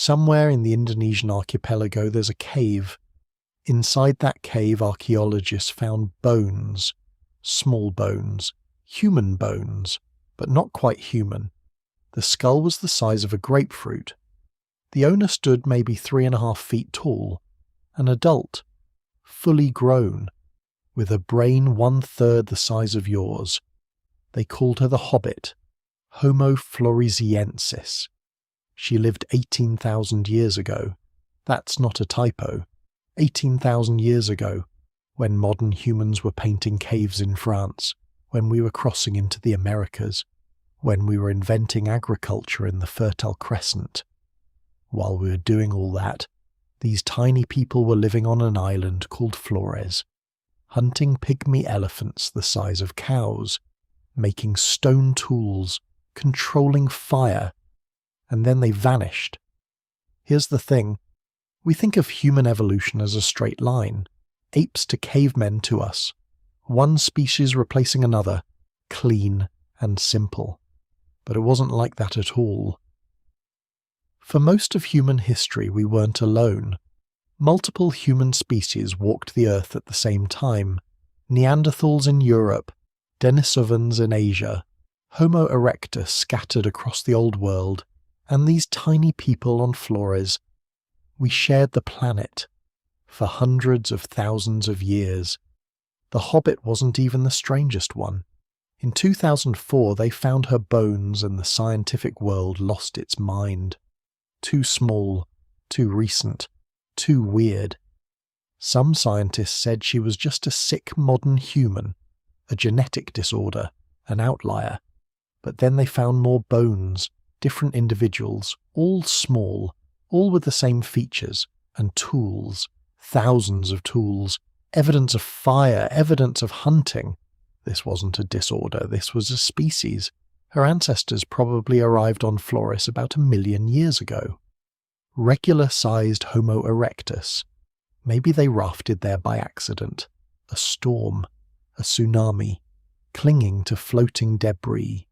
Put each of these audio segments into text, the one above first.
Somewhere in the Indonesian archipelago there's a cave. Inside that cave, archaeologists found bones, small bones, human bones, but not quite human. The skull was the size of a grapefruit. The owner stood maybe 3.5 feet tall, an adult, fully grown, with a brain 1/3 the size of yours. They called her the Hobbit, Homo floresiensis. She lived 18,000 years ago. That's not a typo. 18,000 years ago, when modern humans were painting caves in France, when we were crossing into the Americas, when we were inventing agriculture in the Fertile Crescent. While we were doing all that, these tiny people were living on an island called Flores, hunting pygmy elephants the size of cows, making stone tools, controlling fire, and then they vanished. Here's the thing. We think of human evolution as a straight line, apes to cavemen to us, one species replacing another, clean and simple. But it wasn't like that at all. For most of human history we weren't alone. Multiple human species walked the earth at the same time. Neanderthals in Europe, Denisovans in Asia, Homo erectus scattered across the old world, and these tiny people on Flores. We shared the planet for hundreds of thousands of years. The Hobbit wasn't even the strangest one. In 2004 they found her bones and the scientific world lost its mind. Too small, too recent, too weird. Some scientists said she was just a sick modern human, a genetic disorder, an outlier. But then they found more bones, different individuals, all small, all with the same features, and tools, thousands of tools, evidence of fire, evidence of hunting. This wasn't a disorder, this was a species. Her ancestors probably arrived on Flores about 1 million years ago. Regular-sized Homo erectus. Maybe they rafted there by accident. A storm, a tsunami, clinging to floating debris.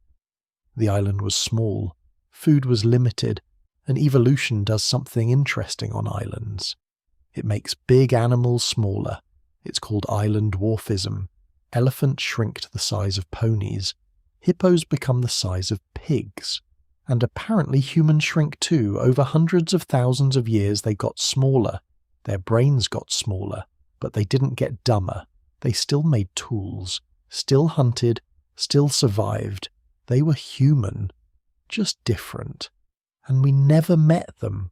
The island was small, food was limited, and evolution does something interesting on islands. It makes big animals smaller. It's called island dwarfism. Elephants shrink to the size of ponies. Hippos become the size of pigs. And apparently humans shrink too. Over hundreds of thousands of years they got smaller. Their brains got smaller, but they didn't get dumber. They still made tools, still hunted, still survived. They were human, just different. And we never met them.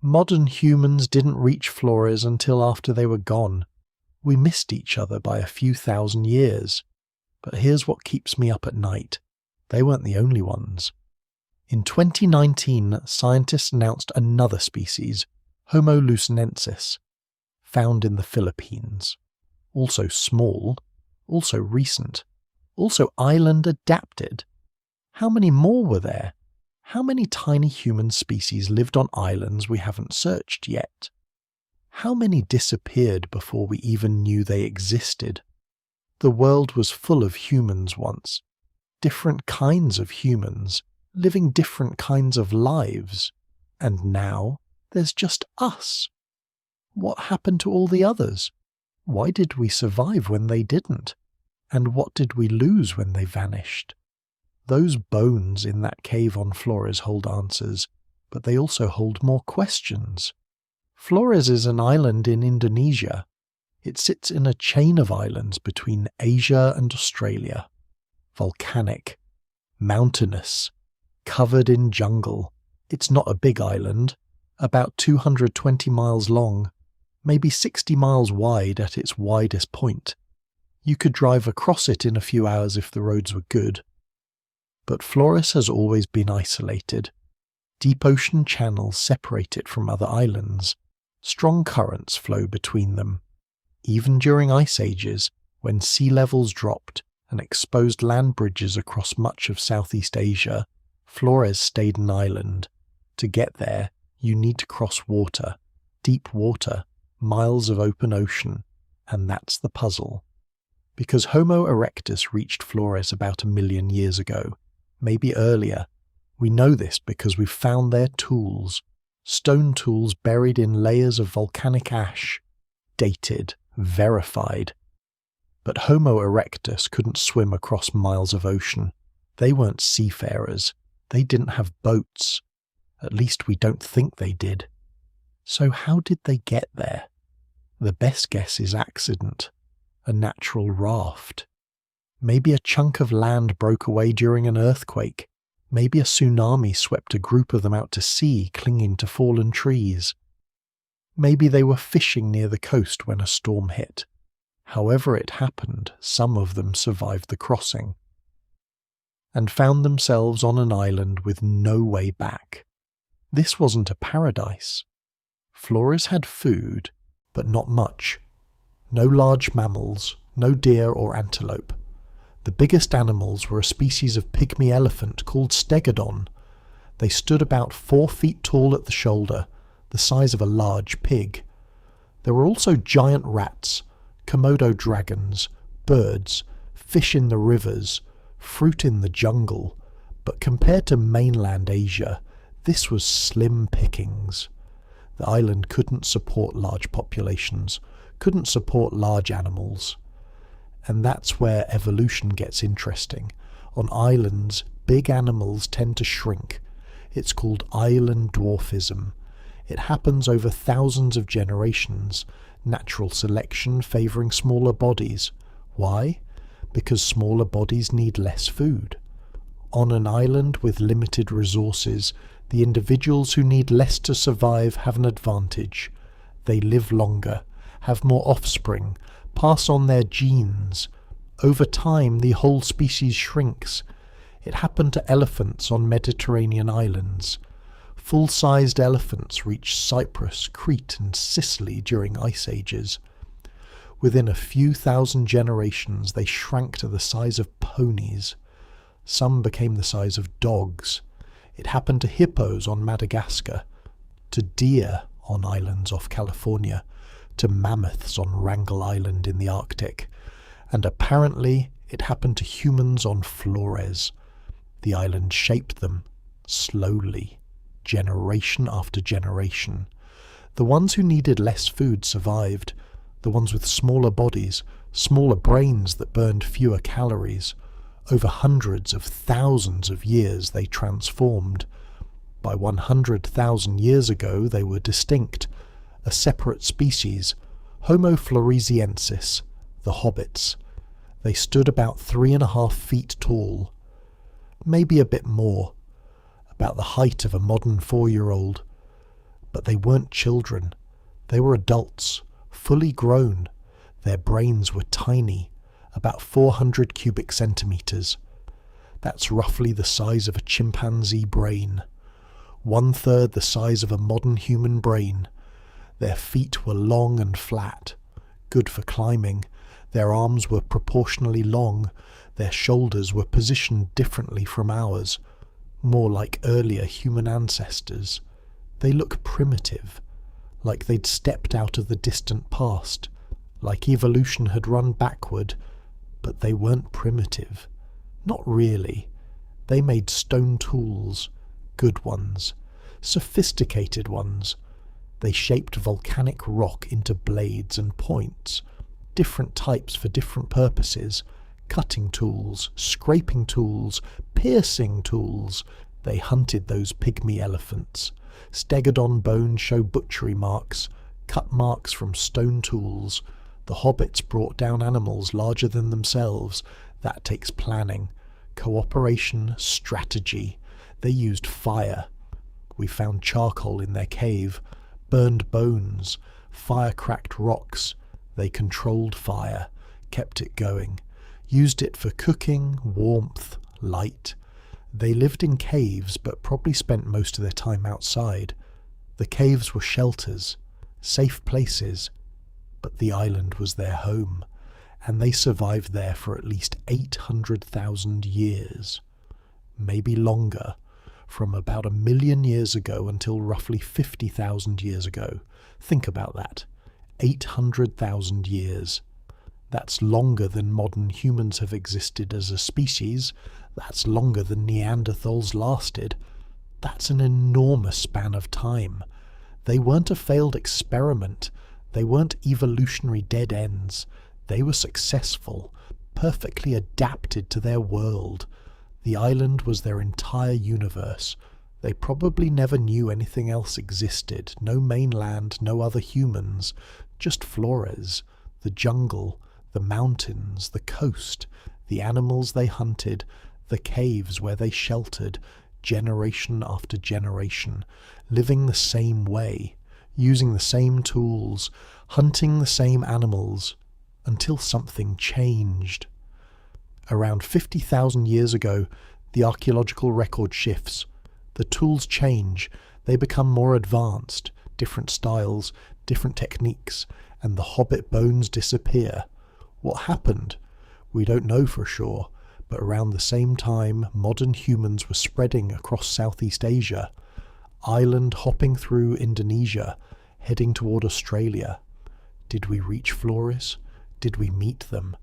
Modern humans didn't reach Flores until after they were gone. We missed each other by a few thousand years. But here's what keeps me up at night. They weren't the only ones. In 2019, scientists announced another species, Homo luzonensis, found in the Philippines. Also small, also recent, also island adapted. How many more were there? How many tiny human species lived on islands we haven't searched yet? How many disappeared before we even knew they existed? The world was full of humans once. Different kinds of humans, living different kinds of lives. And now, there's just us. What happened to all the others? Why did we survive when they didn't? And what did we lose when they vanished? Those bones in that cave on Flores hold answers, but they also hold more questions. Flores is an island in Indonesia. It sits in a chain of islands between Asia and Australia. Volcanic, mountainous, covered in jungle. It's not a big island, about 220 miles long, maybe 60 miles wide at its widest point. You could drive across it in a few hours if the roads were good. But Flores has always been isolated. Deep ocean channels separate it from other islands. Strong currents flow between them. Even during ice ages, when sea levels dropped and exposed land bridges across much of Southeast Asia, Flores stayed an island. To get there, you need to cross water, deep water, miles of open ocean, and that's the puzzle. Because Homo erectus reached Flores about 1 million years ago, maybe earlier. We know this because we've found their tools, Stone tools buried in layers of volcanic ash. Dated, verified. But Homo erectus couldn't swim across miles of ocean. They weren't seafarers. They didn't have boats. At least we don't think they did. So how did they get there? The best guess is accident. A natural raft. Maybe a chunk of land broke away during an earthquake. Maybe a tsunami swept a group of them out to sea, clinging to fallen trees. Maybe they were fishing near the coast when a storm hit. However it happened, some of them survived the crossing and found themselves on an island with no way back. This wasn't a paradise. Flores had food, but not much. No large mammals, no deer or antelope. The biggest animals were a species of pygmy elephant called stegodon. They stood about 4 feet tall at the shoulder, the size of a large pig. There were also giant rats, Komodo dragons, birds, fish in the rivers, fruit in the jungle, but compared to mainland Asia, this was slim pickings. The island couldn't support large populations, couldn't support large animals. And that's where evolution gets interesting. On islands, big animals tend to shrink. It's called island dwarfism. It happens over thousands of generations, natural selection favouring smaller bodies. Why? Because smaller bodies need less food. On an island with limited resources, the individuals who need less to survive have an advantage. They live longer, have more offspring, pass on their genes. Over time, the whole species shrinks. It happened to elephants on Mediterranean islands. Full-sized elephants reached Cyprus, Crete and Sicily during ice ages. Within a few thousand generations, they shrank to the size of ponies. Some became the size of dogs. It happened to hippos on Madagascar, to deer on islands off California, to mammoths on Wrangel Island in the Arctic, and apparently it happened to humans on Flores. The island shaped them, slowly, generation after generation. The ones who needed less food survived, the ones with smaller bodies, smaller brains that burned fewer calories. Over hundreds of thousands of years they transformed. By 100,000 years ago they were distinct, a separate species, Homo floresiensis, the hobbits. They stood about 3.5 feet tall, maybe a bit more, about the height of a modern 4-year-old. But they weren't children. They were adults, fully grown. Their brains were tiny, about 400 cubic centimetres. That's roughly the size of a chimpanzee brain. 1/3 the size of a modern human brain. Their feet were long and flat, good for climbing. Their arms were proportionally long. Their shoulders were positioned differently from ours, more like earlier human ancestors. They look primitive, like they'd stepped out of the distant past, like evolution had run backward, but they weren't primitive. Not really. They made stone tools, good ones, sophisticated ones. They shaped volcanic rock into blades and points, different types for different purposes, cutting tools, scraping tools, piercing tools. They hunted those pygmy elephants. Stegodon bones show butchery marks, cut marks from stone tools. The hobbits brought down animals larger than themselves. That takes planning, cooperation, strategy. They used fire. We found charcoal in their cave, burned bones, fire-cracked rocks. They controlled fire, kept it going, used it for cooking, warmth, light. They lived in caves, but probably spent most of their time outside. The caves were shelters, safe places, but the island was their home, and they survived there for at least 800,000 years. Maybe longer, from about 1 million years ago until roughly 50,000 years ago. Think about that. 800,000 years. That's longer than modern humans have existed as a species. That's longer than Neanderthals lasted. That's an enormous span of time. They weren't a failed experiment. They weren't evolutionary dead ends. They were successful, perfectly adapted to their world. The island was their entire universe. They probably never knew anything else existed. No mainland, no other humans. Just Flores, the jungle, the mountains, the coast, the animals they hunted, the caves where they sheltered, generation after generation, living the same way, using the same tools, hunting the same animals, until something changed. Around 50,000 years ago, the archaeological record shifts. The tools change, they become more advanced, different styles, different techniques, and the Hobbit bones disappear. What happened? We don't know for sure, but around the same time, modern humans were spreading across Southeast Asia, island hopping through Indonesia, heading toward Australia. Did we reach Flores? Did we meet them?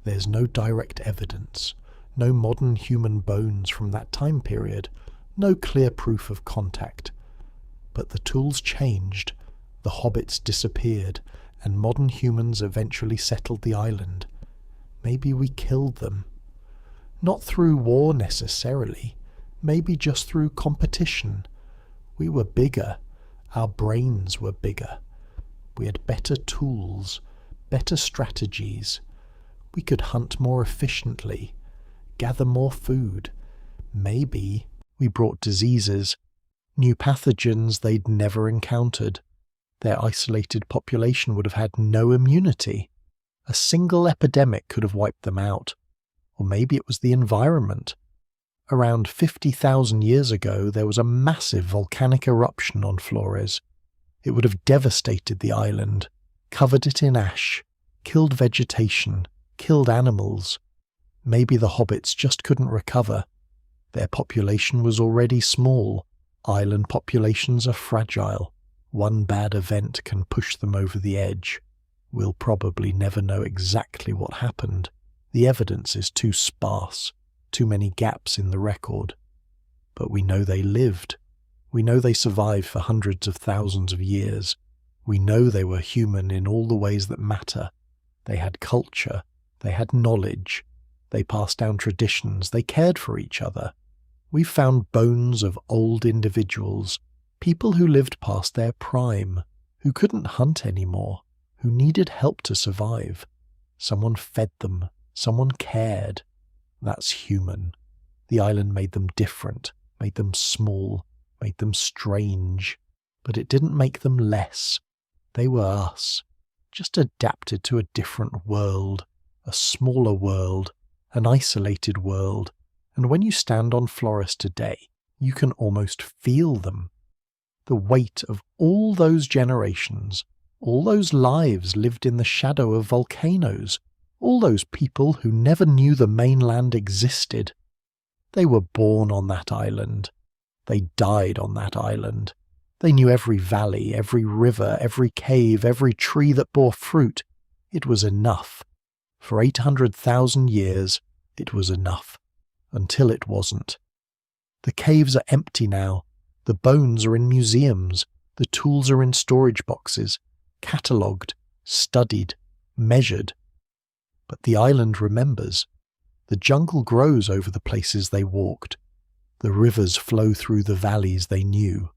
There's no direct evidence, no modern human bones from that time period, no clear proof of contact. But the tools changed, the hobbits disappeared, and modern humans eventually settled the island. Maybe we killed them. Not through war necessarily, maybe just through competition. We were bigger, our brains were bigger. We had better tools, better strategies. We could hunt more efficiently, gather more food. Maybe we brought diseases, new pathogens they'd never encountered. Their isolated population would have had no immunity. A single epidemic could have wiped them out. Or maybe it was the environment. Around 50,000 years ago, there was a massive volcanic eruption on Flores. It would have devastated the island, covered it in ash, killed vegetation, killed animals. Maybe the hobbits just couldn't recover. Their population was already small. Island populations are fragile. One bad event can push them over the edge. We'll probably never know exactly what happened. The evidence is too sparse, too many gaps in the record. But we know they lived. We know they survived for hundreds of thousands of years. We know they were human in all the ways that matter. They had culture. They had knowledge. They passed down traditions. They cared for each other. We've found bones of old individuals, people who lived past their prime, who couldn't hunt anymore, who needed help to survive. Someone fed them. Someone cared. That's human. The island made them different, made them small, made them strange. But it didn't make them less. They were us, just adapted to a different world, a smaller world, an isolated world. And when you stand on Flores today, you can almost feel them. The weight of all those generations, all those lives lived in the shadow of volcanoes, all those people who never knew the mainland existed. They were born on that island. They died on that island. They knew every valley, every river, every cave, every tree that bore fruit. It was enough. For 800,000 years, it was enough. Until it wasn't. The caves are empty now. The bones are in museums. The tools are in storage boxes, catalogued, studied, measured. But the island remembers. The jungle grows over the places they walked. The rivers flow through the valleys they knew.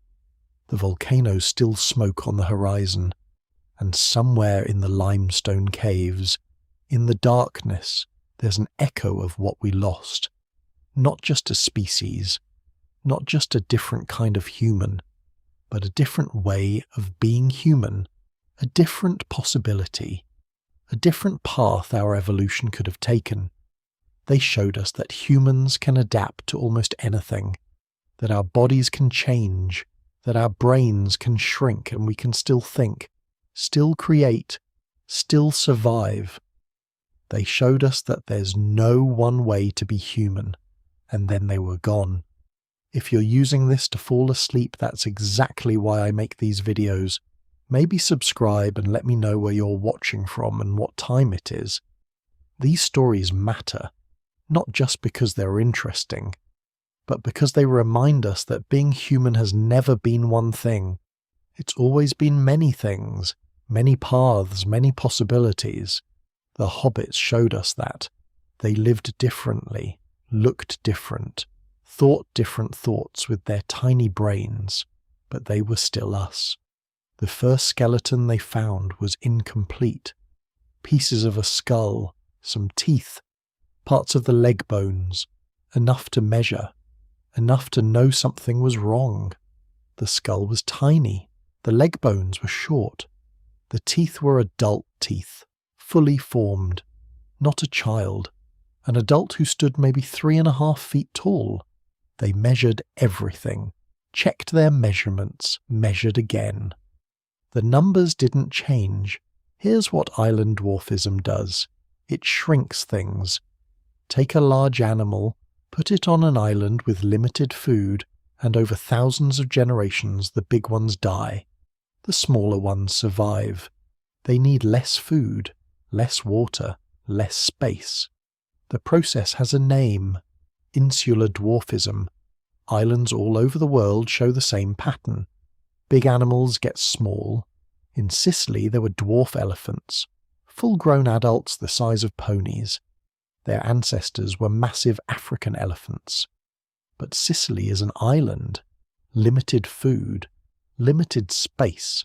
The volcanoes still smoke on the horizon. And somewhere in the limestone caves, in the darkness, there's an echo of what we lost. Not just a species, not just a different kind of human, but a different way of being human, a different possibility, a different path our evolution could have taken. They showed us that humans can adapt to almost anything, that our bodies can change, that our brains can shrink and we can still think, still create, still survive. They showed us that there's no one way to be human. And then they were gone. If you're using this to fall asleep, that's exactly why I make these videos. Maybe subscribe and let me know where you're watching from and what time it is. These stories matter, not just because they're interesting, but because they remind us that being human has never been one thing. It's always been many things, many paths, many possibilities. The hobbits showed us that. They lived differently, looked different, thought different thoughts with their tiny brains, but they were still us. The first skeleton they found was incomplete. Pieces of a skull, some teeth, parts of the leg bones, enough to measure, enough to know something was wrong. The skull was tiny, the leg bones were short. The teeth were adult teeth, fully formed, not a child, an adult who stood maybe 3.5 feet tall. They measured everything, checked their measurements, measured again. The numbers didn't change. Here's what island dwarfism does. It shrinks things. Take a large animal, put it on an island with limited food, and over thousands of generations the big ones die. The smaller ones survive. They need less food, less water, less space. The process has a name: insular dwarfism. Islands all over the world show the same pattern. Big animals get small. In Sicily there were dwarf elephants, full-grown adults the size of ponies. Their ancestors were massive African elephants. But Sicily is an island. Limited food, limited space.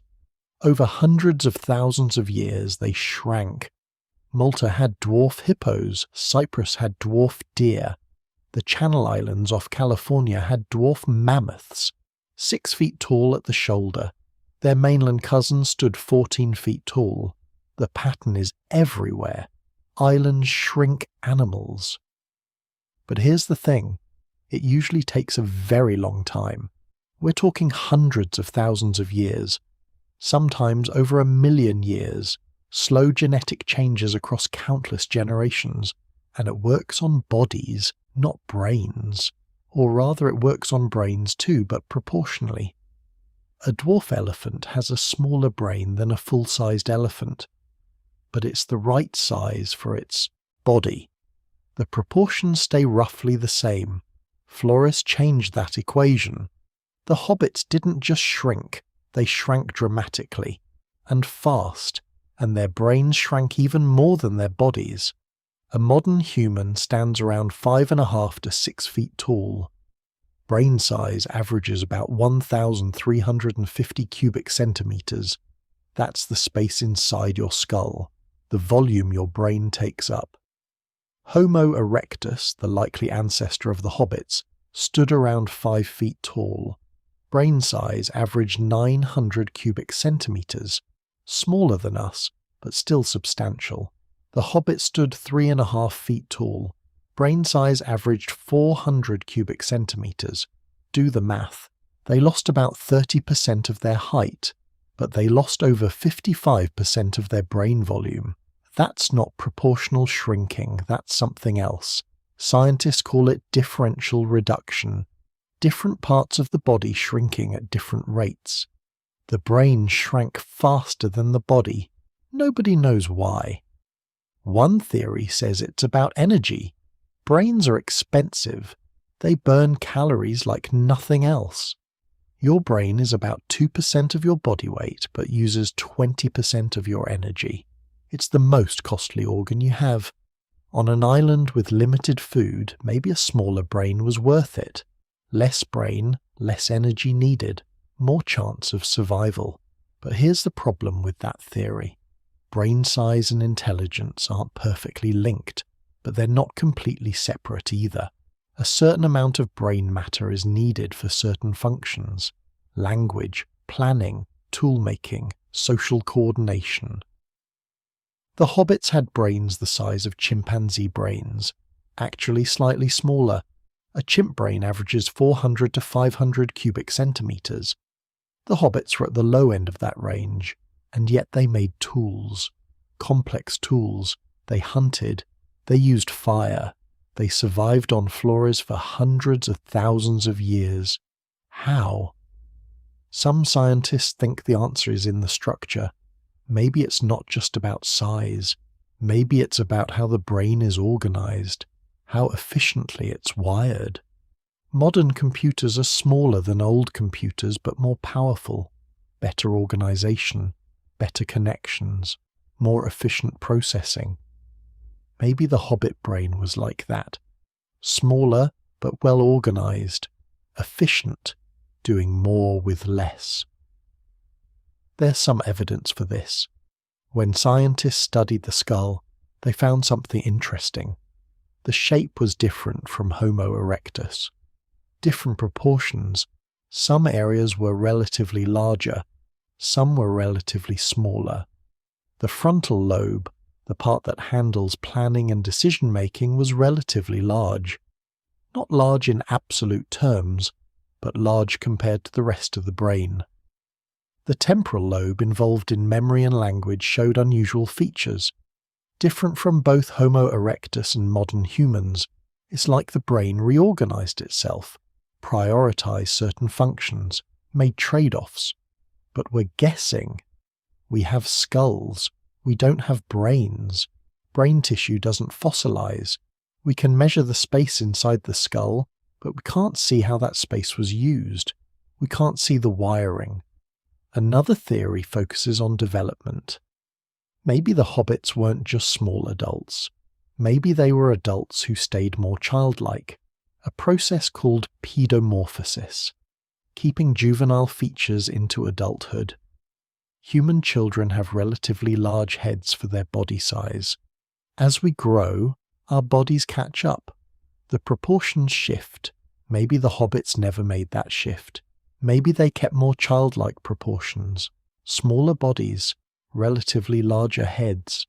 Over hundreds of thousands of years they shrank. Malta had dwarf hippos, Cyprus had dwarf deer. The Channel Islands off California had dwarf mammoths, 6 feet tall at the shoulder. Their mainland cousins stood 14 feet tall. The pattern is everywhere. Islands shrink animals. But here's the thing. It usually takes a very long time. We're talking hundreds of thousands of years, sometimes over 1 million years, slow genetic changes across countless generations, and it works on bodies, not brains. Or rather, it works on brains too, but proportionally. A dwarf elephant has a smaller brain than a full-sized elephant, but it's the right size for its body. The proportions stay roughly the same. Flores changed that equation. The hobbits didn't just shrink, they shrank dramatically, and fast, and their brains shrank even more than their bodies. A modern human stands around 5.5 to 6 feet tall. Brain size averages about 1,350 cubic centimeters. That's the space inside your skull, the volume your brain takes up. Homo erectus, the likely ancestor of the hobbits, stood around 5 feet tall. Brain size averaged 900 cubic centimeters, smaller than us, but still substantial. The hobbit stood 3.5 feet tall. Brain size averaged 400 cubic centimeters. Do the math. They lost about 30% of their height, but they lost over 55% of their brain volume. That's not proportional shrinking, that's something else. Scientists call it differential reduction. Different parts of the body shrinking at different rates. The brain shrank faster than the body. Nobody knows why. One theory says it's about energy. Brains are expensive. They burn calories like nothing else. Your brain is about 2% of your body weight, but uses 20% of your energy. It's the most costly organ you have. On an island with limited food, maybe a smaller brain was worth it. Less brain, less energy needed, more chance of survival. But here's the problem with that theory. Brain size and intelligence aren't perfectly linked, but they're not completely separate either. A certain amount of brain matter is needed for certain functions: language, planning, tool-making, social coordination. The hobbits had brains the size of chimpanzee brains, actually slightly smaller. A chimp brain averages 400 to 500 cubic centimeters. The hobbits were at the low end of that range, and yet they made tools, complex tools. They hunted, they used fire, they survived on Flores for hundreds of thousands of years. How? Some scientists think the answer is in the structure. Maybe it's not just about size. Maybe it's about how the brain is organized, how efficiently it's wired. Modern computers are smaller than old computers but more powerful. better organization, better connections, more efficient processing. Maybe the Hobbit brain was like that. Smaller, but well organized, efficient, doing more with less. There's some evidence for this. When scientists studied the skull, they found something interesting. The shape was different from Homo erectus. Different proportions. Some areas were relatively larger, some were relatively smaller. The frontal lobe, the part that handles planning and decision-making, was relatively large. Not large in absolute terms, but large compared to the rest of the brain. The temporal lobe involved in memory and language showed unusual features. Different from both Homo erectus and modern humans, it's like the brain reorganized itself, prioritized certain functions, made trade-offs. But we're guessing. We have skulls. We don't have brains. Brain tissue doesn't fossilize. We can measure the space inside the skull, but we can't see how that space was used. We can't see the wiring. Another theory focuses on development. Maybe the hobbits weren't just small adults. Maybe they were adults who stayed more childlike, a process called pedomorphosis, keeping juvenile features into adulthood. Human children have relatively large heads for their body size. As we grow, our bodies catch up. The proportions shift. Maybe the hobbits never made that shift. Maybe they kept more childlike proportions, smaller bodies, relatively larger heads,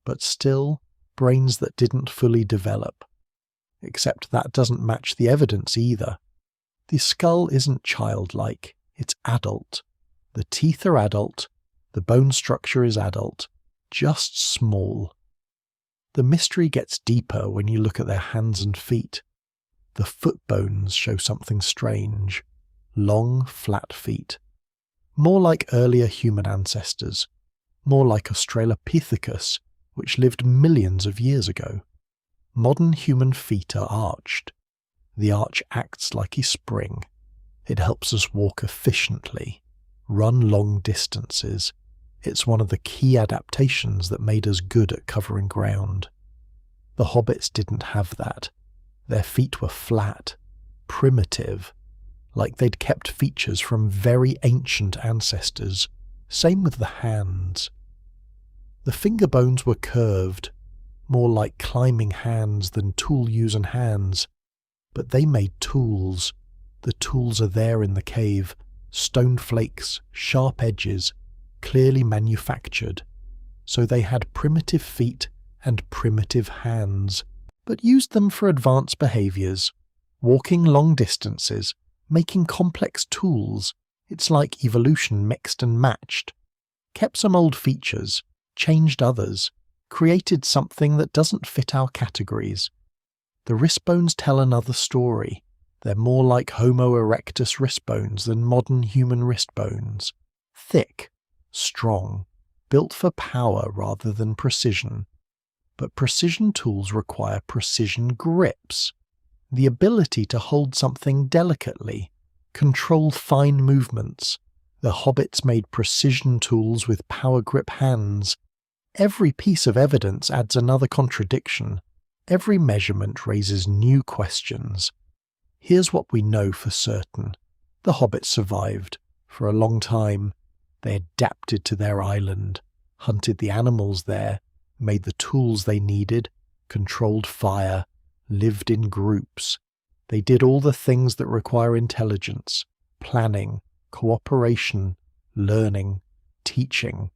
but still brains that didn't fully develop. Except that doesn't match the evidence either. The skull isn't childlike, it's adult. The teeth are adult, the bone structure is adult, just small. The mystery gets deeper when you look at their hands and feet. The foot bones show something strange. Long, flat feet. More like earlier human ancestors. More like Australopithecus, which lived millions of years ago. Modern human feet are arched. The arch acts like a spring. It helps us walk efficiently, run long distances. It's one of the key adaptations that made us good at covering ground. The hobbits didn't have that. Their feet were flat, primitive, like they'd kept features from very ancient ancestors. Same with the hands. The finger bones were curved, more like climbing hands than tool-using hands. But they made tools. The tools are there in the cave. Stone flakes, sharp edges, clearly manufactured. So they had primitive feet and primitive hands, but used them for advanced behaviors. Walking long distances, making complex tools. It's like evolution mixed and matched. Kept some old features, changed others, created something that doesn't fit our categories. The wrist bones tell another story. They're more like Homo erectus wrist bones than modern human wrist bones. Thick, strong, built for power rather than precision. But precision tools require precision grips. The ability to hold something delicately, control fine movements. The hobbits made precision tools with power grip hands. Every piece of evidence adds another contradiction. Every measurement raises new questions. Here's what we know for certain. The hobbits survived. For a long time, they adapted to their island, hunted the animals there, made the tools they needed, controlled fire, lived in groups. They did all the things that require intelligence, planning, cooperation, learning, teaching.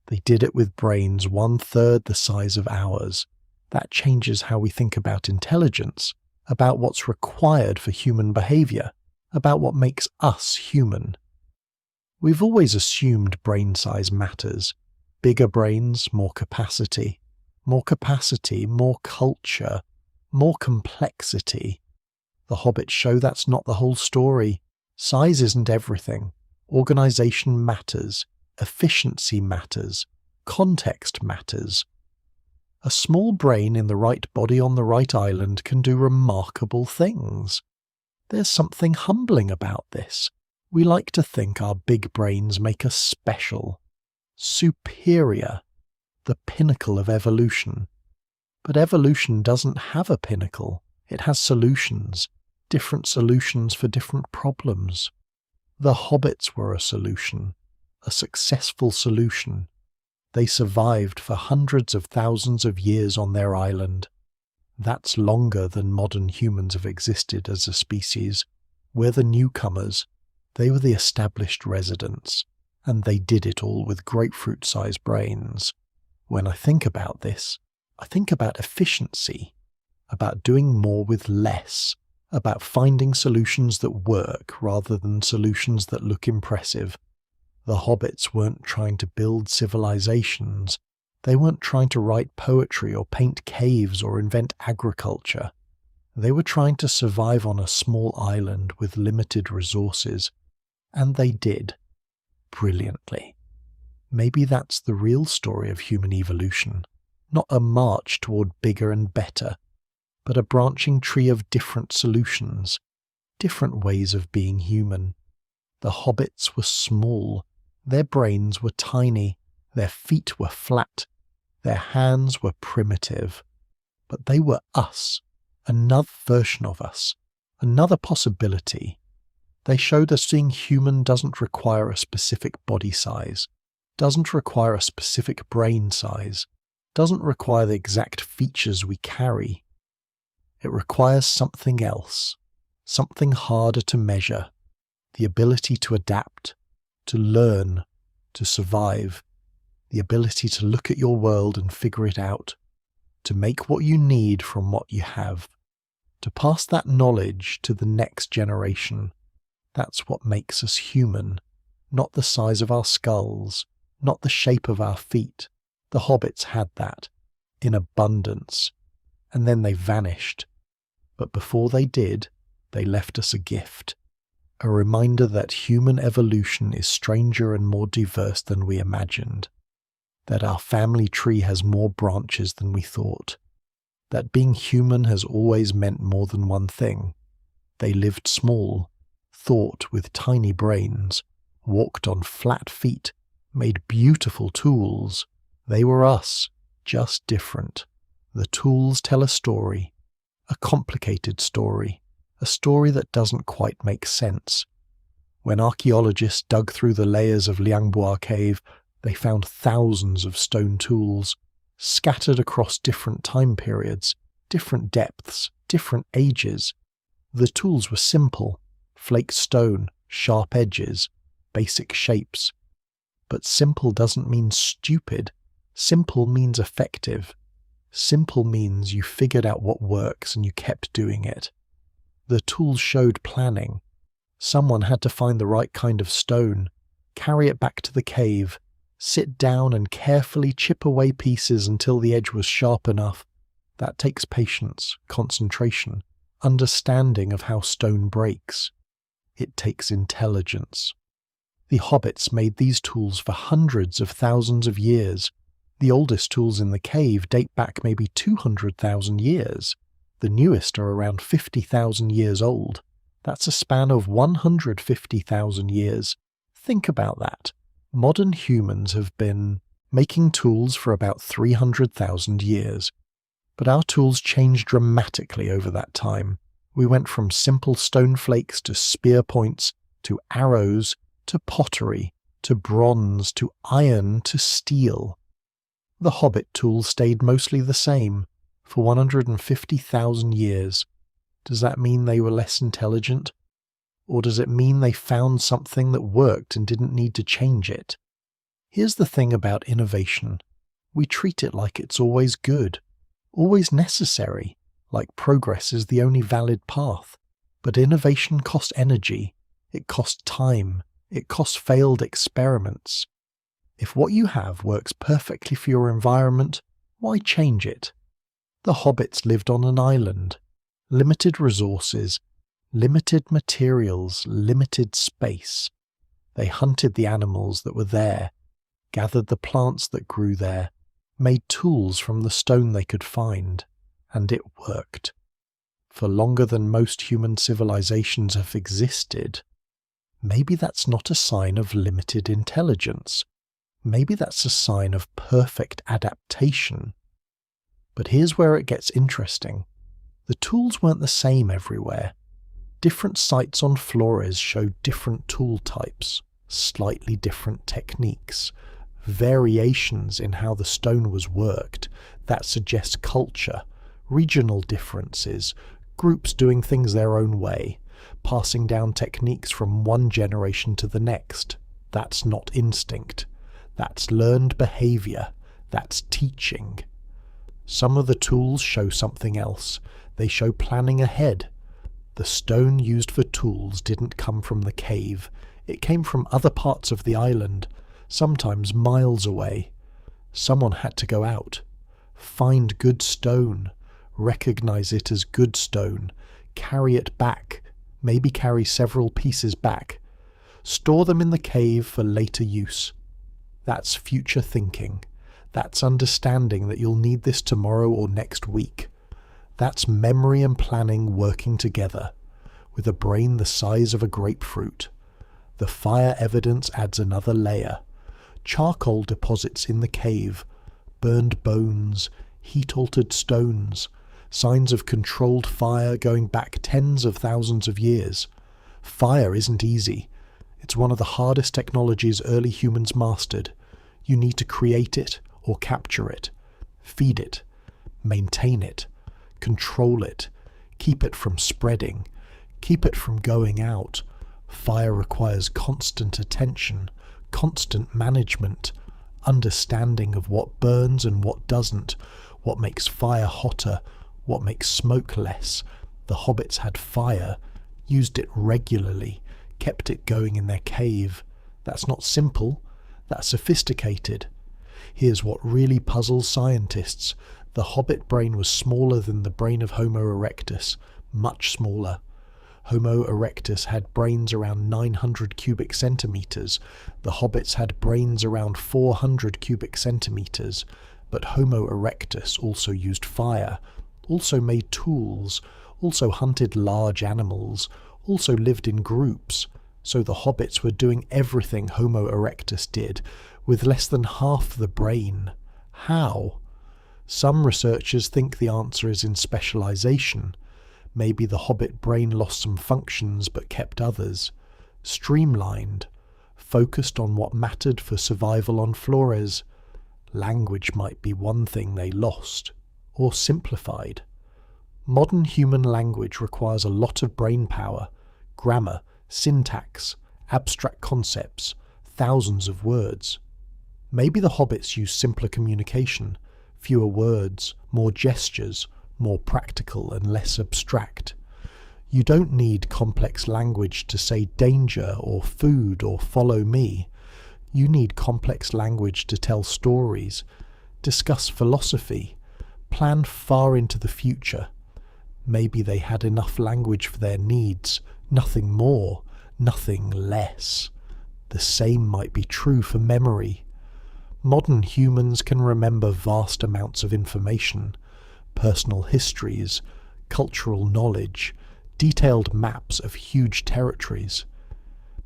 They did it with brains 1/3 the size of ours. That changes how we think about intelligence, about what's required for human behavior, about what makes us human. We've always assumed brain size matters. Bigger brains, more capacity, more culture, more complexity. The hobbits show that's not the whole story. Size isn't everything. Organization matters. Efficiency matters. Context matters. A small brain in the right body on the right island can do remarkable things. There's something humbling about this. We like to think our big brains make us special, superior, the pinnacle of evolution. But evolution doesn't have a pinnacle. It has solutions, different solutions for different problems. The hobbits were a solution, a successful solution. They survived for hundreds of thousands of years on their island. That's longer than modern humans have existed as a species. We're the newcomers. They were the established residents, and they did it all with grapefruit-sized brains. When I think about this, I think about efficiency, about doing more with less, about finding solutions that work rather than solutions that look impressive. The hobbits weren't trying to build civilizations. They weren't trying to write poetry or paint caves or invent agriculture. They were trying to survive on a small island with limited resources. And they did. Brilliantly. Maybe that's the real story of human evolution. Not a march toward bigger and better, but a branching tree of different solutions, different ways of being human. The hobbits were small. Their brains were tiny. Their feet were flat. Their hands were primitive. But they were us, another version of us, another possibility. They showed us being human doesn't require a specific body size, doesn't require a specific brain size, doesn't require the exact features we carry. It requires something else, something harder to measure, the ability to adapt, to learn, to survive, the ability to look at your world and figure it out, to make what you need from what you have, to pass that knowledge to the next generation. That's what makes us human, not the size of our skulls, not the shape of our feet. The hobbits had that, in abundance, and then they vanished. But before they did, they left us a gift, a reminder that human evolution is stranger and more diverse than we imagined, that our family tree has more branches than we thought, that being human has always meant more than one thing. They lived small, thought with tiny brains, walked on flat feet, made beautiful tools. They were us, just different. The tools tell a story, a complicated story, a story that doesn't quite make sense. When archaeologists dug through the layers of Liangbua cave, they found thousands of stone tools, scattered across different time periods, different depths, different ages. The tools were simple, flake stone, sharp edges, basic shapes. But simple doesn't mean stupid. Simple means effective. Simple means you figured out what works and you kept doing it. The tools showed planning. Someone had to find the right kind of stone, carry it back to the cave, sit down and carefully chip away pieces until the edge was sharp enough. That takes patience, concentration, understanding of how stone breaks. It takes intelligence. The hobbits made these tools for hundreds of thousands of years. The oldest tools in the cave date back maybe 200,000 years. The newest are around 50,000 years old. That's a span of 150,000 years. Think about that. Modern humans have been making tools for about 300,000 years. But our tools changed dramatically over that time. We went from simple stone flakes to spear points, to arrows, to pottery, to bronze, to iron, to steel. The hobbit tools stayed mostly the same for 150,000 years. Does that mean they were less intelligent? Or does it mean they found something that worked and didn't need to change it? Here's the thing about innovation. We treat it like it's always good, always necessary, like progress is the only valid path. But innovation costs energy, it costs time, it costs failed experiments. If what you have works perfectly for your environment, why change it? The hobbits lived on an island. Limited resources, limited materials, limited space. They hunted the animals that were there, gathered the plants that grew there, made tools from the stone they could find, and it worked. For longer than most human civilizations have existed, maybe that's not a sign of limited intelligence. Maybe that's a sign of perfect adaptation. But here's where it gets interesting. The tools weren't the same everywhere. Different sites on Flores show different tool types, slightly different techniques, variations in how the stone was worked that suggest culture, regional differences, groups doing things their own way, passing down techniques from one generation to the next. That's not instinct. That's learned behavior. That's teaching. Some of the tools show something else. They show planning ahead. The stone used for tools didn't come from the cave. It came from other parts of the island, sometimes miles away. Someone had to go out, find good stone, recognize it as good stone, carry it back, maybe carry several pieces back, store them in the cave for later use. That's future thinking. That's understanding that you'll need this tomorrow or next week. That's memory and planning working together, with a brain the size of a grapefruit. The fire evidence adds another layer. Charcoal deposits in the cave, burned bones, heat-altered stones, signs of controlled fire going back tens of thousands of years. Fire isn't easy. It's one of the hardest technologies early humans mastered. You need to create it or capture it, feed it, maintain it, control it, keep it from spreading, keep it from going out. Fire requires constant attention, constant management, understanding of what burns and what doesn't, what makes fire hotter, what makes smoke less. The hobbits had fire, used it regularly, kept it going in their cave. That's not simple, that's sophisticated. Here's what really puzzles scientists. The hobbit brain was smaller than the brain of Homo erectus, much smaller. Homo erectus had brains around 900 cubic centimeters. The hobbits had brains around 400 cubic centimeters. But Homo erectus also used fire, also made tools, also hunted large animals, also lived in groups. So the hobbits were doing everything Homo erectus did, with less than half the brain. How? Some researchers think the answer is in specialization. Maybe the hobbit brain lost some functions but kept others. Streamlined, focused on what mattered for survival on Flores. Language might be one thing they lost, or simplified. Modern human language requires a lot of brain power, grammar, syntax, abstract concepts, thousands of words. Maybe the hobbits used simpler communication, fewer words, more gestures, more practical and less abstract. You don't need complex language to say danger or food or follow me. You need complex language to tell stories, discuss philosophy, plan far into the future. Maybe they had enough language for their needs, nothing more, nothing less. The same might be true for memory. Modern humans can remember vast amounts of information, personal histories, cultural knowledge, detailed maps of huge territories.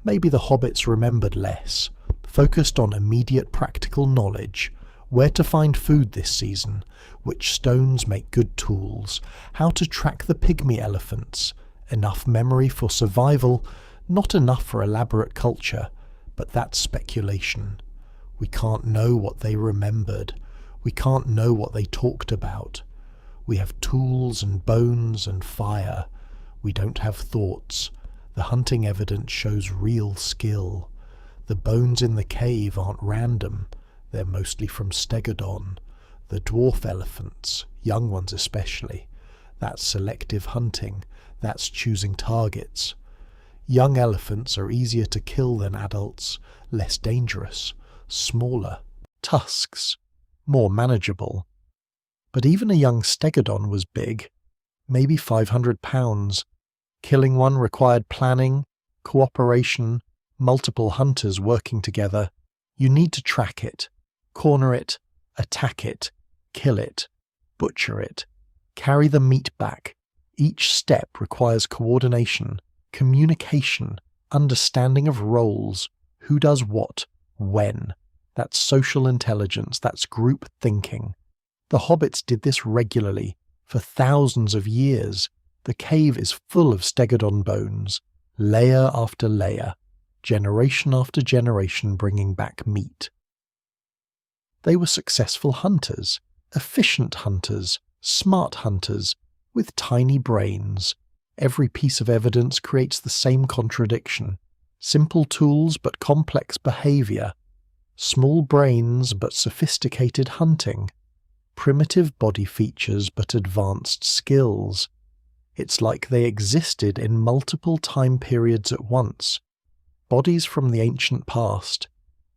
Maybe the hobbits remembered less, focused on immediate practical knowledge, where to find food this season, which stones make good tools, how to track the pygmy elephants, enough memory for survival, not enough for elaborate culture, but that's speculation. We can't know what they remembered. We can't know what they talked about. We have tools and bones and fire. We don't have thoughts. The hunting evidence shows real skill. The bones in the cave aren't random. They're mostly from Stegodon. The dwarf elephants, young ones especially. That's selective hunting. That's choosing targets. Young elephants are easier to kill than adults, less dangerous, smaller. Tusks, more manageable. But even a young stegodon was big, maybe 500 pounds. Killing one required planning, cooperation, multiple hunters working together. You need to track it, corner it, attack it, kill it, butcher it, carry the meat back. Each step requires coordination, communication, understanding of roles, who does what, when. That's social intelligence, that's group thinking. The hobbits did this regularly, for thousands of years. The cave is full of stegodon bones, layer after layer, generation after generation bringing back meat. They were successful hunters, efficient hunters, smart hunters, with tiny brains. Every piece of evidence creates the same contradiction. Simple tools but complex behavior. Small brains but sophisticated hunting. Primitive body features but advanced skills. It's like they existed in multiple time periods at once. Bodies from the ancient past,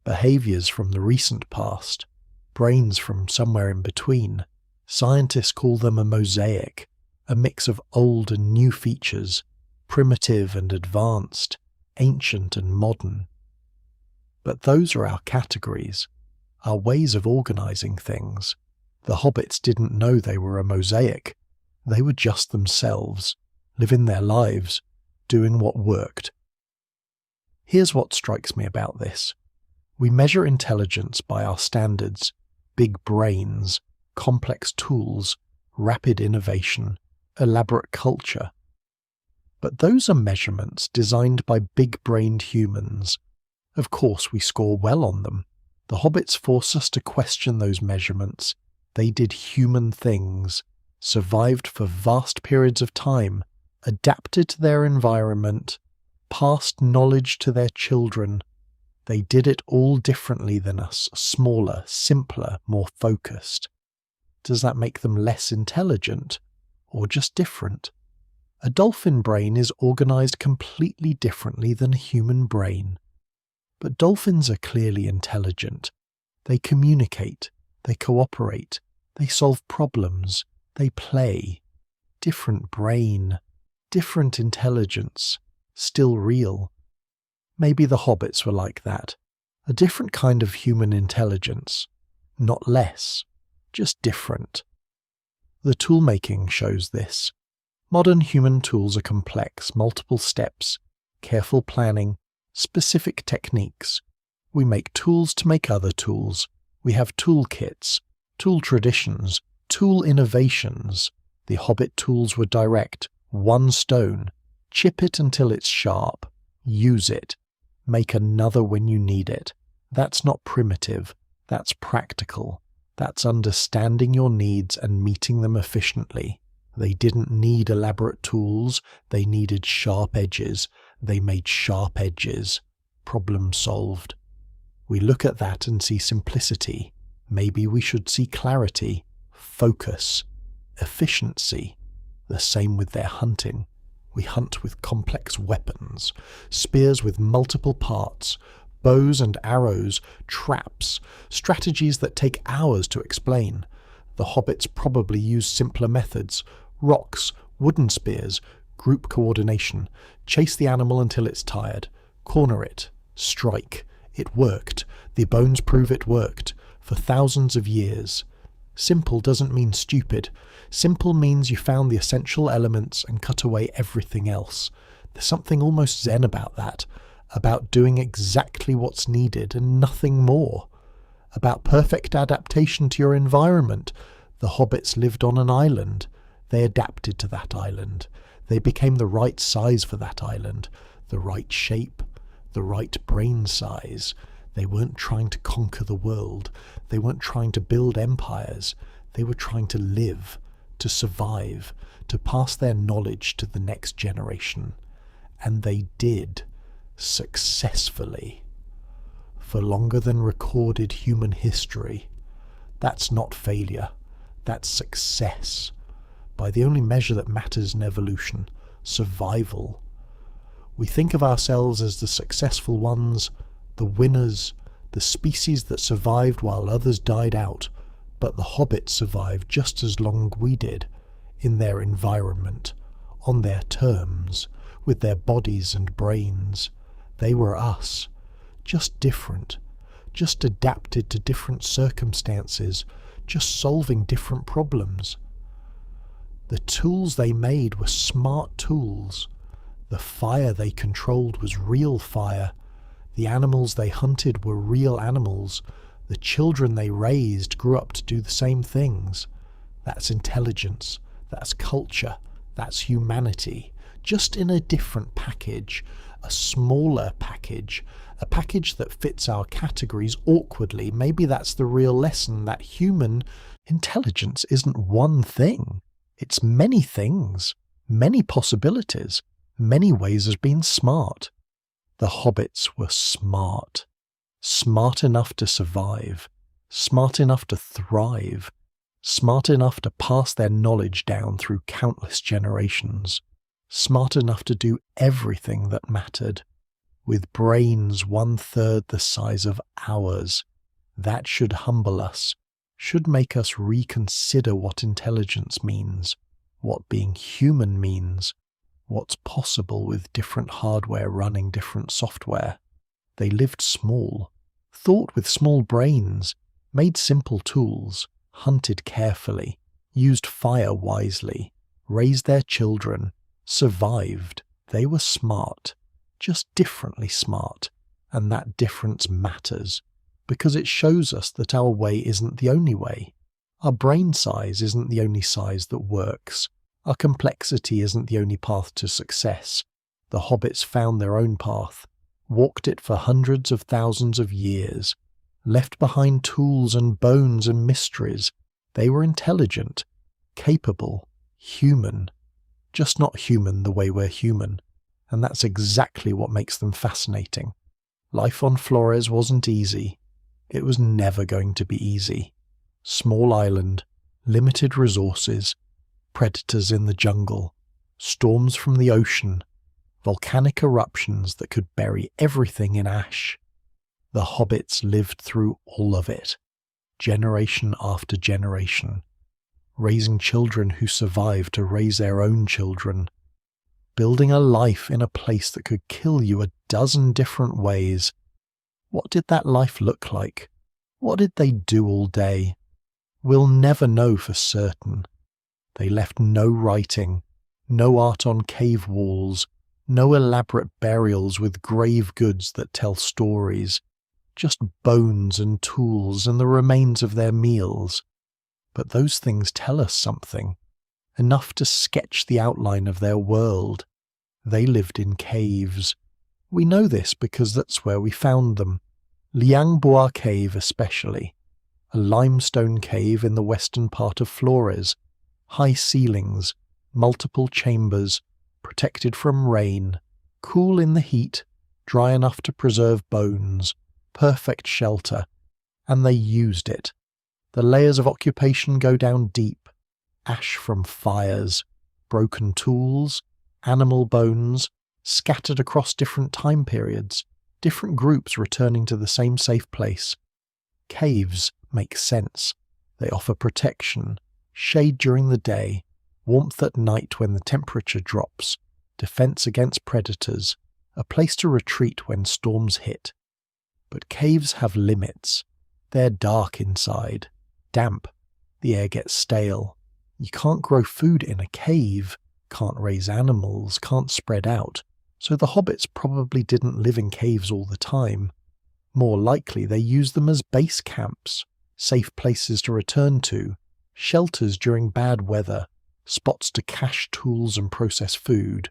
behaviors from the recent past, brains from somewhere in between. Scientists call them a mosaic, a mix of old and new features, primitive and advanced, ancient and modern. But those are our categories, our ways of organizing things. The hobbits didn't know they were a mosaic. They were just themselves, living their lives, doing what worked. Here's what strikes me about this. We measure intelligence by our standards, big brains, complex tools, rapid innovation, elaborate culture. But those are measurements designed by big-brained humans. Of course, we score well on them. The hobbits force us to question those measurements. They did human things, survived for vast periods of time, adapted to their environment, passed knowledge to their children. They did it all differently than us, smaller, simpler, more focused. Does that make them less intelligent, or just different? A dolphin brain is organized completely differently than a human brain. But dolphins are clearly intelligent. They communicate, they cooperate, they solve problems, they play. Different brain, different intelligence, still real. Maybe the hobbits were like that. A different kind of human intelligence. Not less, just different. The tool-making shows this. Modern human tools are complex, multiple steps, careful planning, specific techniques. We make tools to make other tools. We have toolkits, tool traditions, tool innovations. The hobbit tools were direct. One stone. Chip it until it's sharp. Use it. Make another when you need it. That's not primitive. That's practical. That's understanding your needs and meeting them efficiently. They didn't need elaborate tools. They needed sharp edges. They made sharp edges. Problem solved. We look at that and see simplicity. Maybe we should see clarity, focus, efficiency. The same with their hunting. We hunt with complex weapons, spears with multiple parts, bows and arrows, traps, strategies that take hours to explain. The hobbits probably used simpler methods, rocks, wooden spears, group coordination, chase the animal until it's tired, corner it, strike. It worked. The bones prove it worked, for thousands of years. Simple doesn't mean stupid. Simple means you found the essential elements and cut away everything else. There's something almost zen about that, about doing exactly what's needed and nothing more, about perfect adaptation to your environment. The hobbits lived on an island. They adapted to that island. They became the right size for that island, the right shape, the right brain size. They weren't trying to conquer the world. They weren't trying to build empires. They were trying to live, to survive, to pass their knowledge to the next generation. And they did, successfully, for longer than recorded human history. That's not failure. That's success. By the only measure that matters in evolution, survival. We think of ourselves as the successful ones, the winners, the species that survived while others died out, but the hobbits survived just as long we did, in their environment, on their terms, with their bodies and brains. They were us, just different, just adapted to different circumstances, just solving different problems. The tools they made were smart tools. The The fire they controlled was real fire. The animals they hunted were real animals. The children they raised grew up to do the same things. That's intelligence. That's culture. That's humanity. Just in a different package. A smaller package. A package that fits our categories awkwardly. Maybe that's the real lesson, that human intelligence isn't one thing. It's many things. Many possibilities. Many ways of being smart. The hobbits were smart. Smart enough to survive. Smart enough to thrive. Smart enough to pass their knowledge down through countless generations. Smart enough to do everything that mattered. With brains 1/3 the size of ours. That should humble us. Should make us reconsider what intelligence means. What being human means. What's possible with different hardware running different software. They lived small, thought with small brains, made simple tools, hunted carefully, used fire wisely, raised their children, survived. They were smart, just differently smart, and that difference matters, because it shows us that our way isn't the only way. Our brain size isn't the only size that works. Our complexity isn't the only path to success. The hobbits found their own path, walked it for hundreds of thousands of years, left behind tools and bones and mysteries. They were intelligent, capable, human, just not human the way we're human, and that's exactly what makes them fascinating. Life on Flores wasn't easy. It was never going to be easy. Small island, limited resources, predators in the jungle, storms from the ocean, volcanic eruptions that could bury everything in ash. The hobbits lived through all of it, generation after generation, raising children who survived to raise their own children, building a life in a place that could kill you a dozen different ways. What did that life look like? What did they do all day? We'll never know for certain. They left no writing, no art on cave walls, no elaborate burials with grave goods that tell stories, just bones and tools and the remains of their meals. But those things tell us something, enough to sketch the outline of their world. They lived in caves. We know this because that's where we found them. Liang Bua Cave especially, a limestone cave in the western part of Flores. High ceilings, multiple chambers, protected from rain, cool in the heat, dry enough to preserve bones, perfect shelter, and they used it. The layers of occupation go down deep, ash from fires, broken tools, animal bones, scattered across different time periods, different groups returning to the same safe place. Caves make sense. They offer protection, shade during the day, warmth at night when the temperature drops, defense against predators, a place to retreat when storms hit. But caves have limits. They're dark inside, damp, the air gets stale. You can't grow food in a cave, can't raise animals, can't spread out, so the hobbits probably didn't live in caves all the time. More likely they used them as base camps, safe places to return to, shelters during bad weather, spots to cache tools and process food.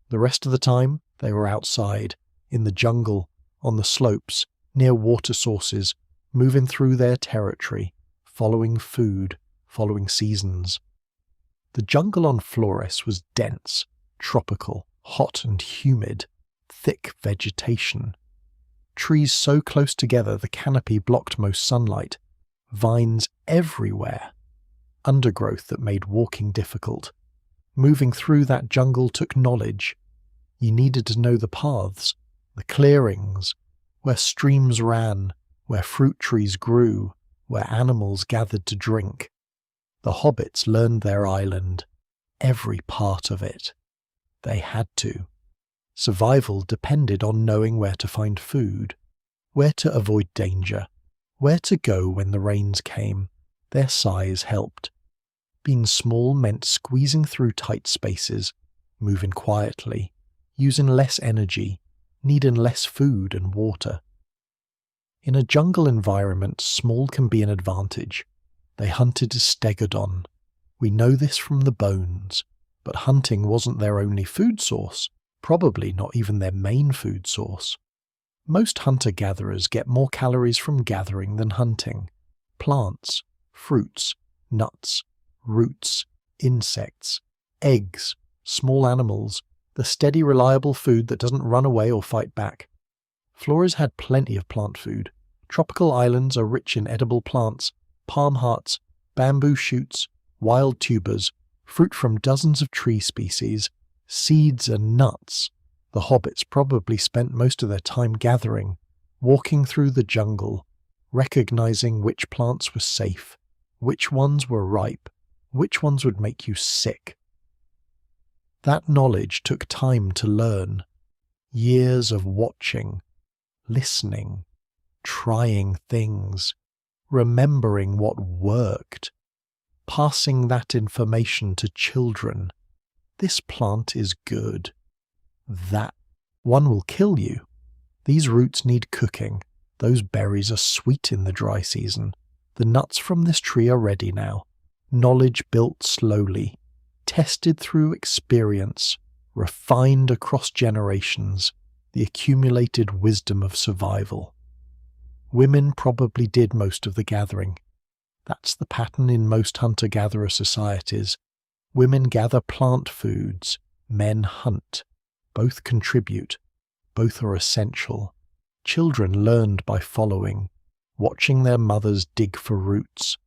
The rest of the time, they were outside, in the jungle, on the slopes, near water sources, moving through their territory, following food, following seasons. The jungle on Flores was dense, tropical, hot and humid, thick vegetation. Trees so close together the canopy blocked most sunlight, vines everywhere. Undergrowth that made walking difficult. Moving through that jungle took knowledge. You needed to know the paths, the clearings, where streams ran, where fruit trees grew, where animals gathered to drink. The hobbits learned their island, every part of it. They had to. Survival depended on knowing where to find food, where to avoid danger, where to go when the rains came. Their size helped. Being small meant squeezing through tight spaces, moving quietly, using less energy, needing less food and water. In a jungle environment, small can be an advantage. They hunted a stegodon. We know this from the bones, but hunting wasn't their only food source, probably not even their main food source. Most hunter-gatherers get more calories from gathering than hunting. Plants, fruits, nuts, roots, insects, eggs, small animals, the steady, reliable food that doesn't run away or fight back. Flores had plenty of plant food. Tropical islands are rich in edible plants, palm hearts, bamboo shoots, wild tubers, fruit from dozens of tree species, seeds and nuts. The hobbits probably spent most of their time gathering, walking through the jungle, recognizing which plants were safe, which ones were ripe, which ones would make you sick. That knowledge took time to learn. Years of watching, listening, trying things, remembering what worked, passing that information to children. This plant is good. That one will kill you. These roots need cooking. Those berries are sweet in the dry season. The nuts from this tree are ready now. Knowledge built slowly, tested through experience, refined across generations, the accumulated wisdom of survival. Women probably did most of the gathering. That's the pattern in most hunter-gatherer societies. Women gather plant foods, men hunt. Both contribute, both are essential. Children learned by following, watching their mothers dig for roots,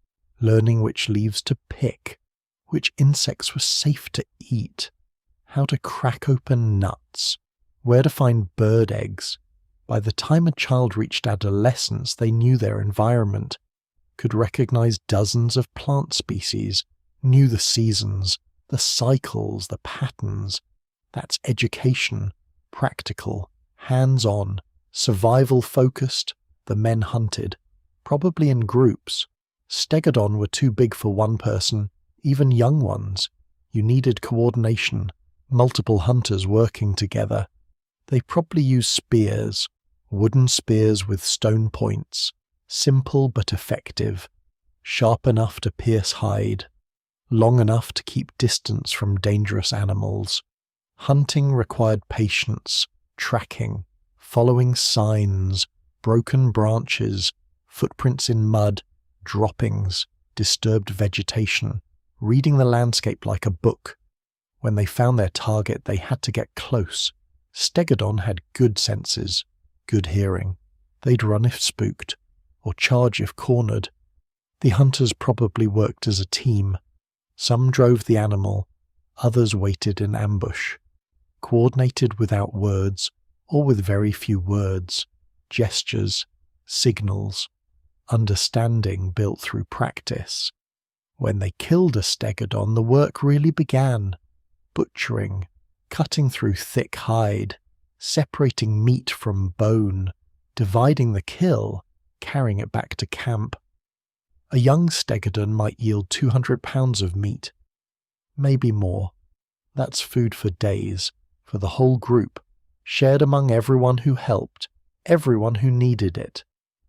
learning which leaves to pick, which insects were safe to eat, how to crack open nuts, where to find bird eggs. By the time a child reached adolescence, they knew their environment, could recognize dozens of plant species, knew the seasons, the cycles, the patterns. That's education, practical, hands-on, survival-focused. The men hunted, probably in groups. Stegodon were too big for one person, even young ones. You needed coordination, multiple hunters working together. They probably used spears, wooden spears with stone points, simple but effective, sharp enough to pierce hide, long enough to keep distance from dangerous animals. Hunting required patience, tracking, following signs, broken branches, footprints in mud, droppings, disturbed vegetation, reading the landscape like a book. When they found their target, they had to get close. Stegodon had good senses, good hearing. They'd run if spooked, or charge if cornered. The hunters probably worked as a team. Some drove the animal, others waited in ambush. Coordinated without words, or with very few words, gestures, signals, understanding built through practice. When they killed a stegodon, the work really began. Butchering, cutting through thick hide, separating meat from bone, dividing the kill, carrying it back to camp. A young stegodon might yield 200 pounds of meat, maybe more. That's food for days, for the whole group, shared among everyone who helped, everyone who needed it.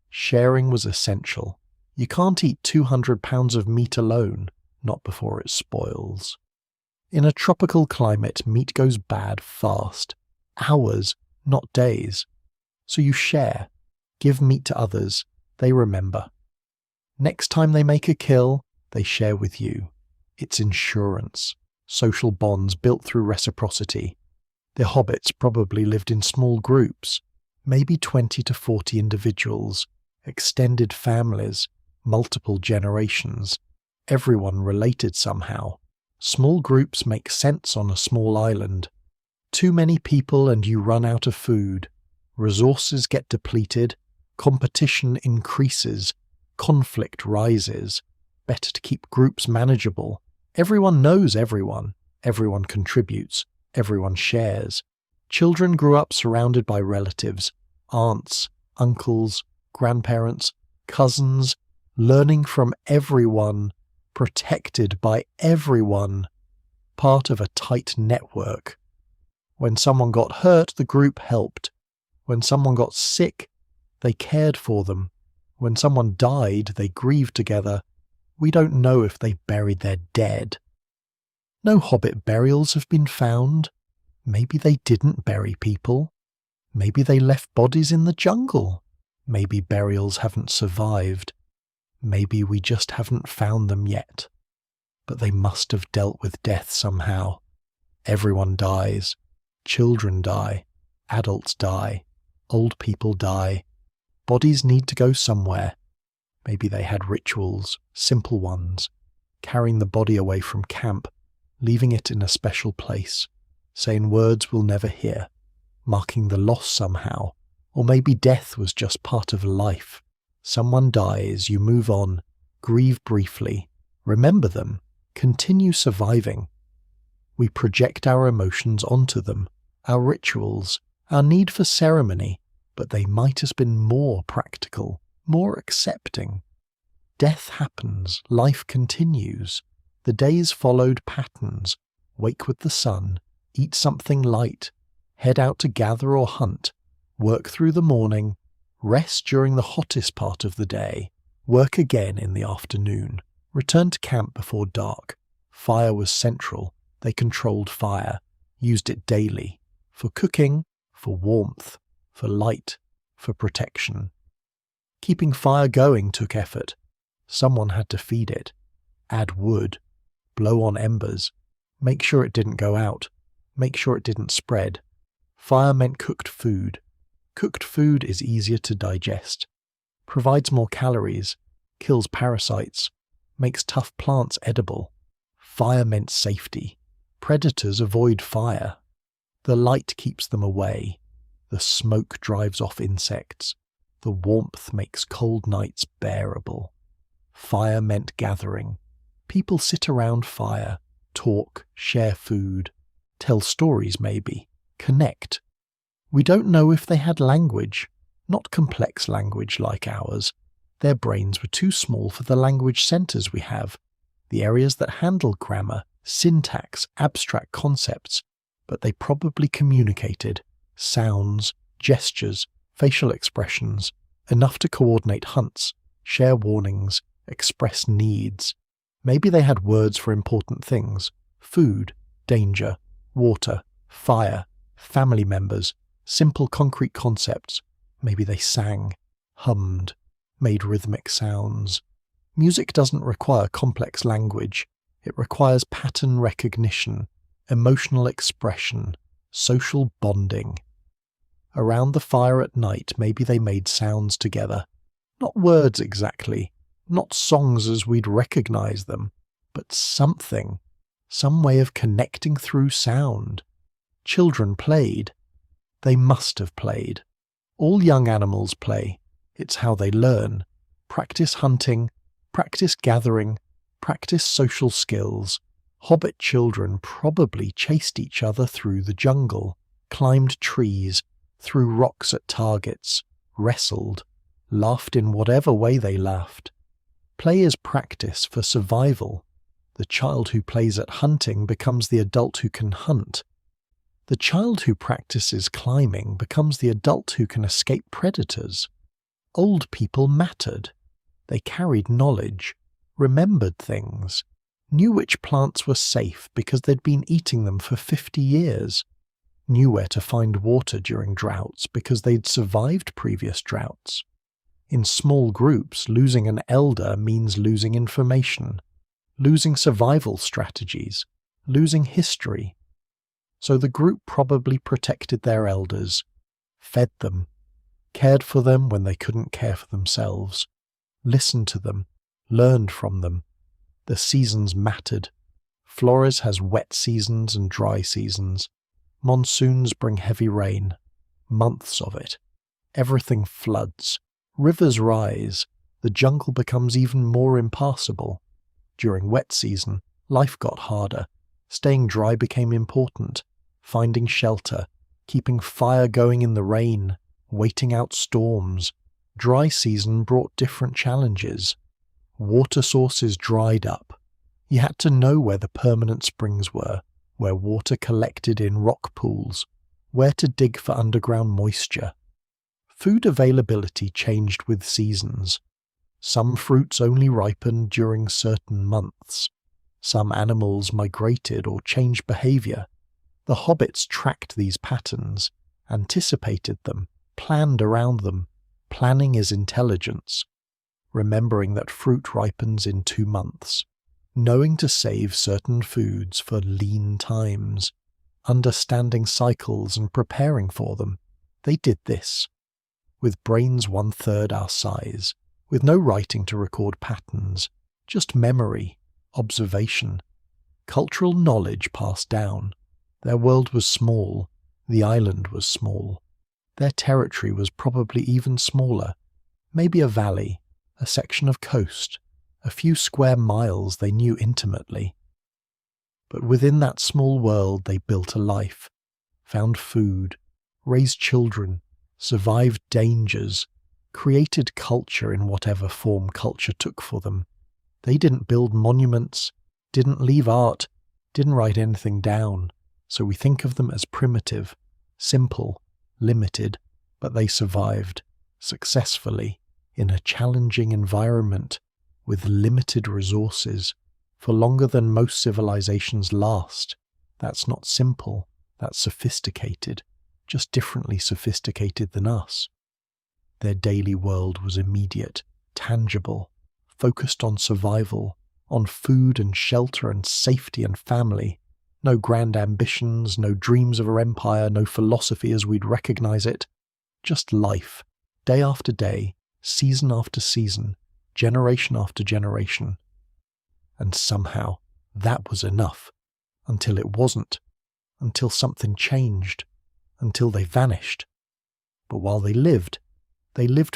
Sharing was essential. You can't eat 200 pounds of meat alone, not before it spoils. In a tropical climate, meat goes bad fast. Hours, not days. So you share. Give meat to others. They remember. Next time they make a kill, they share with you. It's insurance. Social bonds built through reciprocity. The hobbits probably lived in small groups, maybe 20 to 40 individuals, extended families, multiple generations, everyone related somehow. Small groups make sense on a small island. Too many people and you run out of food. Resources get depleted, competition increases, conflict rises. Better to keep groups manageable. Everyone knows everyone. Everyone contributes. Everyone shares. Children grew up surrounded by relatives, aunts, uncles, grandparents, cousins, learning from everyone, protected by everyone, part of a tight network. When someone got hurt, the group helped. When someone got sick, they cared for them. When someone died, they grieved together. We don't know if they buried their dead. No Hobbit burials have been found. Maybe they didn't bury people. Maybe they left bodies in the jungle. Maybe burials haven't survived. Maybe we just haven't found them yet. But they must have dealt with death somehow. Everyone dies. Children die. Adults die. Old people die. Bodies need to go somewhere. Maybe they had rituals, simple ones, carrying the body away from camp, leaving it in a special place, saying words we'll never hear, marking the loss somehow. Or maybe death was just part of life. Someone dies, you move on, grieve briefly, remember them, continue surviving. We project our emotions onto them, our rituals, our need for ceremony, but they might have been more practical, more accepting. Death happens, life continues. The days followed patterns. Wake with the sun, eat something light, head out to gather or hunt, work through the morning, rest during the hottest part of the day, work again in the afternoon, return to camp before dark. Fire was central. They controlled fire, used it daily, for cooking, for warmth, for light, for protection. Keeping fire going took effort. Someone had to feed it, add wood, blow on embers, make sure it didn't go out, make sure it didn't spread. Fire meant cooked food. Cooked food is easier to digest, provides more calories, kills parasites, makes tough plants edible. Fire meant safety. Predators avoid fire. The light keeps them away. The smoke drives off insects. The warmth makes cold nights bearable. Fire meant gathering. People sit around fire, talk, share food, tell stories maybe, connect. We don't know if they had language, not complex language like ours. Their brains were too small for the language centres we have, the areas that handle grammar, syntax, abstract concepts, but they probably communicated sounds, gestures, facial expressions, enough to coordinate hunts, share warnings, express needs. Maybe they had words for important things: food, danger, water, fire, family members, simple concrete concepts. Maybe they sang, hummed, made rhythmic sounds. Music doesn't require complex language. It requires pattern recognition, emotional expression, social bonding. Around the fire at night, maybe they made sounds together. Not words exactly, not songs as we'd recognize them, but something, some way of connecting through sound. Children played. They must have played. All young animals play. It's how they learn. Practice hunting, practice gathering, practice social skills. Hobbit children probably chased each other through the jungle, climbed trees, threw rocks at targets, wrestled, laughed in whatever way they laughed. Play is practice for survival. The child who plays at hunting becomes the adult who can hunt. The child who practices climbing becomes the adult who can escape predators. Old people mattered. They carried knowledge, remembered things, knew which plants were safe because they'd been eating them for 50 years, knew where to find water during droughts because they'd survived previous droughts. In small groups, losing an elder means losing information, losing survival strategies, losing history. So the group probably protected their elders, fed them, cared for them when they couldn't care for themselves, listened to them, learned from them. The seasons mattered. Flores has wet seasons and dry seasons. Monsoons bring heavy rain, months of it. Everything floods. Rivers rise. The jungle becomes even more impassable. During wet season, life got harder. Staying dry became important. Finding shelter, keeping fire going in the rain, waiting out storms. Dry season brought different challenges. Water sources dried up. You had to know where the permanent springs were, where water collected in rock pools, where to dig for underground moisture. Food availability changed with seasons. Some fruits only ripened during certain months. Some animals migrated or changed behavior. The hobbits tracked these patterns, anticipated them, planned around them. Planning is intelligence. Remembering that fruit ripens in 2 months. Knowing to save certain foods for lean times. Understanding cycles and preparing for them. They did this. With brains 1/3 our size, with no writing to record patterns, just memory, observation, cultural knowledge passed down. Their world was small, the island was small. Their territory was probably even smaller, maybe a valley, a section of coast, a few square miles they knew intimately. But within that small world they built a life, found food, raised children, survived dangers, created culture in whatever form culture took for them. They didn't build monuments, didn't leave art, didn't write anything down, so we think of them as primitive, simple, limited, but they survived, successfully, in a challenging environment, with limited resources, for longer than most civilizations last. That's not simple, that's sophisticated, just differently sophisticated than us. Their daily world was immediate, tangible, focused on survival, on food and shelter and safety and family. No grand ambitions, no dreams of an empire, no philosophy as we'd recognize it. Just life, day after day, season after season, generation after generation. And somehow that was enough, until it wasn't, until something changed, until they vanished. But while they lived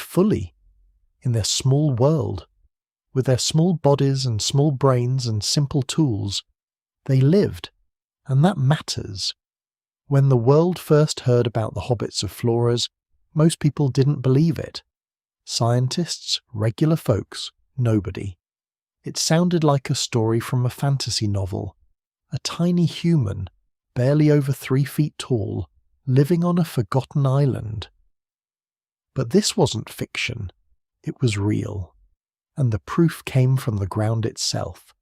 fully, in their small world, with their small bodies and small brains and simple tools. They lived, and that matters. When the world first heard about the hobbits of Flores, most people didn't believe it. Scientists, regular folks, nobody. It sounded like a story from a fantasy novel. A tiny human, barely over 3 feet tall, living on a forgotten island. But this wasn't fiction. It was real. And the proof came from the ground itself.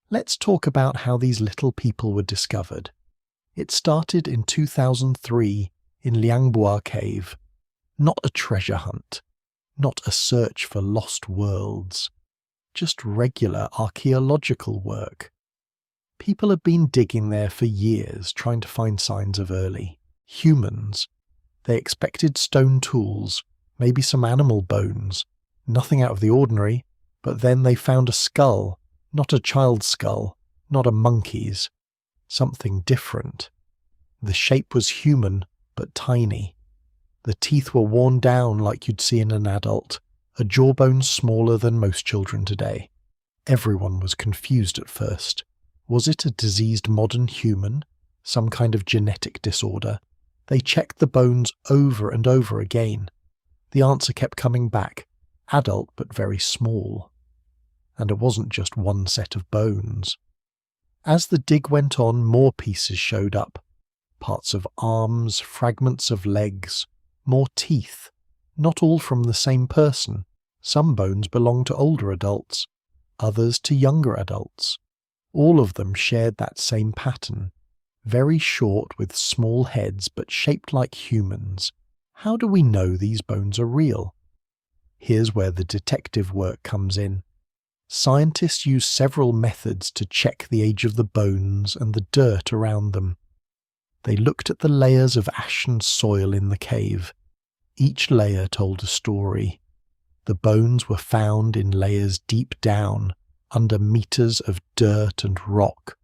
Let's talk about how these little people were discovered. It started in 2003 in Liangbua Cave. Not a treasure hunt. Not a search for lost worlds. Just regular archaeological work. People had been digging there for years, trying to find signs of early humans. They expected stone tools, maybe some animal bones, nothing out of the ordinary, but then they found a skull, not a child's skull, not a monkey's, something different. The shape was human, but tiny. The teeth were worn down like you'd see in an adult, a jawbone smaller than most children today. Everyone was confused at first. Was it a diseased modern human? Some kind of genetic disorder? They checked the bones over and over again. The answer kept coming back, adult but very small. And it wasn't just one set of bones. As the dig went on, more pieces showed up. Parts of arms, fragments of legs, more teeth. Not all from the same person. Some bones belonged to older adults, others to younger adults. All of them shared that same pattern. Very short with small heads but shaped like humans. How do we know these bones are real? Here's where the detective work comes in. Scientists use several methods to check the age of the bones and the dirt around them. They looked at the layers of ashen soil in the cave. Each layer told a story. The bones were found in layers deep down, under meters of dirt and rock.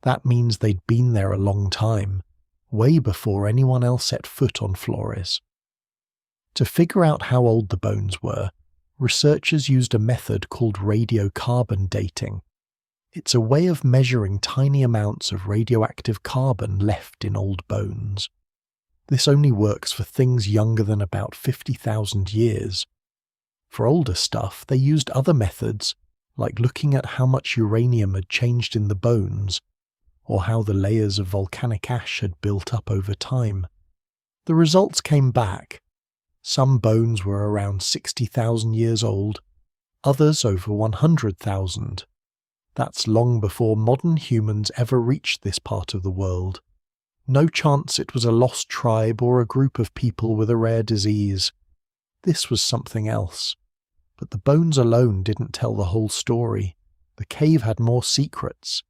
That means they'd been there a long time, way before anyone else set foot on Flores. To figure out how old the bones were, researchers used a method called radiocarbon dating. It's a way of measuring tiny amounts of radioactive carbon left in old bones. This only works for things younger than about 50,000 years. For older stuff, they used other methods, like looking at how much uranium had changed in the bones, or how the layers of volcanic ash had built up over time. The results came back. Some bones were around 60,000 years old, others over 100,000. That's long before modern humans ever reached this part of the world. No chance it was a lost tribe or a group of people with a rare disease. This was something else. But the bones alone didn't tell the whole story. The cave had more secrets.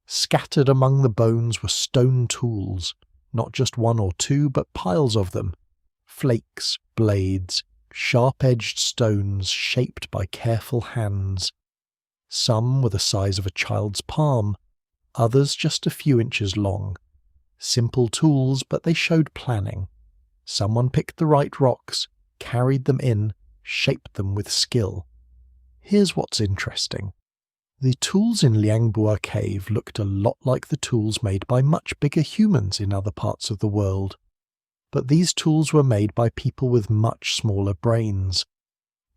Scattered among the bones were stone tools, not just one or two, but piles of them. Flakes, blades, sharp-edged stones shaped by careful hands. Some were the size of a child's palm, others just a few inches long. Simple tools, but they showed planning. Someone picked the right rocks, carried them in, shaped them with skill. Here's what's interesting. The tools in Liangbua Cave looked a lot like the tools made by much bigger humans in other parts of the world. But these tools were made by people with much smaller brains.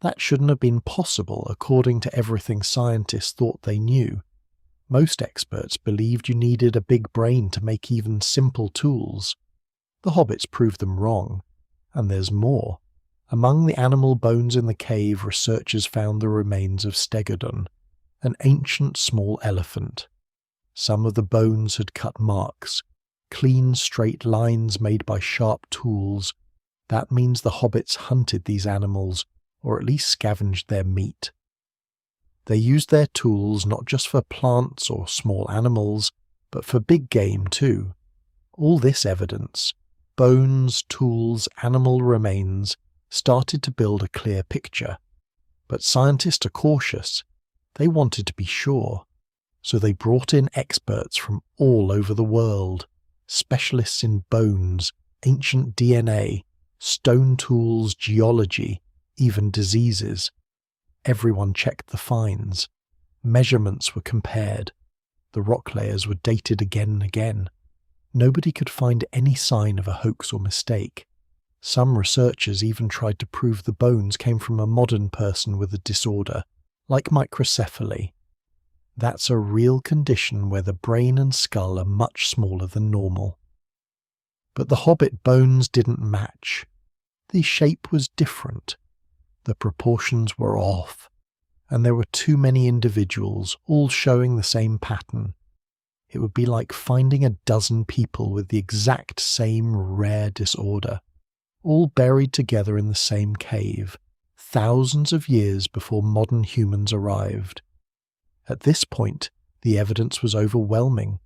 That shouldn't have been possible according to everything scientists thought they knew. Most experts believed you needed a big brain to make even simple tools. The hobbits proved them wrong. And there's more. Among the animal bones in the cave, researchers found the remains of Stegodon, an ancient small elephant. Some of the bones had cut marks, clean straight lines made by sharp tools. That means the hobbits hunted these animals, or at least scavenged their meat. They used their tools not just for plants or small animals, but for big game too. All this evidence, bones, tools, animal remains, started to build a clear picture. But scientists are cautious. They wanted to be sure. So they brought in experts from all over the world, specialists in bones, ancient DNA, stone tools, geology, even diseases. Everyone checked the finds. Measurements were compared. The rock layers were dated again and again. Nobody could find any sign of a hoax or mistake. Some researchers even tried to prove the bones came from a modern person with a disorder, like microcephaly. That's a real condition where the brain and skull are much smaller than normal. But the hobbit bones didn't match. The shape was different. The proportions were off, and there were too many individuals, all showing the same pattern. It would be like finding a dozen people with the exact same rare disorder, all buried together in the same cave, thousands of years before modern humans arrived. At this point, the evidence was overwhelming.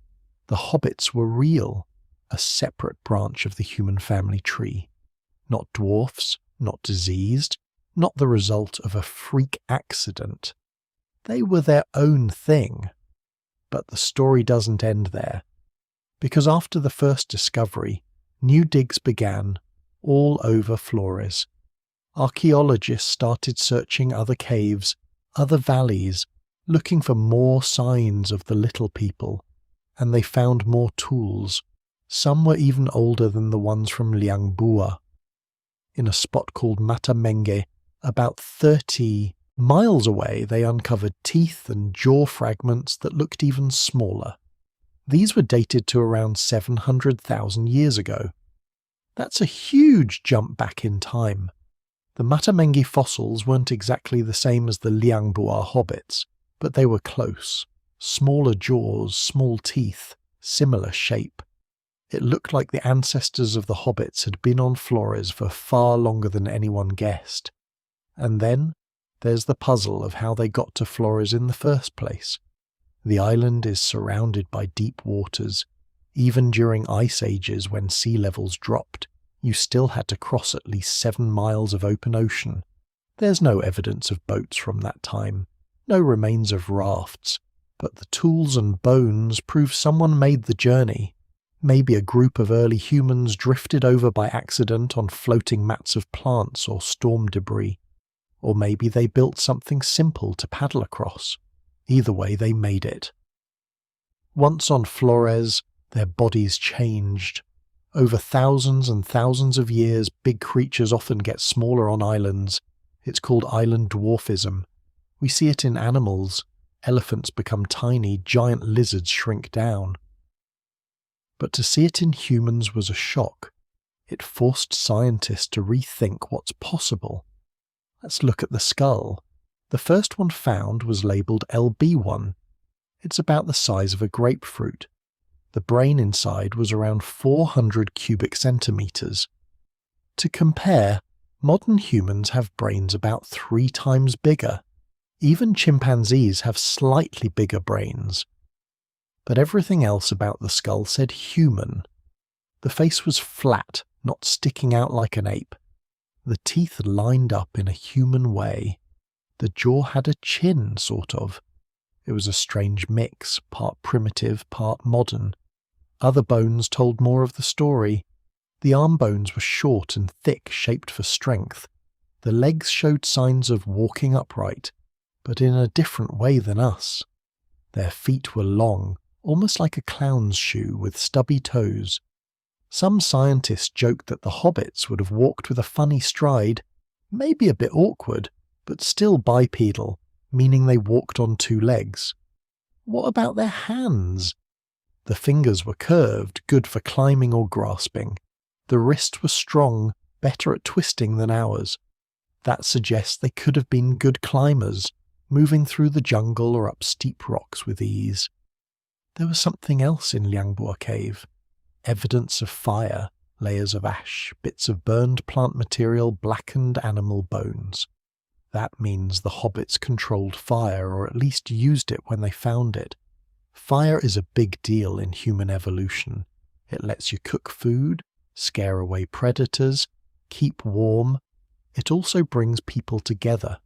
The hobbits were real, a separate branch of the human family tree. Not dwarfs, not diseased, not the result of a freak accident. They were their own thing. But the story doesn't end there. Because after the first discovery, new digs began all over Flores. Archaeologists started searching other caves, other valleys, looking for more signs of the little people, and they found more tools. Some were even older than the ones from Liangbua. In a spot called Matamenge, about 30 miles away, they uncovered teeth and jaw fragments that looked even smaller. These were dated to around 700,000 years ago. That's a huge jump back in time. The Matamenge fossils weren't exactly the same as the Liangbua hobbits, but they were close. Smaller jaws, small teeth, similar shape. It looked like the ancestors of the hobbits had been on Flores for far longer than anyone guessed. And then there's the puzzle of how they got to Flores in the first place. The island is surrounded by deep waters. Even during ice ages when sea levels dropped, you still had to cross at least 7 miles of open ocean. There's no evidence of boats from that time, no remains of rafts, but the tools and bones prove someone made the journey. Maybe a group of early humans drifted over by accident on floating mats of plants or storm debris. Or maybe they built something simple to paddle across. Either way, they made it. Once on Flores, their bodies changed. Over thousands and thousands of years, big creatures often get smaller on islands. It's called island dwarfism. We see it in animals. Elephants become tiny, giant lizards shrink down. But to see it in humans was a shock. It forced scientists to rethink what's possible. Let's look at the skull. The first one found was labelled LB1. It's about the size of a grapefruit. The brain inside was around 400 cubic centimetres. To compare, modern humans have brains about 3 times bigger. Even chimpanzees have slightly bigger brains. But everything else about the skull said human. The face was flat, not sticking out like an ape. The teeth lined up in a human way. The jaw had a chin, sort of. It was a strange mix, part primitive, part modern. Other bones told more of the story. The arm bones were short and thick, shaped for strength. The legs showed signs of walking upright, but in a different way than us. Their feet were long, almost like a clown's shoe with stubby toes. Some scientists joked that the hobbits would have walked with a funny stride, maybe a bit awkward, but still bipedal, meaning they walked on 2 legs. What about their hands? The fingers were curved, good for climbing or grasping. The wrists were strong, better at twisting than ours. That suggests they could have been good climbers, moving through the jungle or up steep rocks with ease. There was something else in Liangbua Cave. Evidence of fire, layers of ash, bits of burned plant material, blackened animal bones. That means the hobbits controlled fire, or at least used it when they found it. Fire is a big deal in human evolution. It lets you cook food, scare away predators, keep warm. It also brings people together.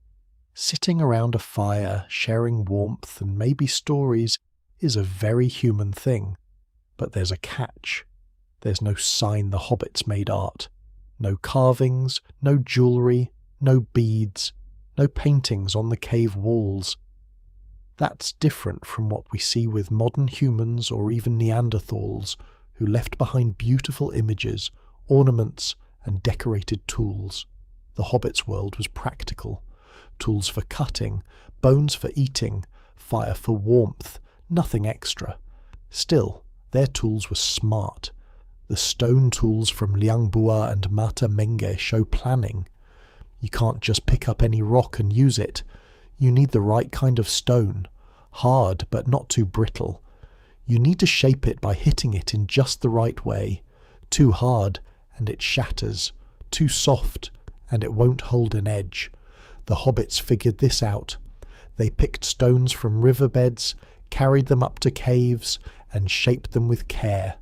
Sitting around a fire, sharing warmth and maybe stories is a very human thing. But there's a catch. There's no sign the hobbits made art. No carvings, no jewellery, no beads, no paintings on the cave walls. That's different from what we see with modern humans or even Neanderthals, who left behind beautiful images, ornaments, and decorated tools. The hobbits' world was practical. Tools for cutting, bones for eating, fire for warmth, nothing extra. Still, their tools were smart. The stone tools from Liangbua and Mata Menge show planning. You can't just pick up any rock and use it. You need the right kind of stone, hard but not too brittle. You need to shape it by hitting it in just the right way. Too hard, and it shatters. Too soft, and it won't hold an edge. The hobbits figured this out. They picked stones from riverbeds, carried them up to caves, and shaped them with care.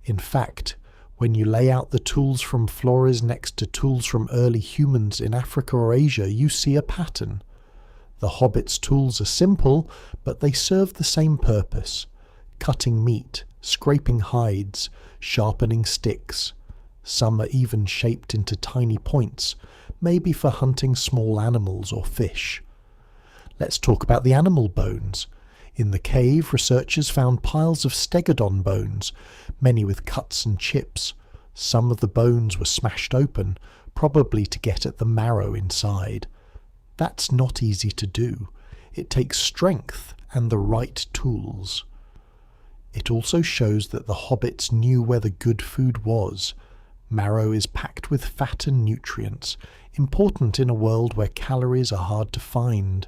In fact, when you lay out the tools from Flores next to tools from early humans in Africa or Asia, you see a pattern. The hobbits' tools are simple, but they serve the same purpose: cutting meat, scraping hides, sharpening sticks. Some are even shaped into tiny points, maybe for hunting small animals or fish. Let's talk about the animal bones. In the cave, researchers found piles of stegodon bones, many with cuts and chips. Some of the bones were smashed open, probably to get at the marrow inside. That's not easy to do. It takes strength and the right tools. It also shows that the hobbits knew where the good food was. Marrow is packed with fat and nutrients, important in a world where calories are hard to find.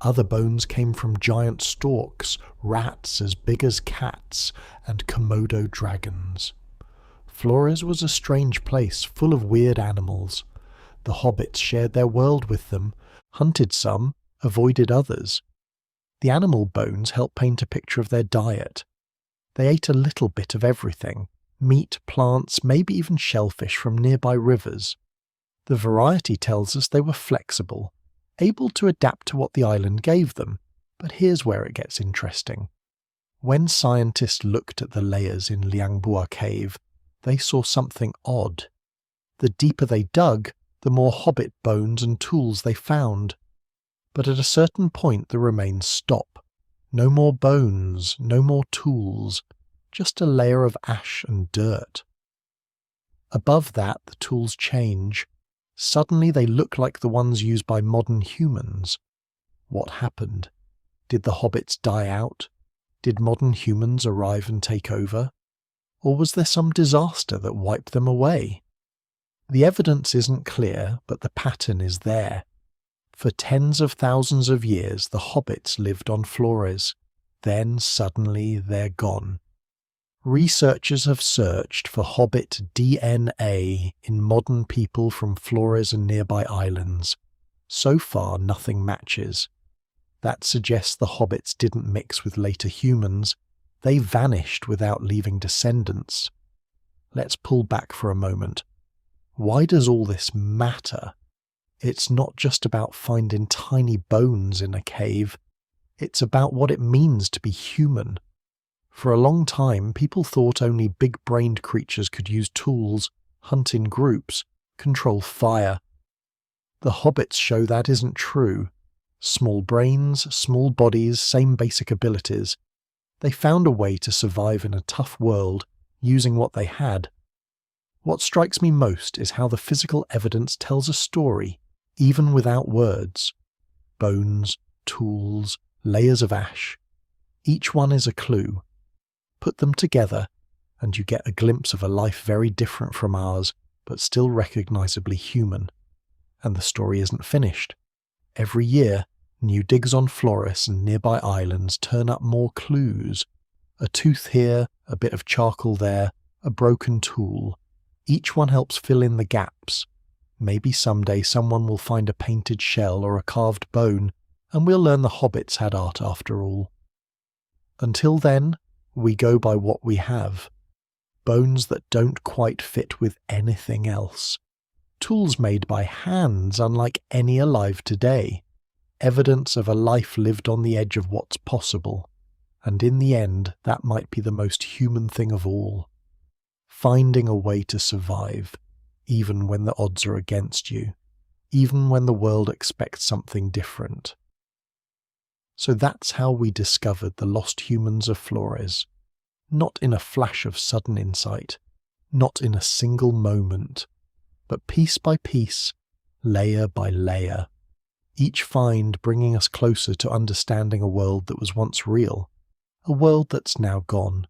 Other bones came from giant storks, rats as big as cats, and Komodo dragons. Flores was a strange place, full of weird animals. The hobbits shared their world with them, hunted some, avoided others. The animal bones help paint a picture of their diet. They ate a little bit of everything: meat, plants, maybe even shellfish from nearby rivers. The variety tells us they were flexible, able to adapt to what the island gave them. But here's where it gets interesting. When scientists looked at the layers in Liangbua Cave, they saw something odd. The deeper they dug, the more hobbit bones and tools they found. But at a certain point the remains stop. No more bones, no more tools, just a layer of ash and dirt. Above that, the tools change. Suddenly they look like the ones used by modern humans. What happened? Did the hobbits die out? Did modern humans arrive and take over? Or was there some disaster that wiped them away? The evidence isn't clear, but the pattern is there. For tens of thousands of years, the hobbits lived on Flores. Then suddenly they're gone. Researchers have searched for hobbit DNA in modern people from Flores and nearby islands. So far, nothing matches. That suggests the hobbits didn't mix with later humans. They vanished without leaving descendants. Let's pull back for a moment. Why does all this matter? It's not just about finding tiny bones in a cave. It's about what it means to be human. For a long time, people thought only big-brained creatures could use tools, hunt in groups, control fire. The hobbits show that isn't true. Small brains, small bodies, same basic abilities. They found a way to survive in a tough world, using what they had. What strikes me most is how the physical evidence tells a story, even without words. Bones, tools, layers of ash. Each one is a clue. Put them together, and you get a glimpse of a life very different from ours, but still recognizably human. And the story isn't finished. Every year, new digs on Flores and nearby islands turn up more clues. A tooth here, a bit of charcoal there, a broken tool. Each one helps fill in the gaps. Maybe someday someone will find a painted shell or a carved bone, and we'll learn the hobbits had art after all. Until then, we go by what we have. Bones that don't quite fit with anything else. Tools made by hands unlike any alive today. Evidence of a life lived on the edge of what's possible. And in the end, that might be the most human thing of all. Finding a way to survive, even when the odds are against you. Even when the world expects something different. So that's how we discovered the lost humans of Flores. Not in a flash of sudden insight, not in a single moment, but piece by piece, layer by layer. Each find bringing us closer to understanding a world that was once real, a world that's now gone.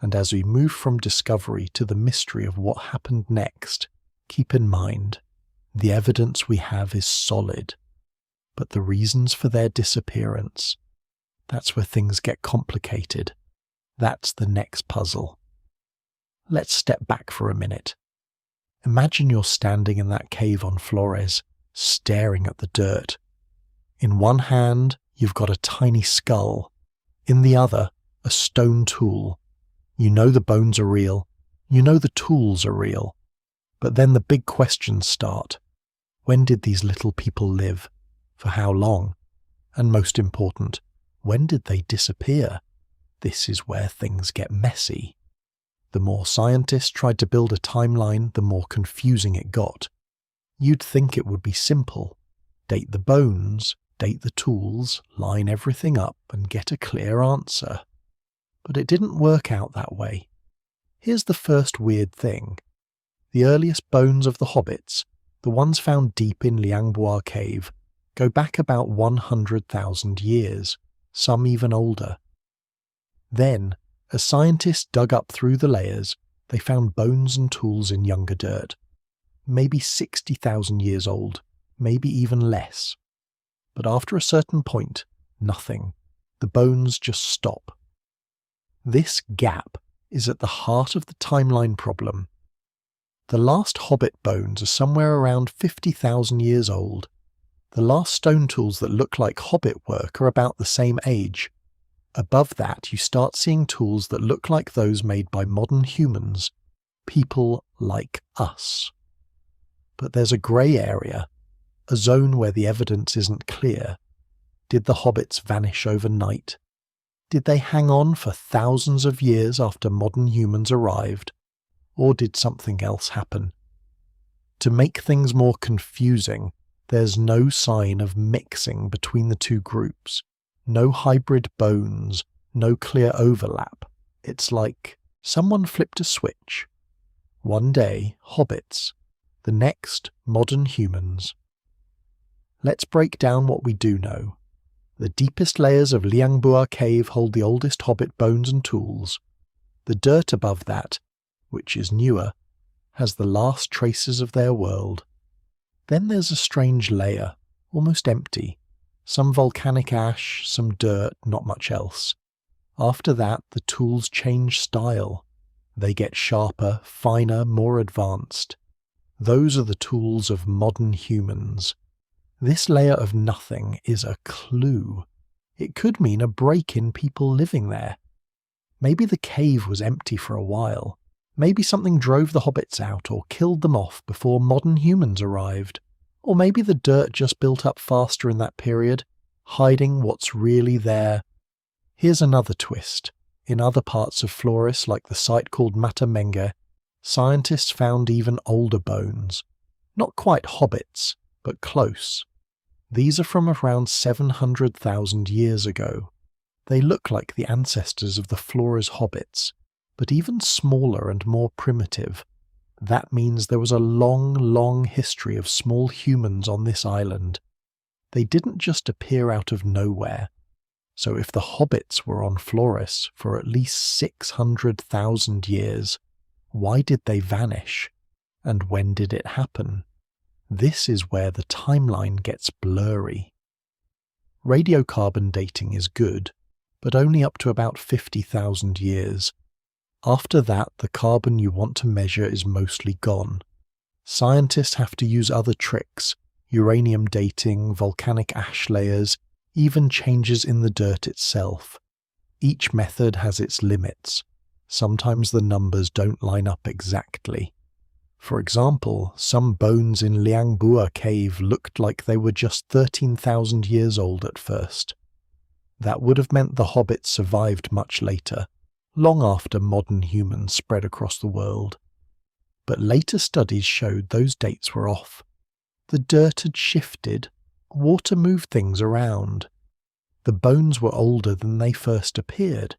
And as we move from discovery to the mystery of what happened next, keep in mind, the evidence we have is solid. But the reasons for their disappearance, that's where things get complicated. That's the next puzzle. Let's step back for a minute. Imagine you're standing in that cave on Flores, staring at the dirt. In one hand, you've got a tiny skull. In the other, a stone tool. You know the bones are real. You know the tools are real. But then the big questions start. When did these little people live? For how long? And most important, when did they disappear? This is where things get messy. The more scientists tried to build a timeline, the more confusing it got. You'd think it would be simple. Date the bones, date the tools, line everything up, and get a clear answer. But it didn't work out that way. Here's the first weird thing. The earliest bones of the hobbits, the ones found deep in Liangbua Cave, go back about 100,000 years, some even older. Then, as scientists dug up through the layers, they found bones and tools in younger dirt. Maybe 60,000 years old, maybe even less. But after a certain point, nothing. The bones just stop. This gap is at the heart of the timeline problem. The last hobbit bones are somewhere around 50,000 years old. The last stone tools that look like hobbit work are about the same age. Above that, you start seeing tools that look like those made by modern humans, people like us. But there's a grey area, a zone where the evidence isn't clear. Did the hobbits vanish overnight? Did they hang on for thousands of years after modern humans arrived? Or did something else happen? To make things more confusing, there's no sign of mixing between the two groups. No hybrid bones, no clear overlap. It's like someone flipped a switch. One day, hobbits. The next, modern humans. Let's break down what we do know. The deepest layers of Liangbua Cave hold the oldest hobbit bones and tools. The dirt above that, which is newer, has the last traces of their world. Then there's a strange layer, almost empty. Some volcanic ash, some dirt, not much else. After that, the tools change style. They get sharper, finer, more advanced. Those are the tools of modern humans. This layer of nothing is a clue. It could mean a break in people living there. Maybe the cave was empty for a while. Maybe something drove the hobbits out or killed them off before modern humans arrived. Or maybe the dirt just built up faster in that period, hiding what's really there. Here's another twist. In other parts of Flores, like the site called Matamenge, scientists found even older bones. Not quite hobbits, but close. These are from around 700,000 years ago. They look like the ancestors of the Flores hobbits, but even smaller and more primitive. That means there was a long, long history of small humans on this island. They didn't just appear out of nowhere. So if the hobbits were on Flores for at least 600,000 years, why did they vanish? And when did it happen? This is where the timeline gets blurry. Radiocarbon dating is good, but only up to about 50,000 years. After that, the carbon you want to measure is mostly gone. Scientists have to use other tricks, uranium dating, volcanic ash layers, even changes in the dirt itself. Each method has its limits. Sometimes the numbers don't line up exactly. For example, some bones in Liangbua cave looked like they were just 13,000 years old at first. That would have meant the hobbits survived much later, long after modern humans spread across the world. But later studies showed those dates were off. The dirt had shifted, water moved things around. The bones were older than they first appeared.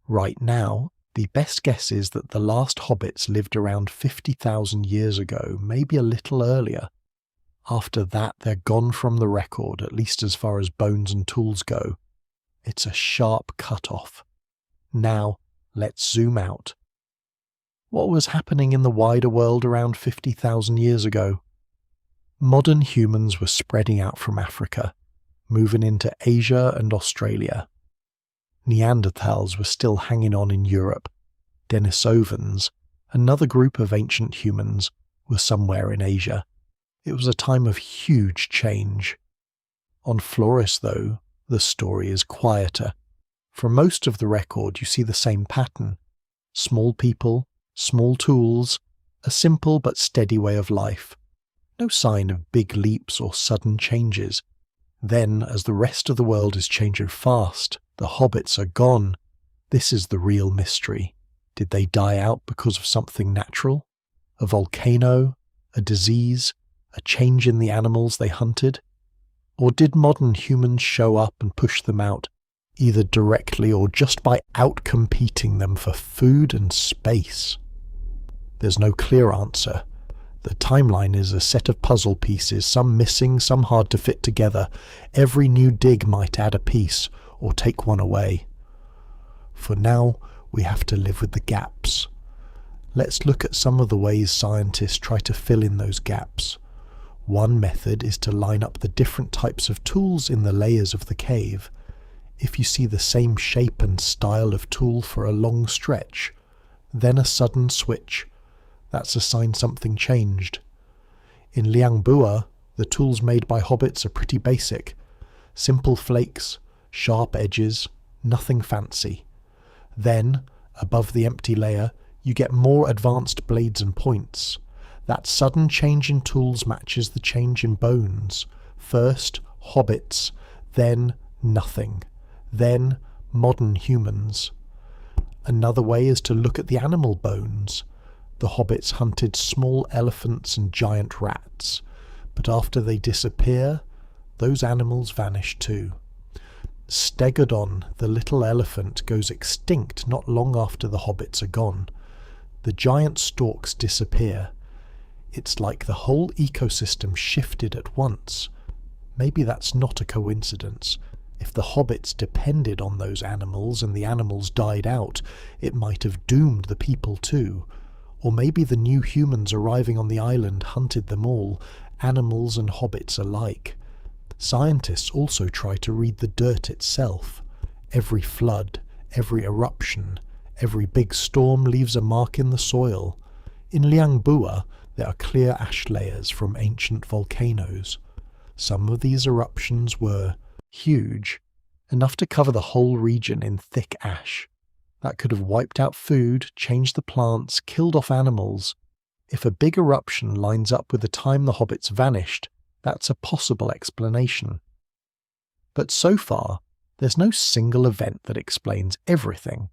Right now, the best guess is that the last hobbits lived around 50,000 years ago, maybe a little earlier. After that, they're gone from the record, at least as far as bones and tools go. It's a sharp cut-off. Now, let's zoom out. What was happening in the wider world around 50,000 years ago? Modern humans were spreading out from Africa, moving into Asia and Australia. Neanderthals were still hanging on in Europe. Denisovans, another group of ancient humans, were somewhere in Asia. It was a time of huge change. On Flores, though, the story is quieter. For most of the record, you see the same pattern. Small people, small tools, a simple but steady way of life. No sign of big leaps or sudden changes. Then, as the rest of the world is changing fast, the hobbits are gone. This is the real mystery. Did they die out because of something natural? A volcano? A disease? A change in the animals they hunted? Or did modern humans show up and push them out, either directly or just by outcompeting them for food and space? There's no clear answer. The timeline is a set of puzzle pieces, some missing, some hard to fit together. Every new dig might add a piece, or take one away. For now, we have to live with the gaps. Let's look at some of the ways scientists try to fill in those gaps. One method is to line up the different types of tools in the layers of the cave. If you see the same shape and style of tool for a long stretch, then a sudden switch, that's a sign something changed. In Liangbua, the tools made by hobbits are pretty basic. Simple flakes, sharp edges, nothing fancy. Then, above the empty layer, you get more advanced blades and points. That sudden change in tools matches the change in bones. First, hobbits, then nothing, then modern humans. Another way is to look at the animal bones. The hobbits hunted small elephants and giant rats, but after they disappear, those animals vanish too. Stegodon, the little elephant, goes extinct not long after the hobbits are gone. The giant storks disappear. It's like the whole ecosystem shifted at once. Maybe that's not a coincidence. If the hobbits depended on those animals and the animals died out, it might have doomed the people too. Or maybe the new humans arriving on the island hunted them all, animals and hobbits alike. Scientists also try to read the dirt itself. Every flood, every eruption, every big storm leaves a mark in the soil. In Liangbua, there are clear ash layers from ancient volcanoes. Some of these eruptions were huge, enough to cover the whole region in thick ash. That could have wiped out food, changed the plants, killed off animals. If a big eruption lines up with the time the hobbits vanished, that's a possible explanation. But so far, there's no single event that explains everything.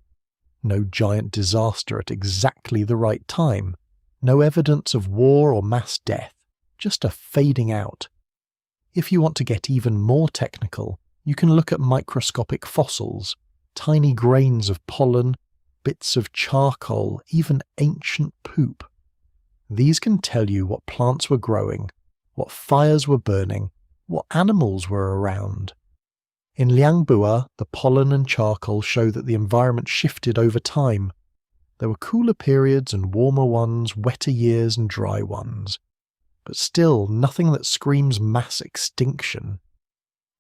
No giant disaster at exactly the right time. No evidence of war or mass death. Just a fading out. If you want to get even more technical, you can look at microscopic fossils, tiny grains of pollen, bits of charcoal, even ancient poop. These can tell you what plants were growing, what fires were burning, what animals were around. In Liangbua, the pollen and charcoal show that the environment shifted over time. There were cooler periods and warmer ones, wetter years and dry ones. But still, nothing that screams mass extinction.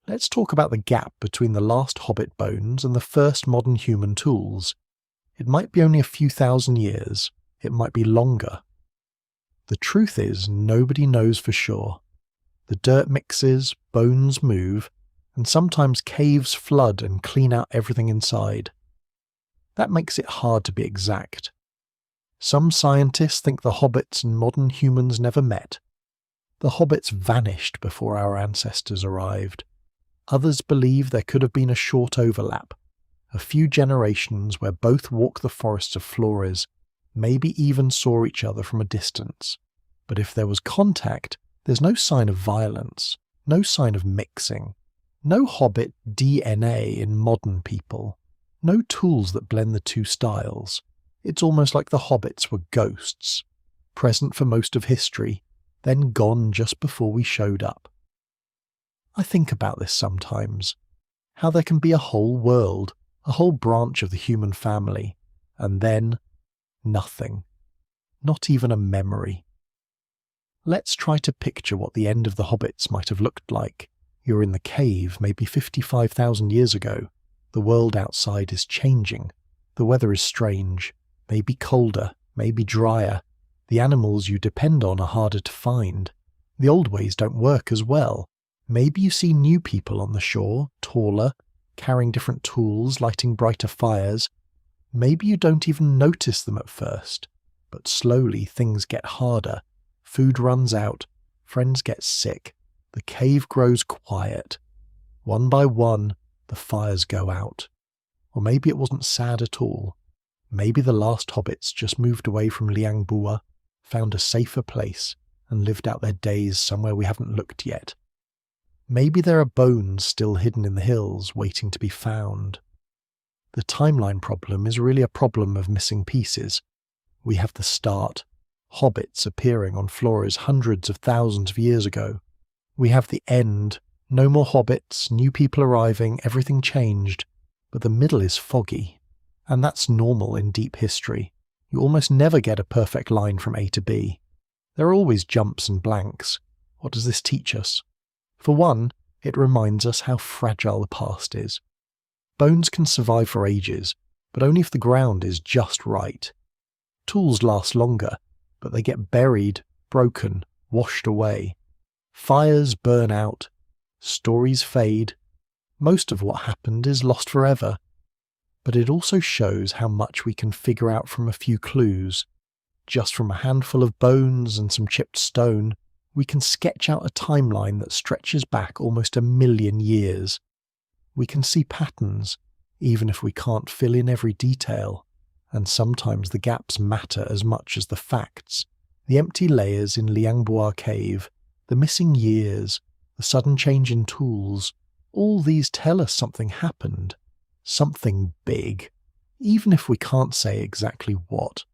Let's talk about the gap between the last hobbit bones and the first modern human tools. It might be only a few thousand years. It might be longer. The truth is, nobody knows for sure. The dirt mixes, bones move, and sometimes caves flood and clean out everything inside. That makes it hard to be exact. Some scientists think the hobbits and modern humans never met. The hobbits vanished before our ancestors arrived. Others believe there could have been a short overlap, a few generations where both walked the forests of Flores, maybe even saw each other from a distance. But if there was contact, there's no sign of violence, no sign of mixing, no hobbit DNA in modern people, no tools that blend the two styles. It's almost like the hobbits were ghosts, present for most of history, then gone just before we showed up. I think about this sometimes, how there can be a whole world, a whole branch of the human family, and then nothing, not even a memory. Let's try to picture what the end of the hobbits might have looked like. You're in the cave maybe 55,000 years ago. The world outside is changing. The weather is strange, maybe colder, maybe drier. The animals you depend on are harder to find. The old ways don't work as well. Maybe you see new people on the shore, taller, carrying different tools, lighting brighter fires. Maybe you don't even notice them at first, but slowly things get harder. Food runs out, friends get sick, the cave grows quiet. One by one, the fires go out. Or maybe it wasn't sad at all. Maybe the last hobbits just moved away from Liangbua, found a safer place, and lived out their days somewhere we haven't looked yet. Maybe there are bones still hidden in the hills waiting to be found. The timeline problem is really a problem of missing pieces. We have the start, hobbits appearing on Flores hundreds of thousands of years ago. We have the end, no more hobbits, new people arriving, everything changed, but the middle is foggy. And that's normal in deep history. You almost never get a perfect line from A to B. There are always jumps and blanks. What does this teach us? For one, it reminds us how fragile the past is. Bones can survive for ages, but only if the ground is just right. Tools last longer, but they get buried, broken, washed away. Fires burn out. Stories fade. Most of what happened is lost forever. But it also shows how much we can figure out from a few clues. Just from a handful of bones and some chipped stone, we can sketch out a timeline that stretches back almost 1,000,000 years. We can see patterns, even if we can't fill in every detail. And sometimes the gaps matter as much as the facts. The empty layers in Liangbua Cave, the missing years, the sudden change in tools, all these tell us something happened. Something big, even if we can't say exactly what.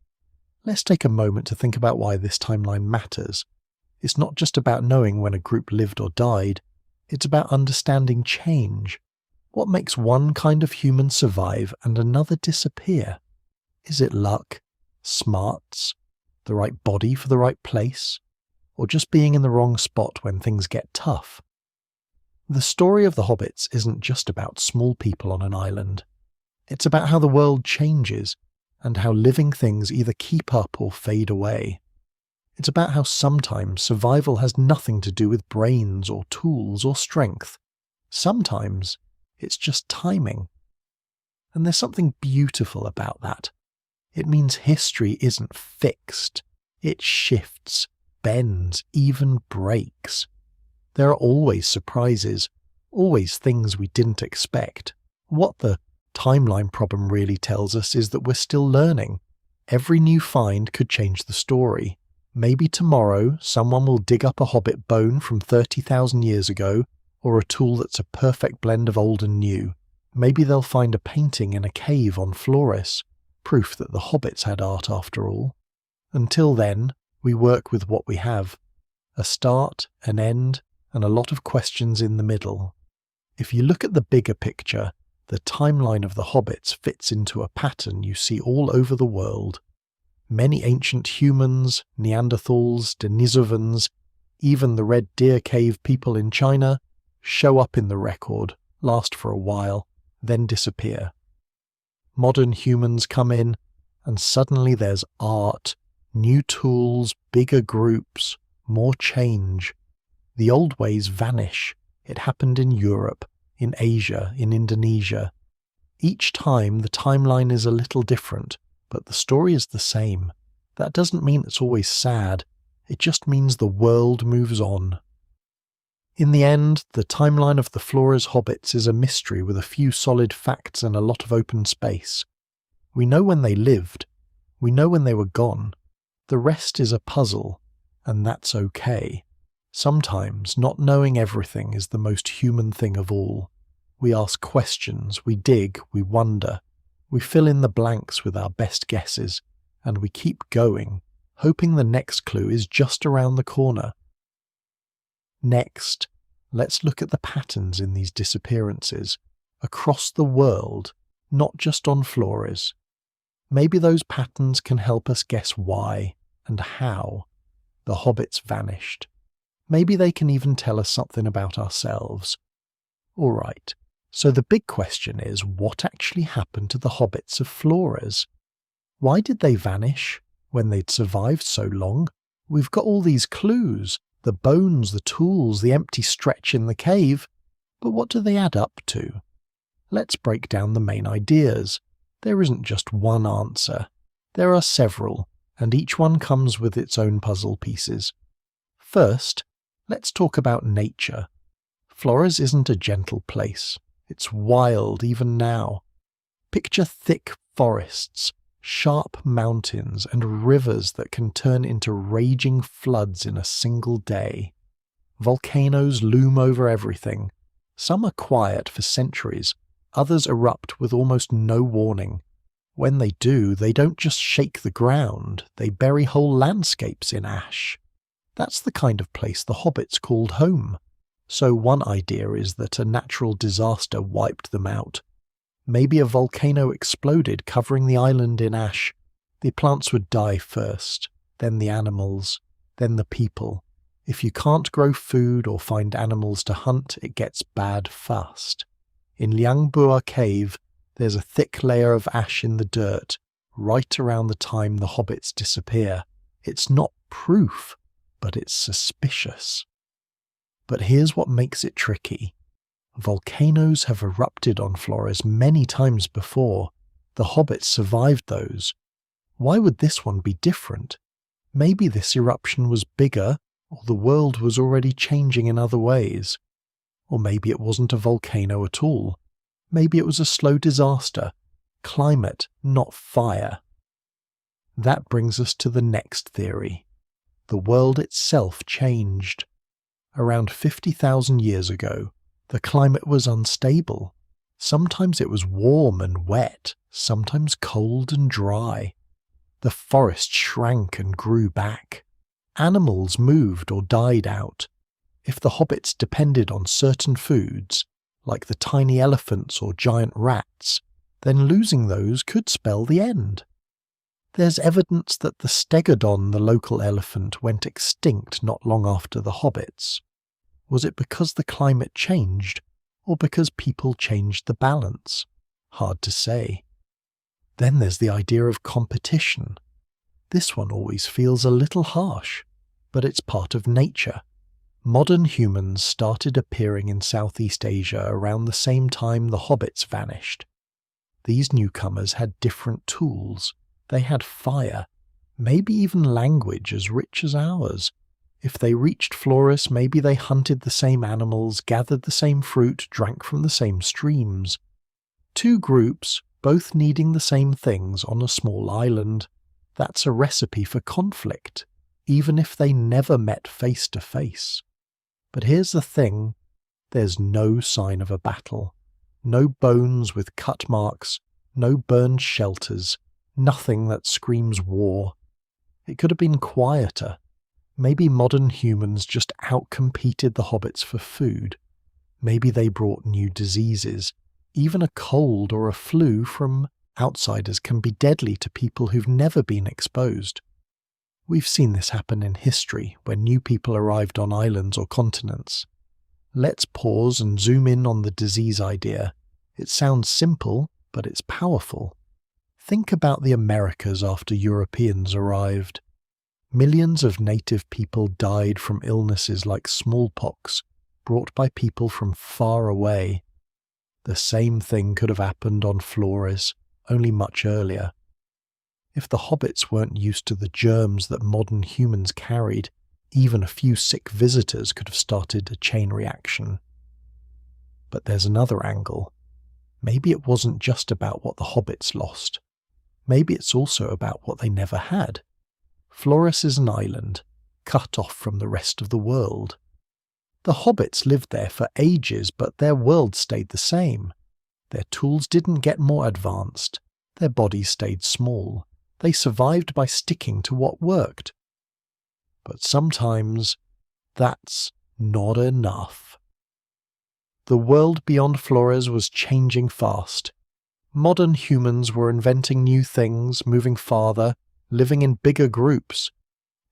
Let's take a moment to think about why this timeline matters. It's not just about knowing when a group lived or died, it's about understanding change. What makes one kind of human survive and another disappear? Is it luck, smarts, the right body for the right place, or just being in the wrong spot when things get tough? The story of the Hobbits isn't just about small people on an island. It's about how the world changes and how living things either keep up or fade away. It's about how sometimes survival has nothing to do with brains or tools or strength. Sometimes it's just timing. And there's something beautiful about that. It means history isn't fixed. It shifts, bends, even breaks. There are always surprises, always things we didn't expect. What the timeline problem really tells us is that we're still learning. Every new find could change the story. Maybe tomorrow someone will dig up a hobbit bone from 30,000 years ago, or a tool that's a perfect blend of old and new. Maybe they'll find a painting in a cave on Flores, proof that the hobbits had art after all. Until then, we work with what we have. A start, an end, and a lot of questions in the middle. If you look at the bigger picture, the timeline of the hobbits fits into a pattern you see all over the world. Many ancient humans, Neanderthals, Denisovans, even the Red Deer Cave people in China, show up in the record, last for a while, then disappear. Modern humans come in, and suddenly there's art, new tools, bigger groups, more change. The old ways vanish. It happened in Europe, in Asia, in Indonesia. Each time the timeline is a little different, but the story is the same. That doesn't mean it's always sad. It just means the world moves on. In the end, the timeline of the Flores hobbits is a mystery with a few solid facts and a lot of open space. We know when they lived. We know when they were gone. The rest is a puzzle, and that's okay. Sometimes not knowing everything is the most human thing of all. We ask questions, we dig, we wonder. We fill in the blanks with our best guesses, and we keep going, hoping the next clue is just around the corner. Next, let's look at the patterns in these disappearances, across the world, not just on Flores. Maybe those patterns can help us guess why and how the hobbits vanished. Maybe they can even tell us something about ourselves. All right, so the big question is, what actually happened to the hobbits of Flores? Why did they vanish when they'd survived so long? We've got all these clues, the bones, the tools, the empty stretch in the cave, but what do they add up to? Let's break down the main ideas. There isn't just one answer. There are several, and each one comes with its own puzzle pieces. First, let's talk about nature. Flores isn't a gentle place. It's wild even now. Picture thick forests, sharp mountains, and rivers that can turn into raging floods in a single day. Volcanoes loom over everything. Some are quiet for centuries, others erupt with almost no warning. When they do, they don't just shake the ground, they bury whole landscapes in ash. That's the kind of place the hobbits called home. So one idea is that a natural disaster wiped them out. Maybe a volcano exploded, covering the island in ash. The plants would die first, then the animals, then the people. If you can't grow food or find animals to hunt, it gets bad fast. In Liangbua Cave, there's a thick layer of ash in the dirt, right around the time the hobbits disappear. It's not proof, but it's suspicious. But here's what makes it tricky. Volcanoes have erupted on Flores many times before. The hobbits survived those. Why would this one be different? Maybe this eruption was bigger, or the world was already changing in other ways. Or maybe it wasn't a volcano at all. Maybe it was a slow disaster. Climate, not fire. That brings us to the next theory. The world itself changed. Around 50,000 years ago, the climate was unstable. Sometimes it was warm and wet, sometimes cold and dry. The forest shrank and grew back. Animals moved or died out. If the hobbits depended on certain foods, like the tiny elephants or giant rats, then losing those could spell the end. There's evidence that the stegodon, the local elephant, went extinct not long after the hobbits. Was it because the climate changed, or because people changed the balance? Hard to say. Then there's the idea of competition. This one always feels a little harsh, but it's part of nature. Modern humans started appearing in Southeast Asia around the same time the hobbits vanished. These newcomers had different tools. They had fire, maybe even language as rich as ours. If they reached Flores, maybe they hunted the same animals, gathered the same fruit, drank from the same streams. Two groups, both needing the same things on a small island. That's a recipe for conflict, even if they never met face to face. But here's the thing, there's no sign of a battle. No bones with cut marks, no burned shelters, nothing that screams war. It could have been quieter. Maybe modern humans just outcompeted the hobbits for food. Maybe they brought new diseases. Even a cold or a flu from outsiders can be deadly to people who've never been exposed. We've seen this happen in history when new people arrived on islands or continents. Let's pause and zoom in on the disease idea. It sounds simple, but it's powerful. Think about the Americas after Europeans arrived. Millions of native people died from illnesses like smallpox, brought by people from far away. The same thing could have happened on Flores, only much earlier. If the hobbits weren't used to the germs that modern humans carried, even a few sick visitors could have started a chain reaction. But there's another angle. Maybe it wasn't just about what the hobbits lost. Maybe it's also about what they never had. Flores is an island, cut off from the rest of the world. The hobbits lived there for ages, but their world stayed the same. Their tools didn't get more advanced. Their bodies stayed small. They survived by sticking to what worked. But sometimes that's not enough. The world beyond Flores was changing fast. Modern humans were inventing new things, moving farther, living in bigger groups.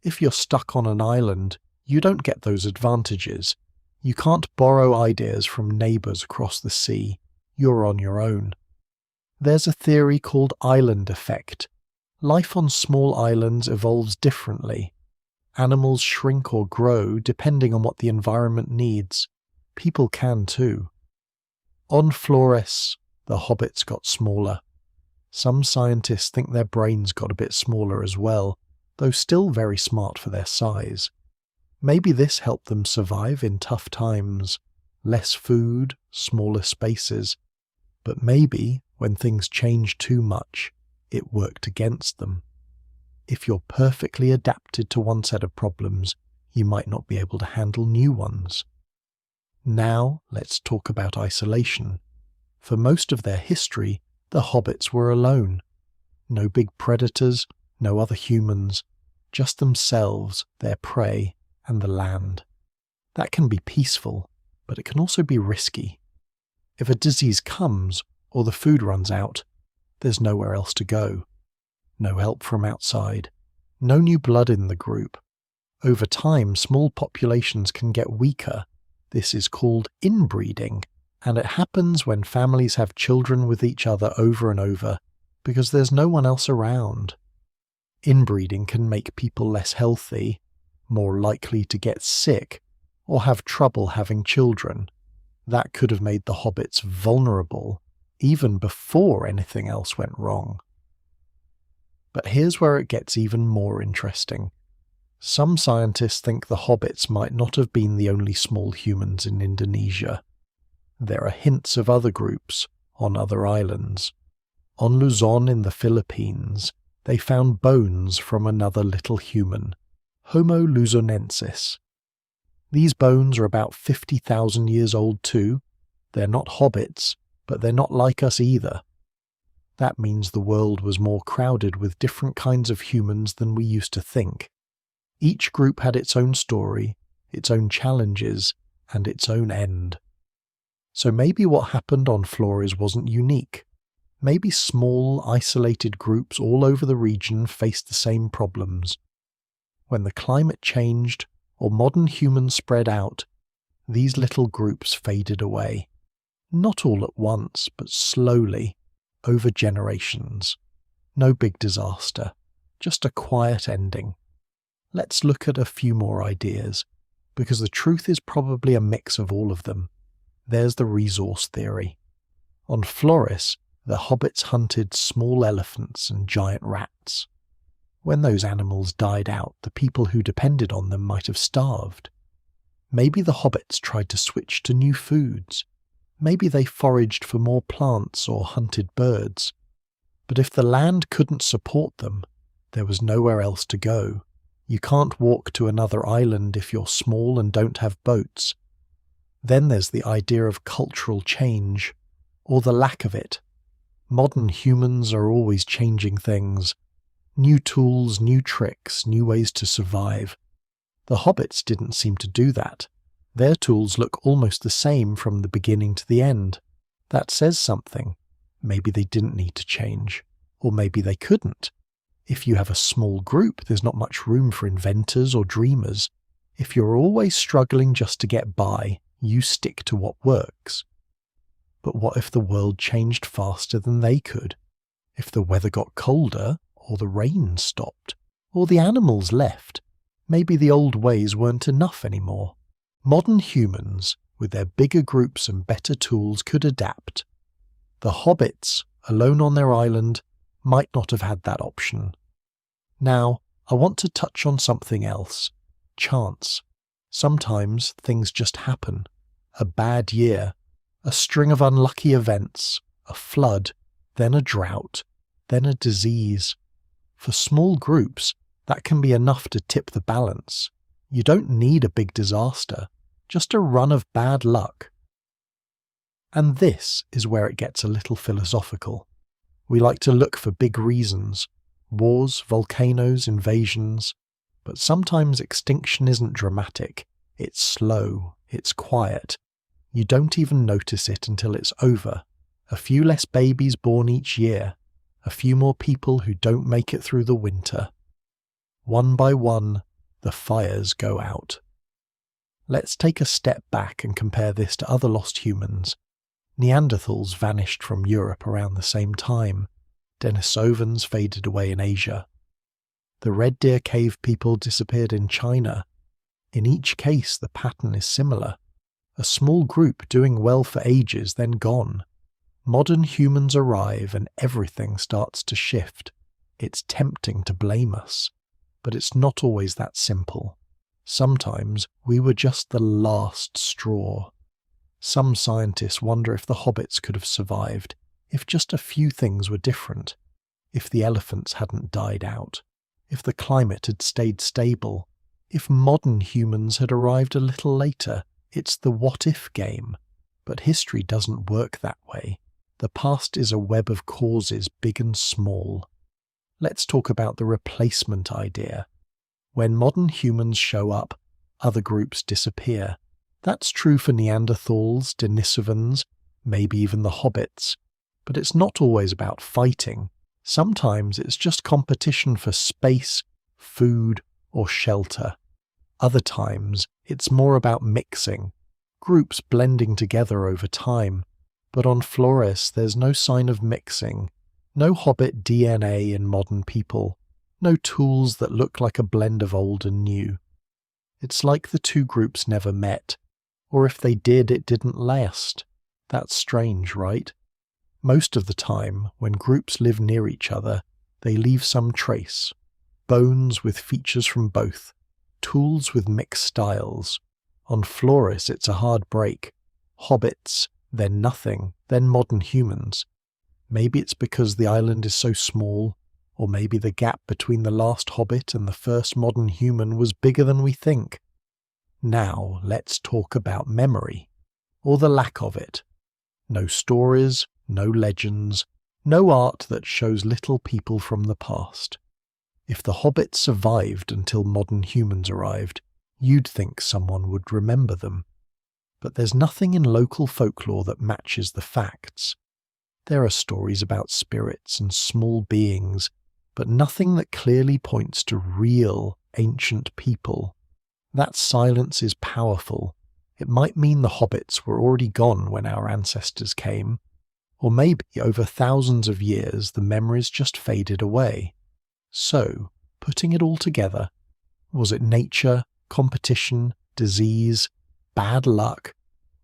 If you're stuck on an island, you don't get those advantages. You can't borrow ideas from neighbours across the sea. You're on your own. There's a theory called island effect. Life on small islands evolves differently. Animals shrink or grow depending on what the environment needs. People can too. On Flores, the hobbits got smaller. Some scientists think their brains got a bit smaller as well, though still very smart for their size. Maybe this helped them survive in tough times. Less food, smaller spaces. But maybe, when things changed too much, it worked against them. If you're perfectly adapted to one set of problems, you might not be able to handle new ones. Now, let's talk about isolation. For most of their history, the hobbits were alone. No big predators, no other humans, just themselves, their prey, and the land. That can be peaceful, but it can also be risky. If a disease comes, or the food runs out, there's nowhere else to go. No help from outside. No new blood in the group. Over time, small populations can get weaker. This is called inbreeding, and it happens when families have children with each other over and over, because there's no one else around. Inbreeding can make people less healthy, more likely to get sick, or have trouble having children. That could have made the hobbits vulnerable, even before anything else went wrong. But here's where it gets even more interesting. Some scientists think the hobbits might not have been the only small humans in Indonesia. There are hints of other groups on other islands. On Luzon in the Philippines, they found bones from another little human, Homo luzonensis. These bones are about 50,000 years old too. They're not hobbits, but they're not like us either. That means the world was more crowded with different kinds of humans than we used to think. Each group had its own story, its own challenges, and its own end. So maybe what happened on Flores wasn't unique. Maybe small, isolated groups all over the region faced the same problems. When the climate changed, or modern humans spread out, these little groups faded away. Not all at once, but slowly, over generations. No big disaster, just a quiet ending. Let's look at a few more ideas, because the truth is probably a mix of all of them. There's the resource theory. On Flores, the hobbits hunted small elephants and giant rats. When those animals died out, the people who depended on them might have starved. Maybe the hobbits tried to switch to new foods. Maybe they foraged for more plants or hunted birds. But if the land couldn't support them, there was nowhere else to go. You can't walk to another island if you're small and don't have boats. Then there's the idea of cultural change, or the lack of it. Modern humans are always changing things. New tools, new tricks, new ways to survive. The hobbits didn't seem to do that. Their tools look almost the same from the beginning to the end. That says something. Maybe they didn't need to change. Or maybe they couldn't. If you have a small group, there's not much room for inventors or dreamers. If you're always struggling just to get by, you stick to what works. But what if the world changed faster than they could? If the weather got colder, or the rain stopped, or the animals left, maybe the old ways weren't enough anymore. Modern humans, with their bigger groups and better tools, could adapt. The hobbits, alone on their island, might not have had that option. Now, I want to touch on something else. Chance. Sometimes things just happen. A bad year, a string of unlucky events, a flood, then a drought, then a disease. For small groups, that can be enough to tip the balance. You don't need a big disaster, just a run of bad luck. And this is where it gets a little philosophical. We like to look for big reasons. Wars, volcanoes, invasions. But sometimes extinction isn't dramatic. It's slow. It's quiet. You don't even notice it until it's over. A few less babies born each year. A few more people who don't make it through the winter. One by one, the fires go out. Let's take a step back and compare this to other lost humans. Neanderthals vanished from Europe around the same time. Denisovans faded away in Asia. The Red Deer cave people disappeared in China. In each case, the pattern is similar. A small group doing well for ages, then gone. Modern humans arrive and everything starts to shift. It's tempting to blame us, but it's not always that simple. Sometimes we were just the last straw. Some scientists wonder if the hobbits could have survived, if just a few things were different, if the elephants hadn't died out, if the climate had stayed stable, if modern humans had arrived a little later. It's the what-if game, but history doesn't work that way. The past is a web of causes, big and small. Let's talk about the replacement idea. When modern humans show up, other groups disappear. That's true for Neanderthals, Denisovans, maybe even the hobbits. But it's not always about fighting. Sometimes it's just competition for space, food, or shelter. Other times, it's more about mixing, groups blending together over time. But on Flores, there's no sign of mixing, no hobbit DNA in modern people, no tools that look like a blend of old and new. It's like the two groups never met, or if they did, it didn't last. That's strange, right? Most of the time, when groups live near each other, they leave some trace. Bones with features from both, tools with mixed styles. On Flores, it's a hard break. Hobbits, then nothing, then modern humans. Maybe it's because the island is so small, or maybe the gap between the last hobbit and the first modern human was bigger than we think. Now let's talk about memory, or the lack of it. No stories, no legends, no art that shows little people from the past. If the hobbits survived until modern humans arrived, you'd think someone would remember them. But there's nothing in local folklore that matches the facts. There are stories about spirits and small beings, but nothing that clearly points to real ancient people. That silence is powerful. It might mean the hobbits were already gone when our ancestors came, or maybe over thousands of years the memories just faded away. So, putting it all together, was it nature, competition, disease, bad luck,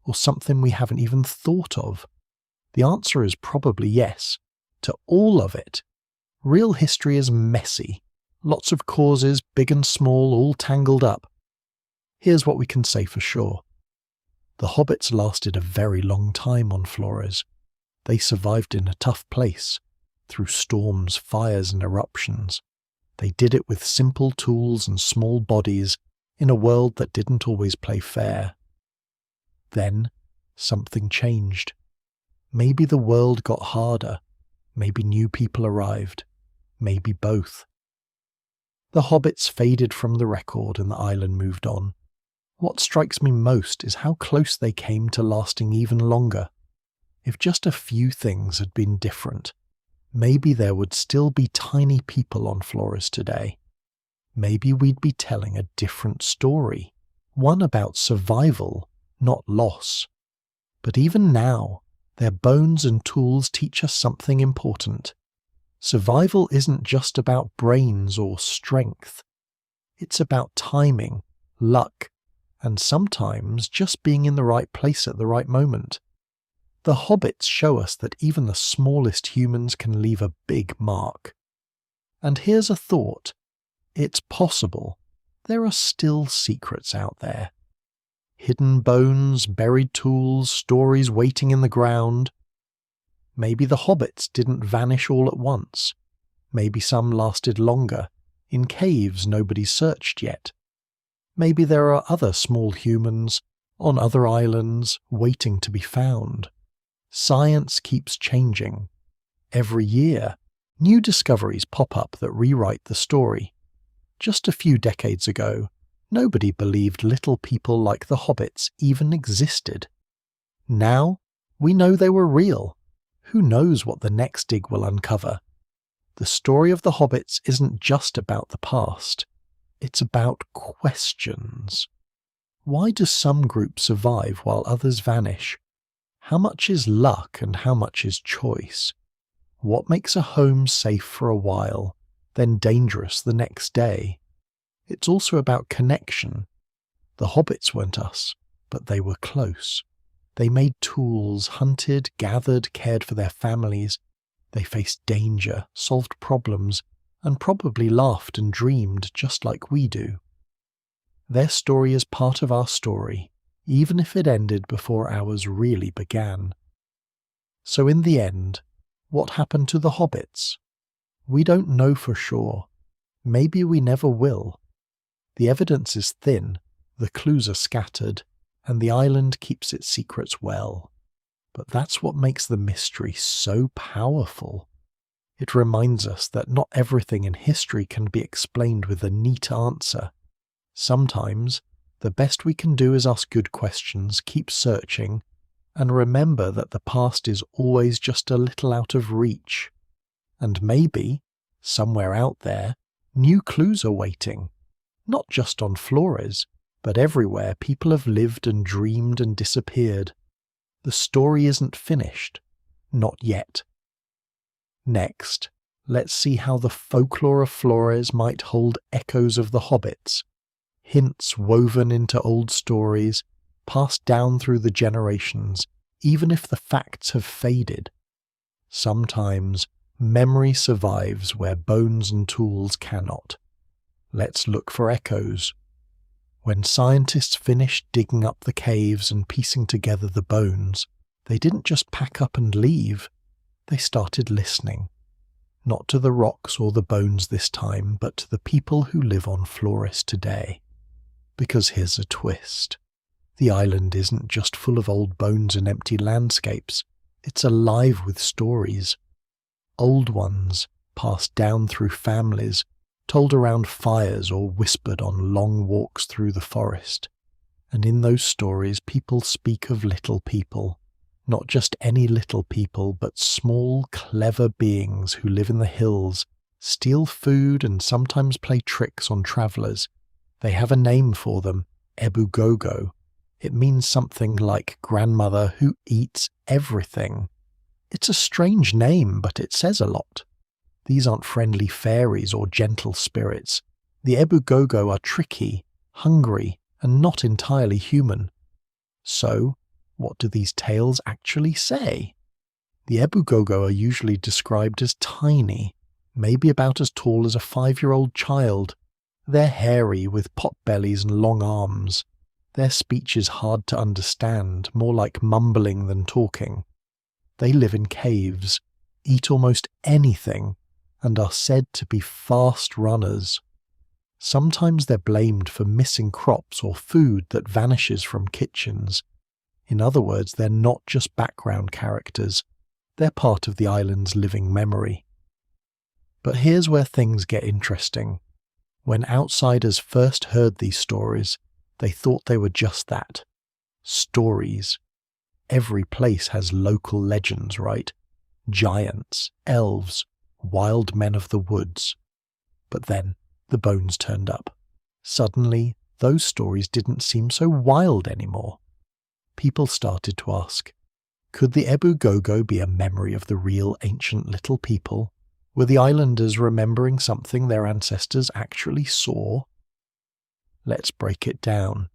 or something we haven't even thought of? The answer is probably yes, to all of it. Real history is messy. Lots of causes, big and small, all tangled up. Here's what we can say for sure. The hobbits lasted a very long time on Flores. They survived in a tough place, through storms, fires and eruptions. They did it with simple tools and small bodies in a world that didn't always play fair. Then, something changed. Maybe the world got harder. Maybe new people arrived. Maybe both. The hobbits faded from the record and the island moved on. What strikes me most is how close they came to lasting even longer. If just a few things had been different, maybe there would still be tiny people on Flores today. Maybe we'd be telling a different story, one about survival, not loss. But even now, their bones and tools teach us something important. Survival isn't just about brains or strength. It's about timing, luck, and sometimes just being in the right place at the right moment. The hobbits show us that even the smallest humans can leave a big mark. And here's a thought. It's possible. There are still secrets out there. Hidden bones, buried tools, stories waiting in the ground. Maybe the hobbits didn't vanish all at once. Maybe some lasted longer, in caves nobody searched yet. Maybe there are other small humans, on other islands, waiting to be found. Science keeps changing. Every year, new discoveries pop up that rewrite the story. Just a few decades ago, nobody believed little people like the hobbits even existed. Now, we know they were real. Who knows what the next dig will uncover? The story of the hobbits isn't just about the past. It's about questions. Why do some groups survive while others vanish? How much is luck and how much is choice? What makes a home safe for a while, then dangerous the next day? It's also about connection. The hobbits weren't us, but they were close. They made tools, hunted, gathered, cared for their families. They faced danger, solved problems, and probably laughed and dreamed just like we do. Their story is part of our story, even if it ended before ours really began. So in the end, what happened to the hobbits? We don't know for sure. Maybe we never will. The evidence is thin, the clues are scattered, and the island keeps its secrets well. But that's what makes the mystery so powerful. It reminds us that not everything in history can be explained with a neat answer. Sometimes, the best we can do is ask good questions, keep searching, and remember that the past is always just a little out of reach. And maybe, somewhere out there, new clues are waiting. Not just on Flores, but everywhere people have lived and dreamed and disappeared. The story isn't finished. Not yet. Next, let's see how the folklore of Flores might hold echoes of the hobbits, hints woven into old stories, passed down through the generations, even if the facts have faded. Sometimes, memory survives where bones and tools cannot. Let's look for echoes. When scientists finished digging up the caves and piecing together the bones, they didn't just pack up and leave. They started listening. Not to the rocks or the bones this time, but to the people who live on Flores today. Because here's a twist. The island isn't just full of old bones and empty landscapes. It's alive with stories. Old ones, passed down through families, told around fires or whispered on long walks through the forest. And in those stories, people speak of little people. Not just any little people, but small, clever beings who live in the hills, steal food and sometimes play tricks on travellers. They have a name for them, Gogo. It means something like grandmother who eats everything. It's a strange name, but it says a lot. These aren't friendly fairies or gentle spirits. The Gogo are tricky, hungry, and not entirely human. So, what do these tales actually say? The Gogo are usually described as tiny, maybe about as tall as a 5-year-old child. They're hairy with pot bellies and long arms. Their speech is hard to understand, more like mumbling than talking. They live in caves, eat almost anything, and are said to be fast runners. Sometimes they're blamed for missing crops or food that vanishes from kitchens. In other words, they're not just background characters, they're part of the island's living memory. But here's where things get interesting. When outsiders first heard these stories, they thought they were just that. Stories. Every place has local legends, right? Giants, elves, wild men of the woods. But then, the bones turned up. Suddenly, those stories didn't seem so wild anymore. People started to ask, could the Gogo be a memory of the real ancient little people? Were the islanders remembering something their ancestors actually saw? Let's break it down.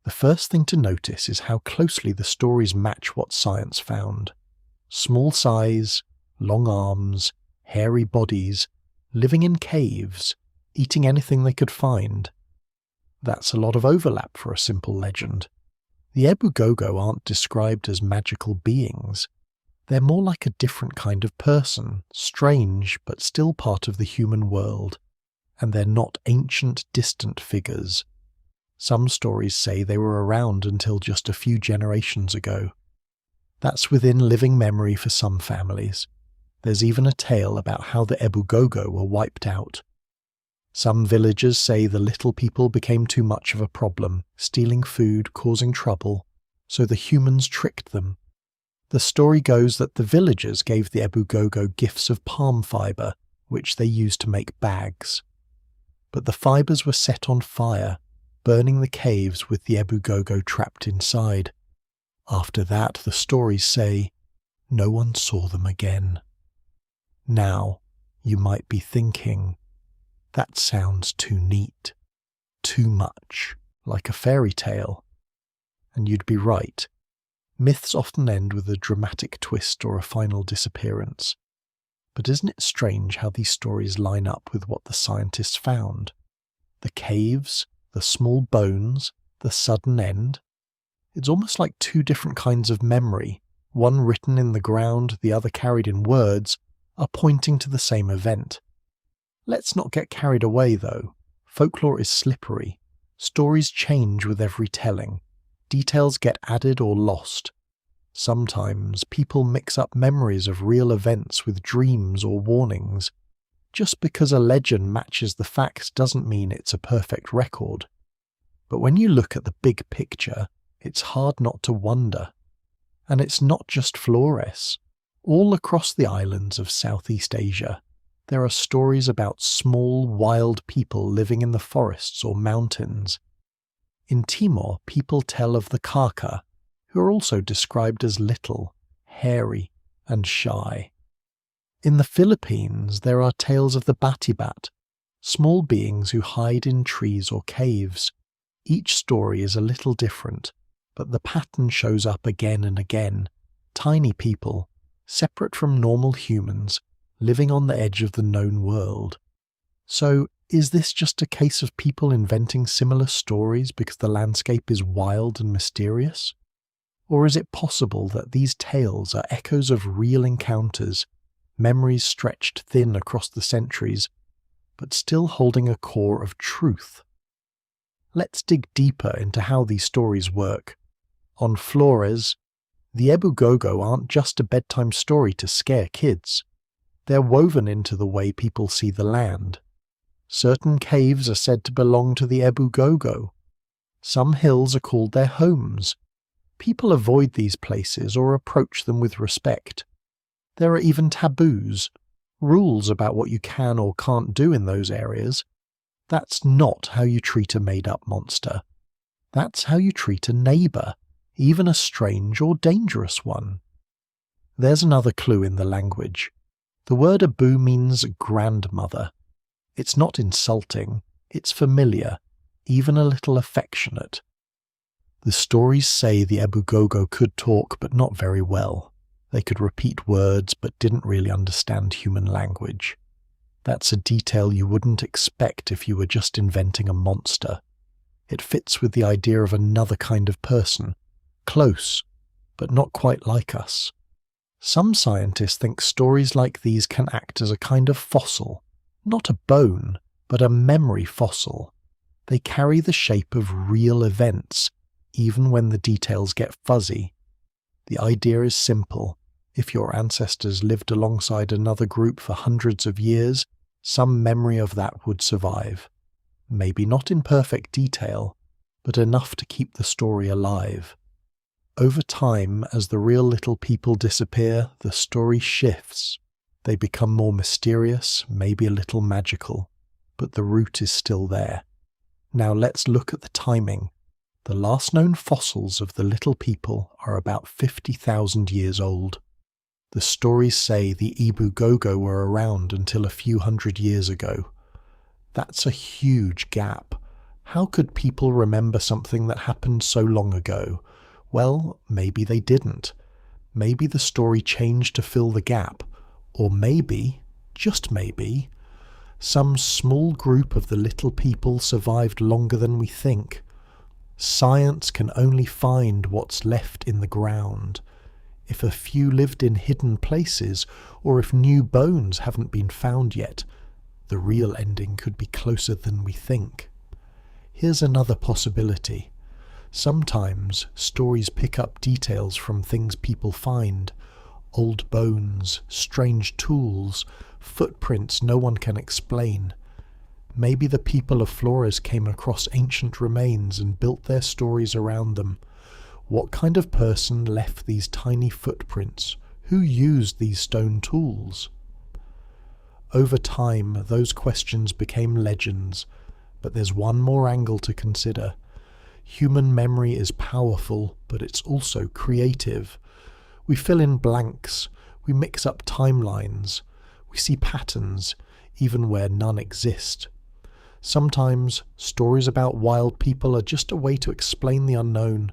The first thing to notice is how closely the stories match what science found. Small size, long arms, hairy bodies, living in caves, eating anything they could find. That's a lot of overlap for a simple legend. The Gogo aren't described as magical beings. They're more like a different kind of person, strange but still part of the human world. And they're not ancient, distant figures. Some stories say they were around until just a few generations ago. That's within living memory for some families. There's even a tale about how the Gogo were wiped out. Some villagers say the little people became too much of a problem, stealing food, causing trouble, so the humans tricked them. The story goes that the villagers gave the Gogo gifts of palm fibre, which they used to make bags. But the fibres were set on fire, burning the caves with the Gogo trapped inside. After that, the stories say, no one saw them again. Now, you might be thinking, that sounds too neat, too much, like a fairy tale. And you'd be right. Myths often end with a dramatic twist or a final disappearance. But isn't it strange how these stories line up with what the scientists found? The caves, the small bones, the sudden end. It's almost like two different kinds of memory, one written in the ground, the other carried in words, are pointing to the same event. Let's not get carried away, though. Folklore is slippery. Stories change with every telling. Details get added or lost. Sometimes people mix up memories of real events with dreams or warnings. Just because a legend matches the facts doesn't mean it's a perfect record. But when you look at the big picture, it's hard not to wonder. And it's not just Flores. All across the islands of Southeast Asia, there are stories about small, wild people living in the forests or mountains. In Timor, people tell of the Kaka, who are also described as little, hairy, and shy. In the Philippines, there are tales of the Batibat, small beings who hide in trees or caves. Each story is a little different, but the pattern shows up again and again. Tiny people, separate from normal humans, living on the edge of the known world. So, is this just a case of people inventing similar stories because the landscape is wild and mysterious? Or is it possible that these tales are echoes of real encounters, memories stretched thin across the centuries, but still holding a core of truth? Let's dig deeper into how these stories work. On Flores, the Gogo aren't just a bedtime story to scare kids. They're woven into the way people see the land. Certain caves are said to belong to the Gogo. Some hills are called their homes. People avoid these places or approach them with respect. There are even taboos, rules about what you can or can't do in those areas. That's not how you treat a made-up monster. That's how you treat a neighbour, even a strange or dangerous one. There's another clue in the language. The word Abu means grandmother. It's not insulting, it's familiar, even a little affectionate. The stories say the Ebu Gogo could talk, but not very well. They could repeat words, but didn't really understand human language. That's a detail you wouldn't expect if you were just inventing a monster. It fits with the idea of another kind of person, close, but not quite like us. Some scientists think stories like these can act as a kind of fossil, not a bone, but a memory fossil. They carry the shape of real events, even when the details get fuzzy. The idea is simple. If your ancestors lived alongside another group for hundreds of years, some memory of that would survive. Maybe not in perfect detail, but enough to keep the story alive. Over time, as the real little people disappear, the story shifts. They become more mysterious, maybe a little magical, but the root is still there. Now let's look at the timing. The last known fossils of the little people are about 50,000 years old. The stories say the Ebu Gogo were around until a few hundred years ago. That's a huge gap. How could people remember something that happened so long ago? Well, maybe they didn't. Maybe the story changed to fill the gap. Or maybe, just maybe, some small group of the little people survived longer than we think. Science can only find what's left in the ground. If a few lived in hidden places, or if new bones haven't been found yet, the real ending could be closer than we think. Here's another possibility. Sometimes stories pick up details from things people find. Old bones, strange tools, footprints no one can explain. Maybe the people of Flores came across ancient remains and built their stories around them. What kind of person left these tiny footprints? Who used these stone tools? Over time, those questions became legends, but there's one more angle to consider. Human memory is powerful, but it's also creative. We fill in blanks, we mix up timelines, we see patterns, even where none exist. Sometimes, stories about wild people are just a way to explain the unknown.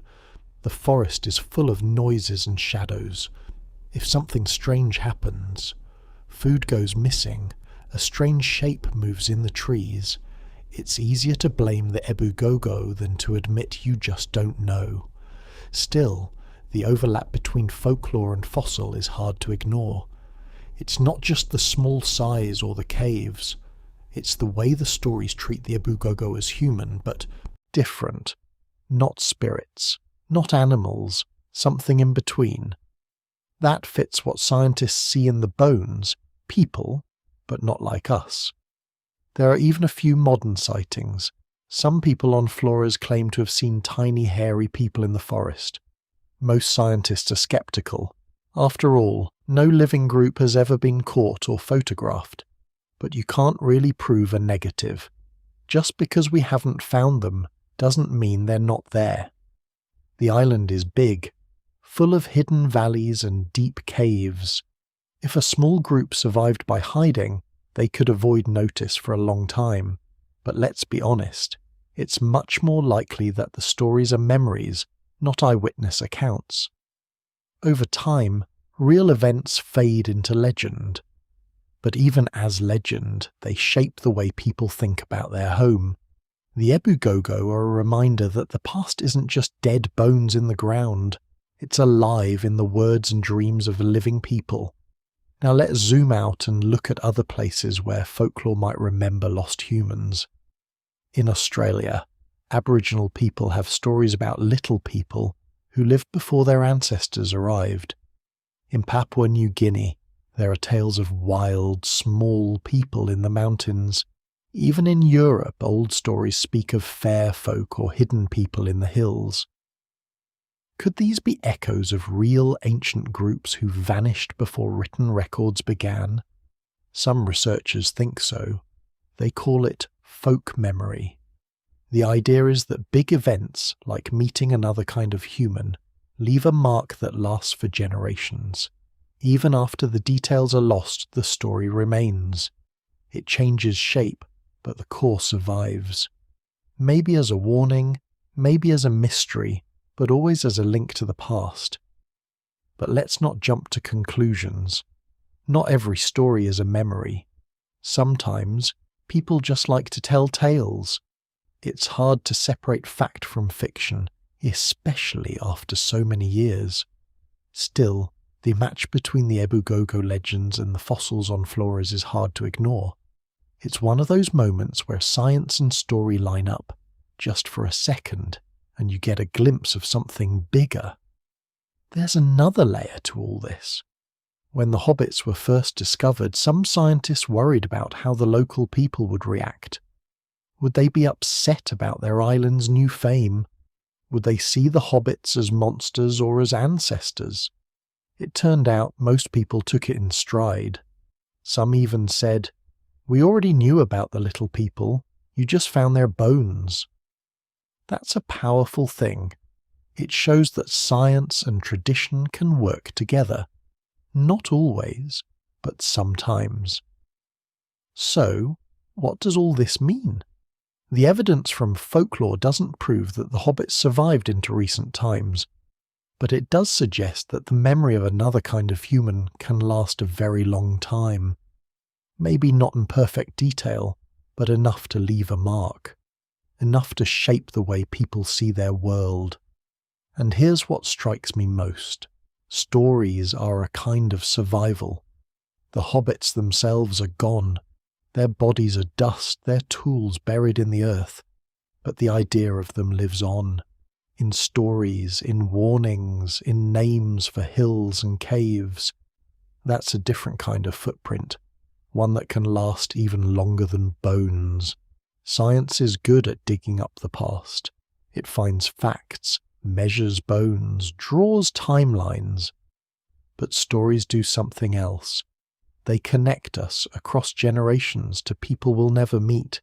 The forest is full of noises and shadows. If something strange happens, food goes missing, a strange shape moves in the trees, it's easier to blame the Ebu Gogo than to admit you just don't know. Still, the overlap between folklore and fossil is hard to ignore. It's not just the small size or the caves. It's the way the stories treat the Ebu Gogo as human, but different. Not spirits, not animals, something in between. That fits what scientists see in the bones, people, but not like us. There are even a few modern sightings. Some people on Flores claim to have seen tiny hairy people in the forest. Most scientists are skeptical. After all, no living group has ever been caught or photographed. But you can't really prove a negative. Just because we haven't found them doesn't mean they're not there. The island is big, full of hidden valleys and deep caves. If a small group survived by hiding, they could avoid notice for a long time. But let's be honest, it's much more likely that the stories are memories, not eyewitness accounts. Over time, real events fade into legend. But even as legend, they shape the way people think about their home. The Ebu Gogo are a reminder that the past isn't just dead bones in the ground. It's alive in the words and dreams of living people. Now let's zoom out and look at other places where folklore might remember lost humans. In Australia, Aboriginal people have stories about little people who lived before their ancestors arrived. In Papua New Guinea, there are tales of wild, small people in the mountains. Even in Europe, old stories speak of fair folk or hidden people in the hills. Could these be echoes of real ancient groups who vanished before written records began? Some researchers think so. They call it folk memory. The idea is that big events, like meeting another kind of human, leave a mark that lasts for generations. Even after the details are lost, the story remains. It changes shape, but the core survives. Maybe as a warning, maybe as a mystery, but always as a link to the past. But let's not jump to conclusions. Not every story is a memory. Sometimes, people just like to tell tales. It's hard to separate fact from fiction, especially after so many years. Still, the match between the Gogo legends and the fossils on Flores is hard to ignore. It's one of those moments where science and story line up, just for a second, and you get a glimpse of something bigger. There's another layer to all this. When the hobbits were first discovered, some scientists worried about how the local people would react. Would they be upset about their island's new fame? Would they see the hobbits as monsters or as ancestors? It turned out most people took it in stride. Some even said, "We already knew about the little people, you just found their bones." That's a powerful thing. It shows that science and tradition can work together. Not always, but sometimes. So, what does all this mean? The evidence from folklore doesn't prove that the hobbits survived into recent times, but it does suggest that the memory of another kind of human can last a very long time. Maybe not in perfect detail, but enough to leave a mark. Enough to shape the way people see their world. And here's what strikes me most. Stories are a kind of survival. The hobbits themselves are gone. Their bodies are dust, their tools buried in the earth. But the idea of them lives on. In stories, in warnings, in names for hills and caves. That's a different kind of footprint. One that can last even longer than bones. Science is good at digging up the past. It finds facts, measures bones, draws timelines. But stories do something else. They connect us across generations to people we'll never meet.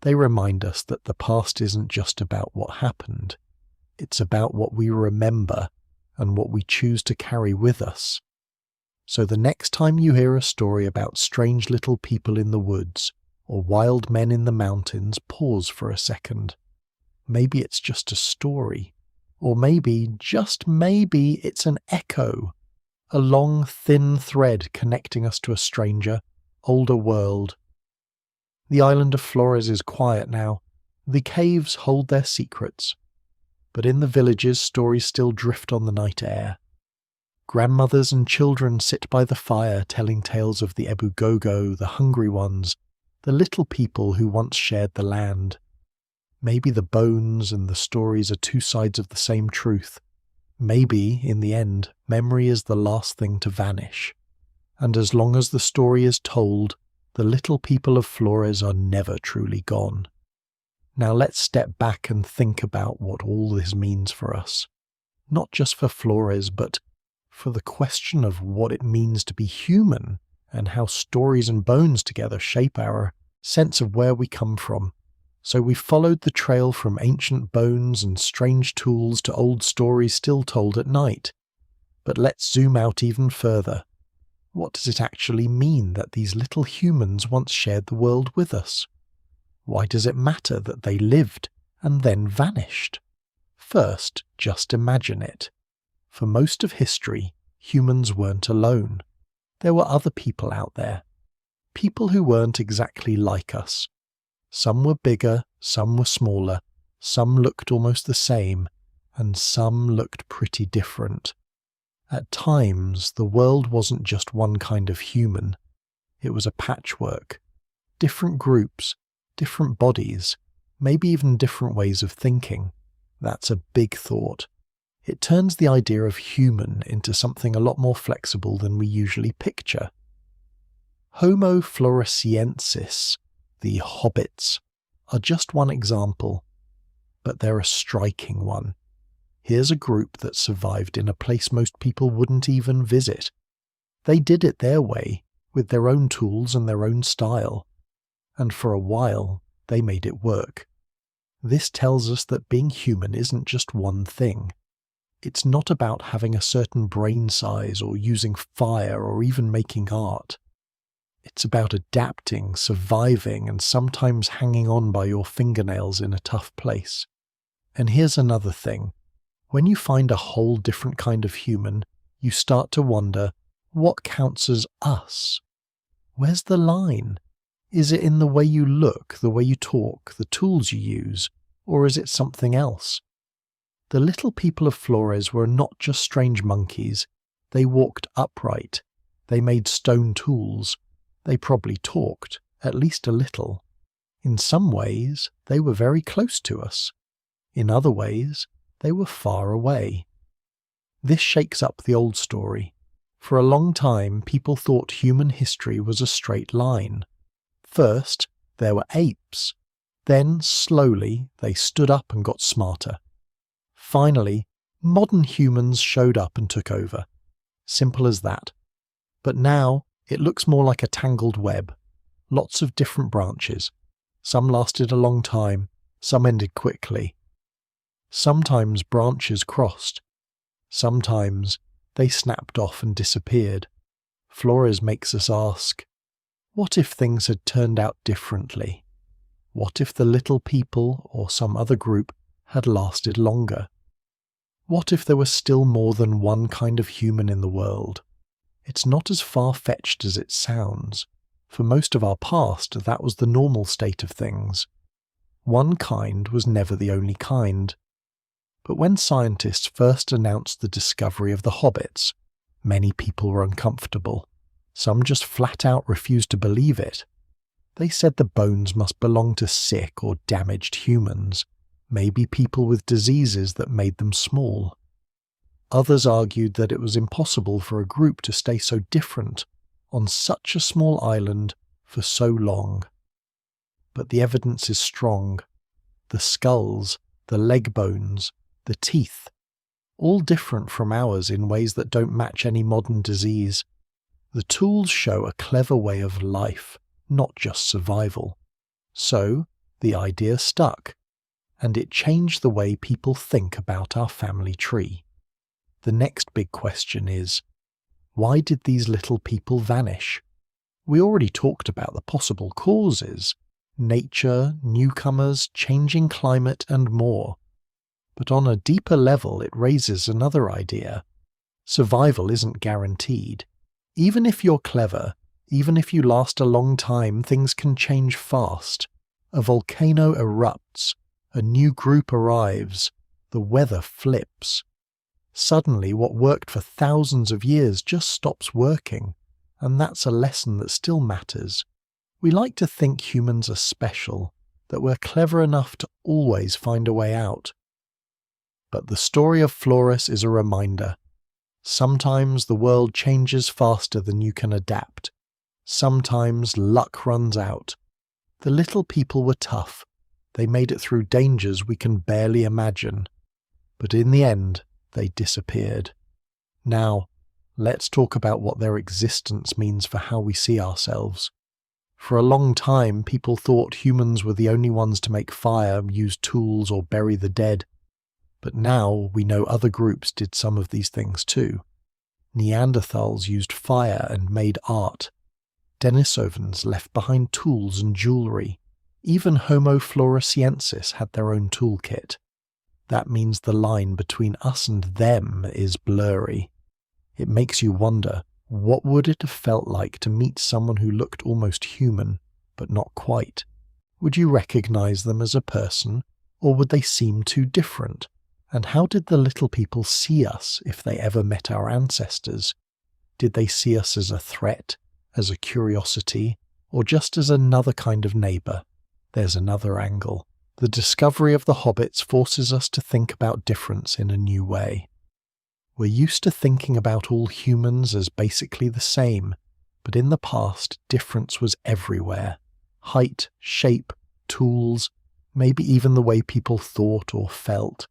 They remind us that the past isn't just about what happened. It's about what we remember and what we choose to carry with us. So the next time you hear a story about strange little people in the woods or wild men in the mountains, pause for a second. Maybe it's just a story. Or maybe, just maybe, it's an echo. A long, thin thread connecting us to a stranger, older world. The island of Flores is quiet now. The caves hold their secrets. But in the villages, stories still drift on the night air. Grandmothers and children sit by the fire telling tales of the Gogo, the hungry ones, the little people who once shared the land. Maybe the bones and the stories are two sides of the same truth. Maybe, in the end, memory is the last thing to vanish. And as long as the story is told, the little people of Flores are never truly gone. Now let's step back and think about what all this means for us. Not just for Flores, but for the question of what it means to be human and how stories and bones together shape our sense of where we come from. So we followed the trail from ancient bones and strange tools to old stories still told at night. But let's zoom out even further. What does it actually mean that these little humans once shared the world with us? Why does it matter that they lived and then vanished? First, just imagine it. For most of history, humans weren't alone. There were other people out there. People who weren't exactly like us. Some were bigger, some were smaller, some looked almost the same, and some looked pretty different. At times, the world wasn't just one kind of human. It was a patchwork. Different groups, different bodies, maybe even different ways of thinking. That's a big thought. It turns the idea of human into something a lot more flexible than we usually picture. Homo floresiensis, The Hobbits are just one example, but they're a striking one. Here's a group that survived in a place most people wouldn't even visit. They did it their way, with their own tools and their own style, and for a while they made it work. This tells us that being human isn't just one thing. It's not about having a certain brain size or using fire or even making art. It's about adapting, surviving, and sometimes hanging on by your fingernails in a tough place. And here's another thing. When you find a whole different kind of human, you start to wonder, what counts as us? Where's the line? Is it in the way you look, the way you talk, the tools you use, or is it something else? The little people of Flores were not just strange monkeys. They walked upright. They made stone tools. They probably talked, at least a little. In some ways, they were very close to us. In other ways, they were far away. This shakes up the old story. For a long time, people thought human history was a straight line. First, there were apes. Then, slowly, they stood up and got smarter. Finally, modern humans showed up and took over. Simple as that. But now, it looks more like a tangled web. Lots of different branches. Some lasted a long time, some ended quickly. Sometimes branches crossed. Sometimes they snapped off and disappeared. Flores makes us ask, what if things had turned out differently? What if the little people or some other group had lasted longer? What if there was still more than one kind of human in the world? It's not as far-fetched as it sounds. For most of our past, that was the normal state of things. One kind was never the only kind. But when scientists first announced the discovery of the hobbits, many people were uncomfortable. Some just flat out refused to believe it. They said the bones must belong to sick or damaged humans, maybe people with diseases that made them small. Others argued that it was impossible for a group to stay so different on such a small island for so long. But the evidence is strong. The skulls, the leg bones, the teeth, all different from ours in ways that don't match any modern disease. The tools show a clever way of life, not just survival. So, the idea stuck, and it changed the way people think about our family tree. The next big question is, why did these little people vanish? We already talked about the possible causes: nature, newcomers, changing climate, and more. But on a deeper level, it raises another idea. Survival isn't guaranteed. Even if you're clever, even if you last a long time, things can change fast. A volcano erupts, a new group arrives, the weather flips. Suddenly, what worked for thousands of years just stops working, and that's a lesson that still matters. We like to think humans are special, that we're clever enough to always find a way out. But the story of Flores is a reminder. Sometimes the world changes faster than you can adapt. Sometimes luck runs out. The little people were tough. They made it through dangers we can barely imagine. But in the end, they disappeared. Now, let's talk about what their existence means for how we see ourselves. For a long time, people thought humans were the only ones to make fire, use tools, or bury the dead. But now we know other groups did some of these things too. Neanderthals used fire and made art. Denisovans left behind tools and jewellery. Even Homo floresiensis had their own toolkit. That means the line between us and them is blurry. It makes you wonder, what would it have felt like to meet someone who looked almost human, but not quite? Would you recognize them as a person, or would they seem too different? And how did the little people see us if they ever met our ancestors? Did they see us as a threat, as a curiosity, or just as another kind of neighbour? There's another angle. The discovery of the hobbits forces us to think about difference in a new way. We're used to thinking about all humans as basically the same, but in the past, difference was everywhere. height, shape, tools, maybe even the way people thought or felt.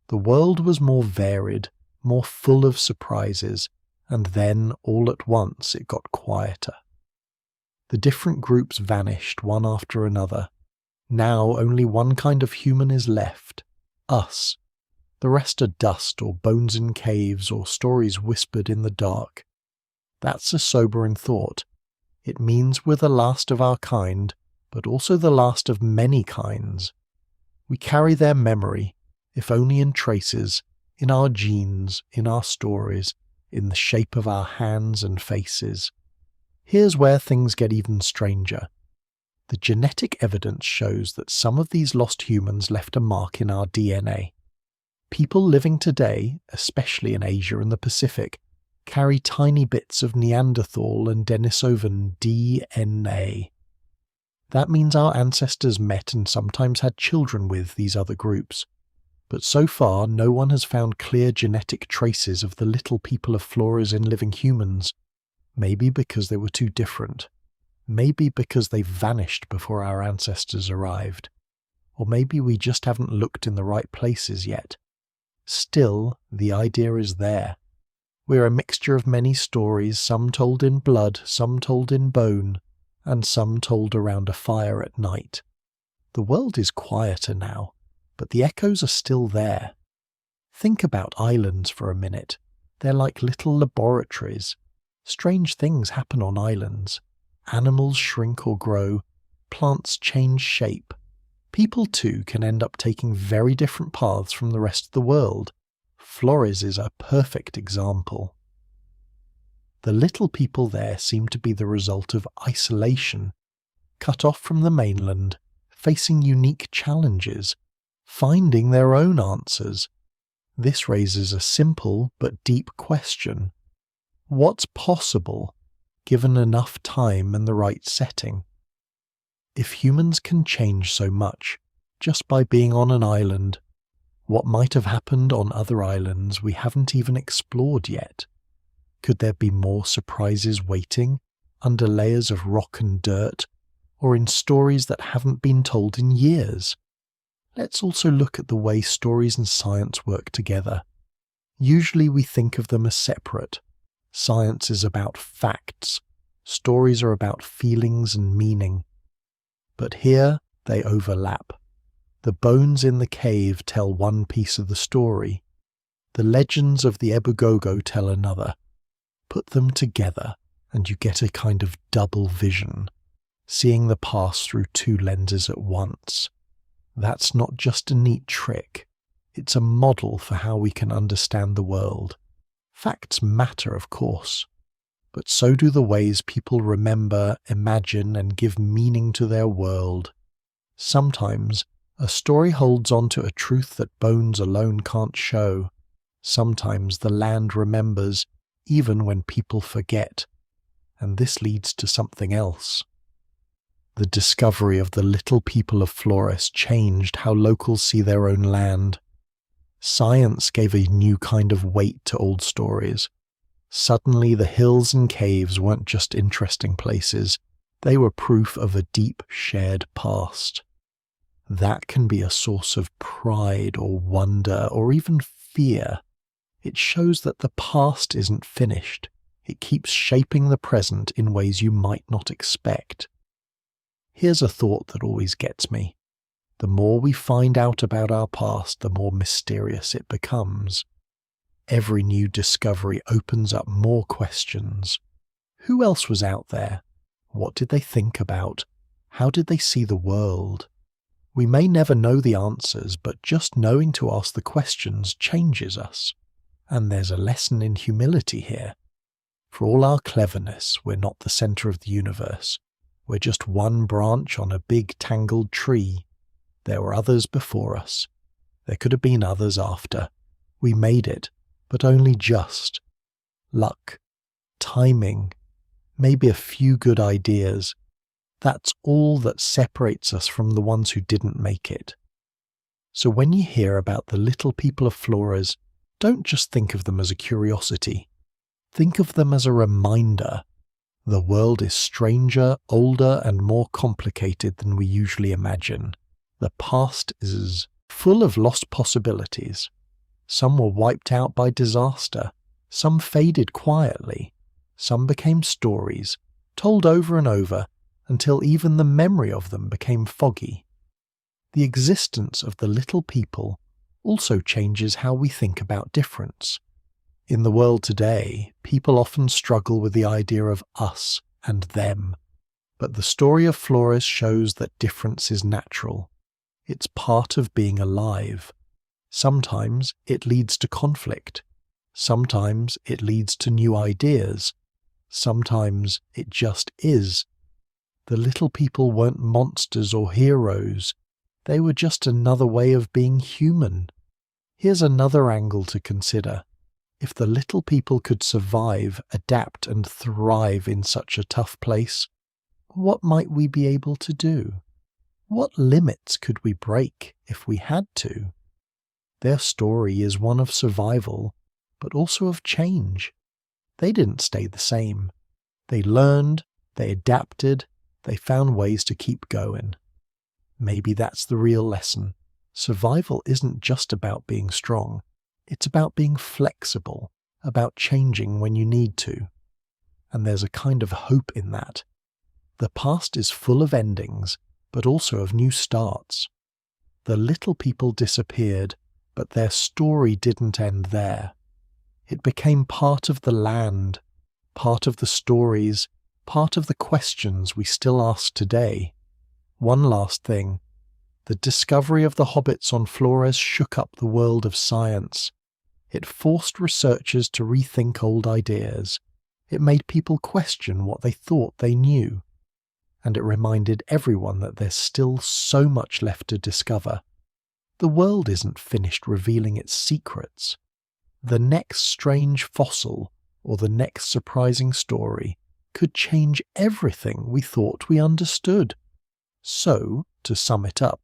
The world was more varied, more full of surprises, and then, all at once, it got quieter. The different groups vanished one after another. Now only one kind of human is left, us. The rest are dust or bones in caves or stories whispered in the dark. That's a sobering thought. It means we're the last of our kind, but also the last of many kinds. We carry their memory, if only in traces, in our genes, in our stories, in the shape of our hands and faces. Here's where things get even stranger. The genetic evidence shows that some of these lost humans left a mark in our DNA. People living today, especially in Asia and the Pacific, carry tiny bits of Neanderthal and Denisovan DNA. That means our ancestors met and sometimes had children with these other groups. But so far, no one has found clear genetic traces of the little people of Flores in living humans. Maybe because they were too different. Maybe because they vanished before our ancestors arrived. Or maybe we just haven't looked in the right places yet. Still, the idea is there. We're a mixture of many stories, some told in blood, some told in bone, and some told around a fire at night. The world is quieter now, but the echoes are still there. Think about islands for a minute. They're like little laboratories. Strange things happen on islands. Animals shrink or grow. Plants change shape. People too can end up taking very different paths from the rest of the world. Flores is a perfect example. The little people there seem to be the result of isolation, cut off from the mainland, facing unique challenges, finding their own answers. This raises a simple but deep question. What's possible, given enough time and the right setting? If humans can change so much, just by being on an island, what might have happened on other islands we haven't even explored yet? Could there be more surprises waiting, under layers of rock and dirt, or in stories that haven't been told in years? Let's also look at the way stories and science work together. Usually we think of them as separate. Science is about facts. Stories are about feelings and meaning. But here they overlap. The bones in the cave tell one piece of the story. The legends of the Gogo tell another. Put them together and you get a kind of double vision, seeing the past through two lenses at once. That's not just a neat trick. It's a model for how we can understand the world. Facts matter, of course, but so do the ways people remember, imagine, and give meaning to their world. Sometimes, a story holds on to a truth that bones alone can't show. Sometimes the land remembers, even when people forget. And this leads to something else. The discovery of the little people of Flores changed how locals see their own land. Science gave a new kind of weight to old stories. Suddenly the hills and caves weren't just interesting places, they were proof of a deep shared past. That can be a source of pride or wonder or even fear. It shows that the past isn't finished. It keeps shaping the present in ways you might not expect. Here's a thought that always gets me. The more we find out about our past, the more mysterious it becomes. Every new discovery opens up more questions. Who else was out there? What did they think about? How did they see the world? We may never know the answers, but just knowing to ask the questions changes us. And there's a lesson in humility here. For all our cleverness, we're not the center of the universe. We're just one branch on a big tangled tree. There were others before us. There could have been others after. We made it, but only just. Luck, timing, maybe a few good ideas. That's all that separates us from the ones who didn't make it. So when you hear about the little people of Flores, don't just think of them as a curiosity. Think of them as a reminder. The world is stranger, older, and more complicated than we usually imagine. The past is full of lost possibilities. Some were wiped out by disaster. Some faded quietly. Some became stories, told over and over, until even the memory of them became foggy. The existence of the little people also changes how we think about difference. In the world today, people often struggle with the idea of us and them, but the story of Flores shows that difference is natural. It's part of being alive. Sometimes it leads to conflict. Sometimes it leads to new ideas. Sometimes it just is. The little people weren't monsters or heroes. They were just another way of being human. Here's another angle to consider. If the little people could survive, adapt, and thrive in such a tough place, what might we be able to do? What limits could we break if we had to? Their story is one of survival, but also of change. They didn't stay the same. They learned, they adapted, they found ways to keep going. Maybe that's the real lesson. Survival isn't just about being strong. It's about being flexible, about changing when you need to. And there's a kind of hope in that. The past is full of endings, but also of new starts. The little people disappeared, but their story didn't end there. It became part of the land, part of the stories, part of the questions we still ask today. One last thing. The discovery of the hobbits on Flores shook up the world of science. It forced researchers to rethink old ideas. It made people question what they thought they knew. And it reminded everyone that there's still so much left to discover. The world isn't finished revealing its secrets. The next strange fossil or the next surprising story could change everything we thought we understood. So, to sum it up,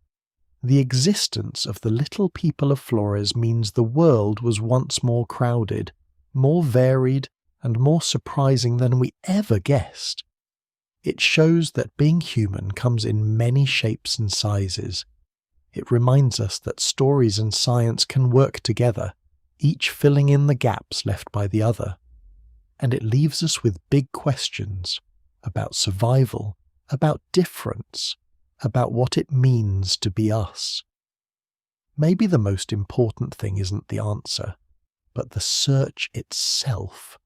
the existence of the little people of Flores means the world was once more crowded, more varied, and more surprising than we ever guessed. It shows that being human comes in many shapes and sizes. It reminds us that stories and science can work together, each filling in the gaps left by the other. And it leaves us with big questions about survival, about difference, about what it means to be us. Maybe the most important thing isn't the answer, but the search itself.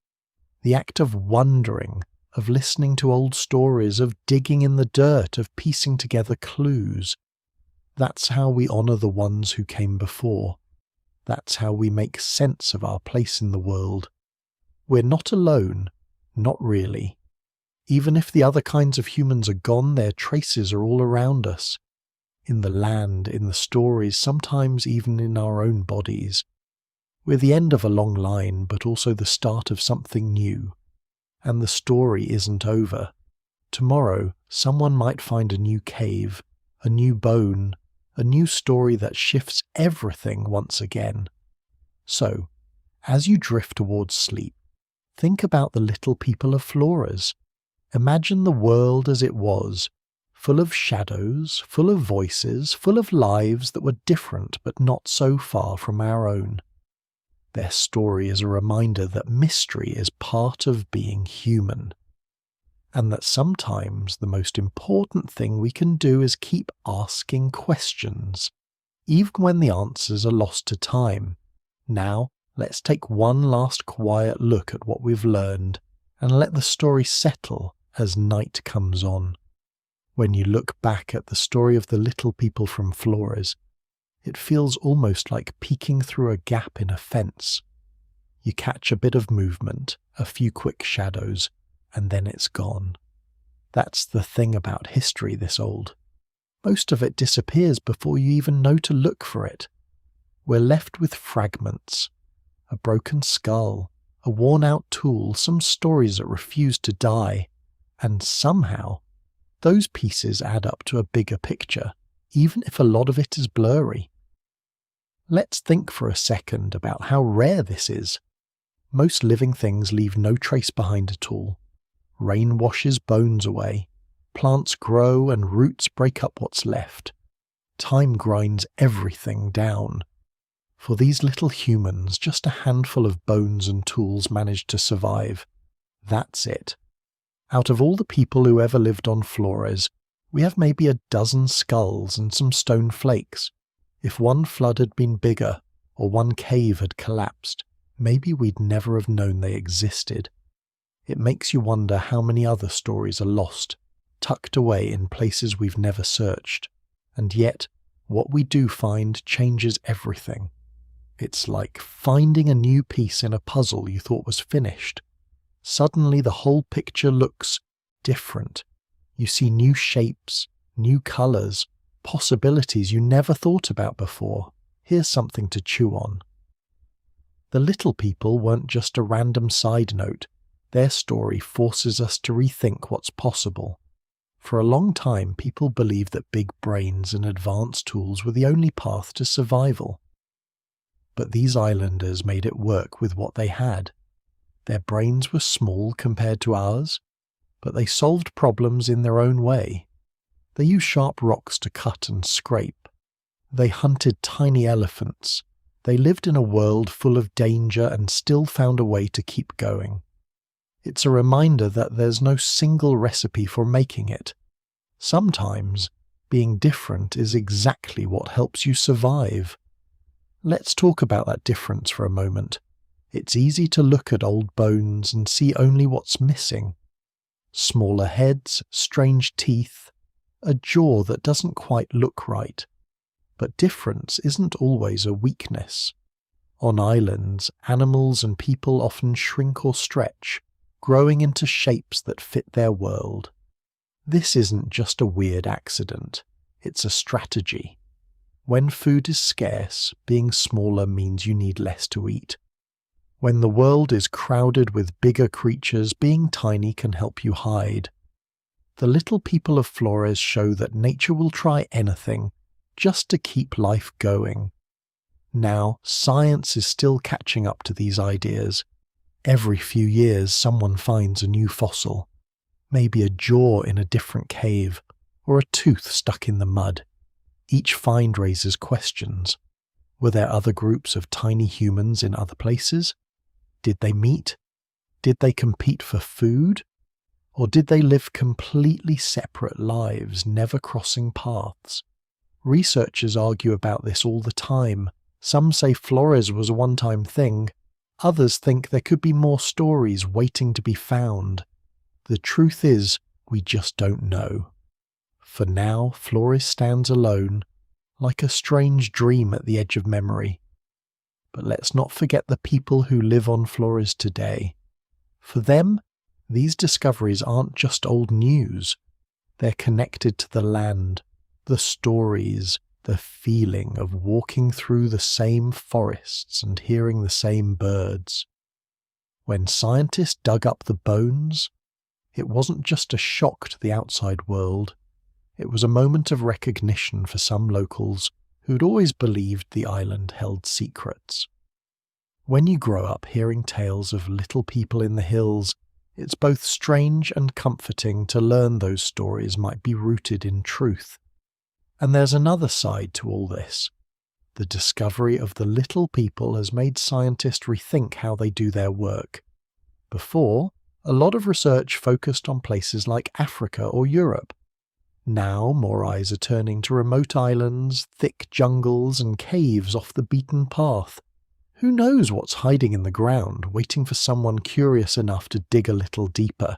The act of wondering, of listening to old stories, of digging in the dirt, of piecing together clues. That's how we honour the ones who came before. That's how we make sense of our place in the world. We're not alone, not really. Even if the other kinds of humans are gone, their traces are all around us. In the land, in the stories, sometimes even in our own bodies. We're the end of a long line, but also the start of something new. And the story isn't over. Tomorrow, someone might find a new cave, a new bone, a new story that shifts everything once again. So, as you drift towards sleep, think about the little people of Flores. Imagine the world as it was, full of shadows, full of voices, full of lives that were different but not so far from our own. Their story is a reminder that mystery is part of being human, and that sometimes the most important thing we can do is keep asking questions, even when the answers are lost to time. Now, let's take one last quiet look at what we've learned and let the story settle as night comes on. When you look back at the story of the little people from Flores, it feels almost like peeking through a gap in a fence. You catch a bit of movement, a few quick shadows, and then it's gone. That's the thing about history this old. Most of it disappears before you even know to look for it. We're left with fragments, a broken skull, a worn-out tool, some stories that refuse to die, and somehow those pieces add up to a bigger picture, even if a lot of it is blurry. Let's think for a second about how rare this is. Most living things leave no trace behind at all. Rain washes bones away. Plants grow and roots break up what's left. Time grinds everything down. For these little humans, just a handful of bones and tools managed to survive. That's it. Out of all the people who ever lived on Flores, we have maybe a dozen skulls and some stone flakes. If one flood had been bigger, or one cave had collapsed, maybe we'd never have known they existed. It makes you wonder how many other stories are lost, tucked away in places we've never searched. And yet, what we do find changes everything. It's like finding a new piece in a puzzle you thought was finished. Suddenly the whole picture looks different. You see new shapes, new colours, possibilities you never thought about before. Here's something to chew on. The little people weren't just a random side note. Their story forces us to rethink what's possible. For a long time, people believed that big brains and advanced tools were the only path to survival. But these islanders made it work with what they had. Their brains were small compared to ours, but they solved problems in their own way. They used sharp rocks to cut and scrape. They hunted tiny elephants. They lived in a world full of danger and still found a way to keep going. It's a reminder that there's no single recipe for making it. Sometimes, being different is exactly what helps you survive. Let's talk about that difference for a moment. It's easy to look at old bones and see only what's missing. Smaller heads, strange teeth, a jaw that doesn't quite look right. But difference isn't always a weakness. On islands, animals and people often shrink or stretch, growing into shapes that fit their world. This isn't just a weird accident, it's a strategy. When food is scarce, being smaller means you need less to eat. When the world is crowded with bigger creatures, being tiny can help you hide. The little people of Flores show that nature will try anything just to keep life going. Now, science is still catching up to these ideas. Every few years, someone finds a new fossil. Maybe a jaw in a different cave, or a tooth stuck in the mud. Each find raises questions. Were there other groups of tiny humans in other places? Did they meet? Did they compete for food? Or did they live completely separate lives, never crossing paths? Researchers argue about this all the time. Some say Flores was a one-time thing. Others think there could be more stories waiting to be found. The truth is, we just don't know. For now, Flores stands alone, like a strange dream at the edge of memory. But let's not forget the people who live on Flores today. For them, these discoveries aren't just old news. They're connected to the land, the stories, the feeling of walking through the same forests and hearing the same birds. When scientists dug up the bones, it wasn't just a shock to the outside world. It was a moment of recognition for some locals who'd always believed the island held secrets. When you grow up hearing tales of little people in the hills, it's both strange and comforting to learn those stories might be rooted in truth. And there's another side to all this. The discovery of the little people has made scientists rethink how they do their work. Before, a lot of research focused on places like Africa or Europe. Now, more eyes are turning to remote islands, thick jungles, and caves off the beaten path. Who knows what's hiding in the ground, waiting for someone curious enough to dig a little deeper?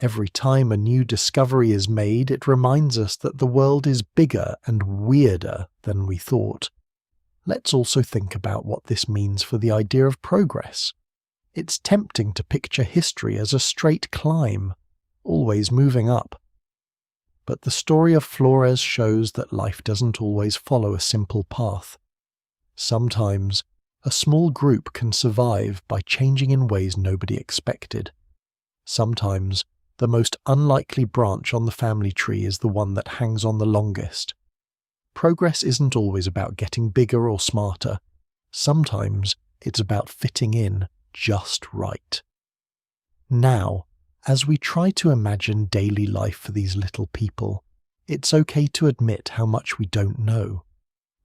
Every time a new discovery is made, it reminds us that the world is bigger and weirder than we thought. Let's also think about what this means for the idea of progress. It's tempting to picture history as a straight climb, always moving up. But the story of Flores shows that life doesn't always follow a simple path. Sometimes, a small group can survive by changing in ways nobody expected. Sometimes, the most unlikely branch on the family tree is the one that hangs on the longest. Progress isn't always about getting bigger or smarter. Sometimes, it's about fitting in just right. Now, As we try to imagine daily life for these little people, it's okay to admit how much we don't know.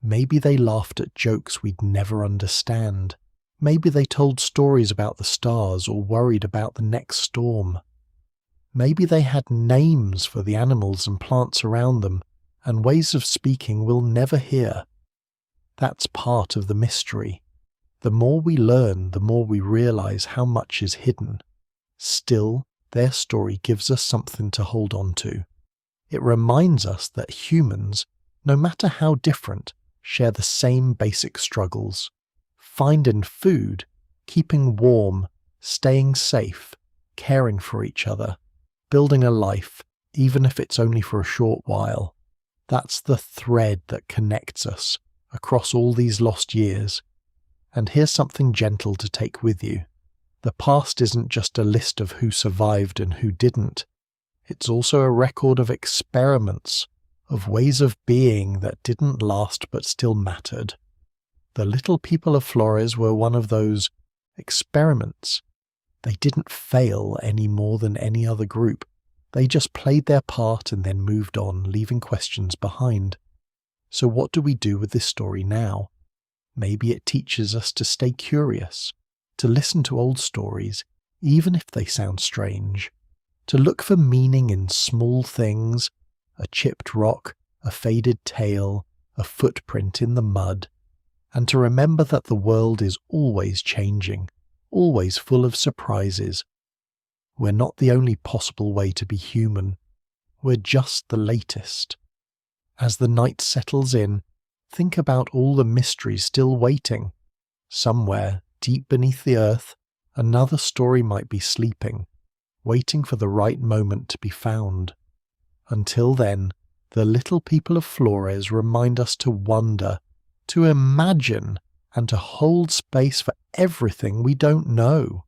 Maybe they laughed at jokes we'd never understand. Maybe they told stories about the stars or worried about the next storm. Maybe they had names for the animals and plants around them and ways of speaking we'll never hear. That's part of the mystery. The more we learn, the more we realize how much is hidden. Still, their story gives us something to hold on to. It reminds us that humans, no matter how different, share the same basic struggles. Finding food, keeping warm, staying safe, caring for each other, building a life, even if it's only for a short while. That's the thread that connects us across all these lost years. And here's something gentle to take with you. The past isn't just a list of who survived and who didn't. It's also a record of experiments, of ways of being that didn't last but still mattered. The little people of Flores were one of those experiments. They didn't fail any more than any other group. They just played their part and then moved on, leaving questions behind. So what do we do with this story now? Maybe it teaches us to stay curious, to listen to old stories, even if they sound strange, to look for meaning in small things, a chipped rock, a faded tail, a footprint in the mud, and to remember that the world is always changing, always full of surprises. We're not the only possible way to be human. We're just the latest. As the night settles in, think about all the mysteries still waiting. Somewhere, deep beneath the earth, another story might be sleeping, waiting for the right moment to be found. Until then, the little people of Flores remind us to wonder, to imagine, and to hold space for everything we don't know.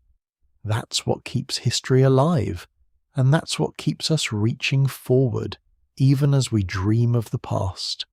That's what keeps history alive, and that's what keeps us reaching forward, even as we dream of the past.